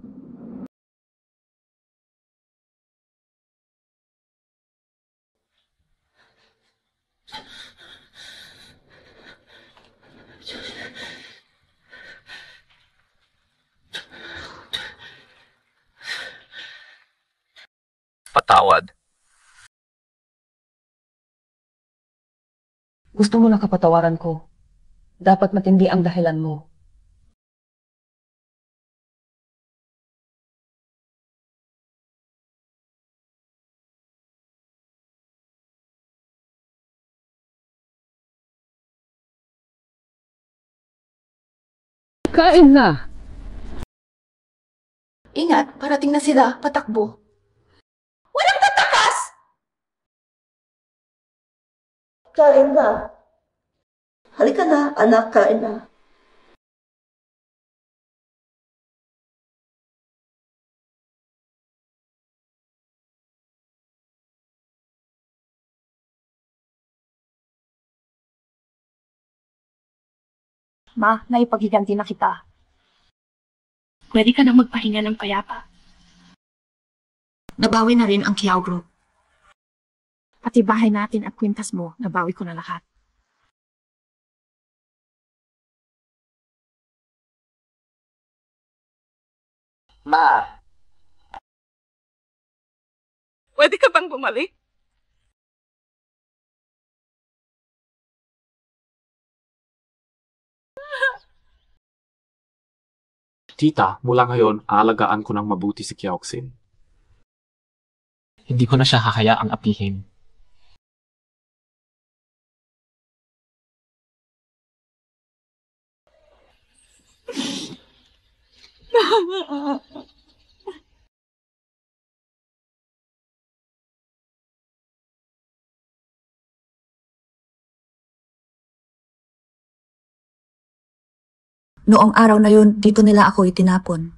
[SPEAKER 8] Patawad.
[SPEAKER 2] Gusto mo na kapatawaran ko. Dapat matindi ang dahilan mo.
[SPEAKER 18] Kain na!
[SPEAKER 2] Ingat, parating na sila, patakbo. Walang tatakas!
[SPEAKER 17] Kain na. Halika na, anak, kain na.
[SPEAKER 12] Ma, naipaghiganti na kita. Pwede ka na magpahinga ng payapa.
[SPEAKER 15] Nabawi na rin ang Kiao Group.
[SPEAKER 12] Pati bahay natin at kwintas mo, nabawi ko na lahat.
[SPEAKER 8] Ma!
[SPEAKER 2] Pwede ka bang bumalik?
[SPEAKER 10] Tita, mula ngayon, aalagaan ko ng mabuti si Kiaoksin.
[SPEAKER 16] Hindi ko na siya hahayaang apihin.
[SPEAKER 15] Noong araw na yun, dito nila ako itinapon.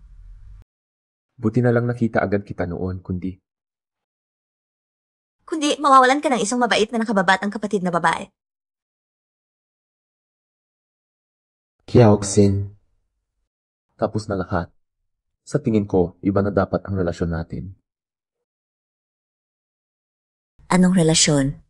[SPEAKER 10] Buti na lang nakita agad kita noon, kundi
[SPEAKER 15] Kundi mawawalan ka ng isang mabait na nakababatang kapatid na babae.
[SPEAKER 10] Kiaoksin. Tapos na lahat. Sa tingin ko, iba na dapat ang relasyon natin.
[SPEAKER 15] Anong relasyon?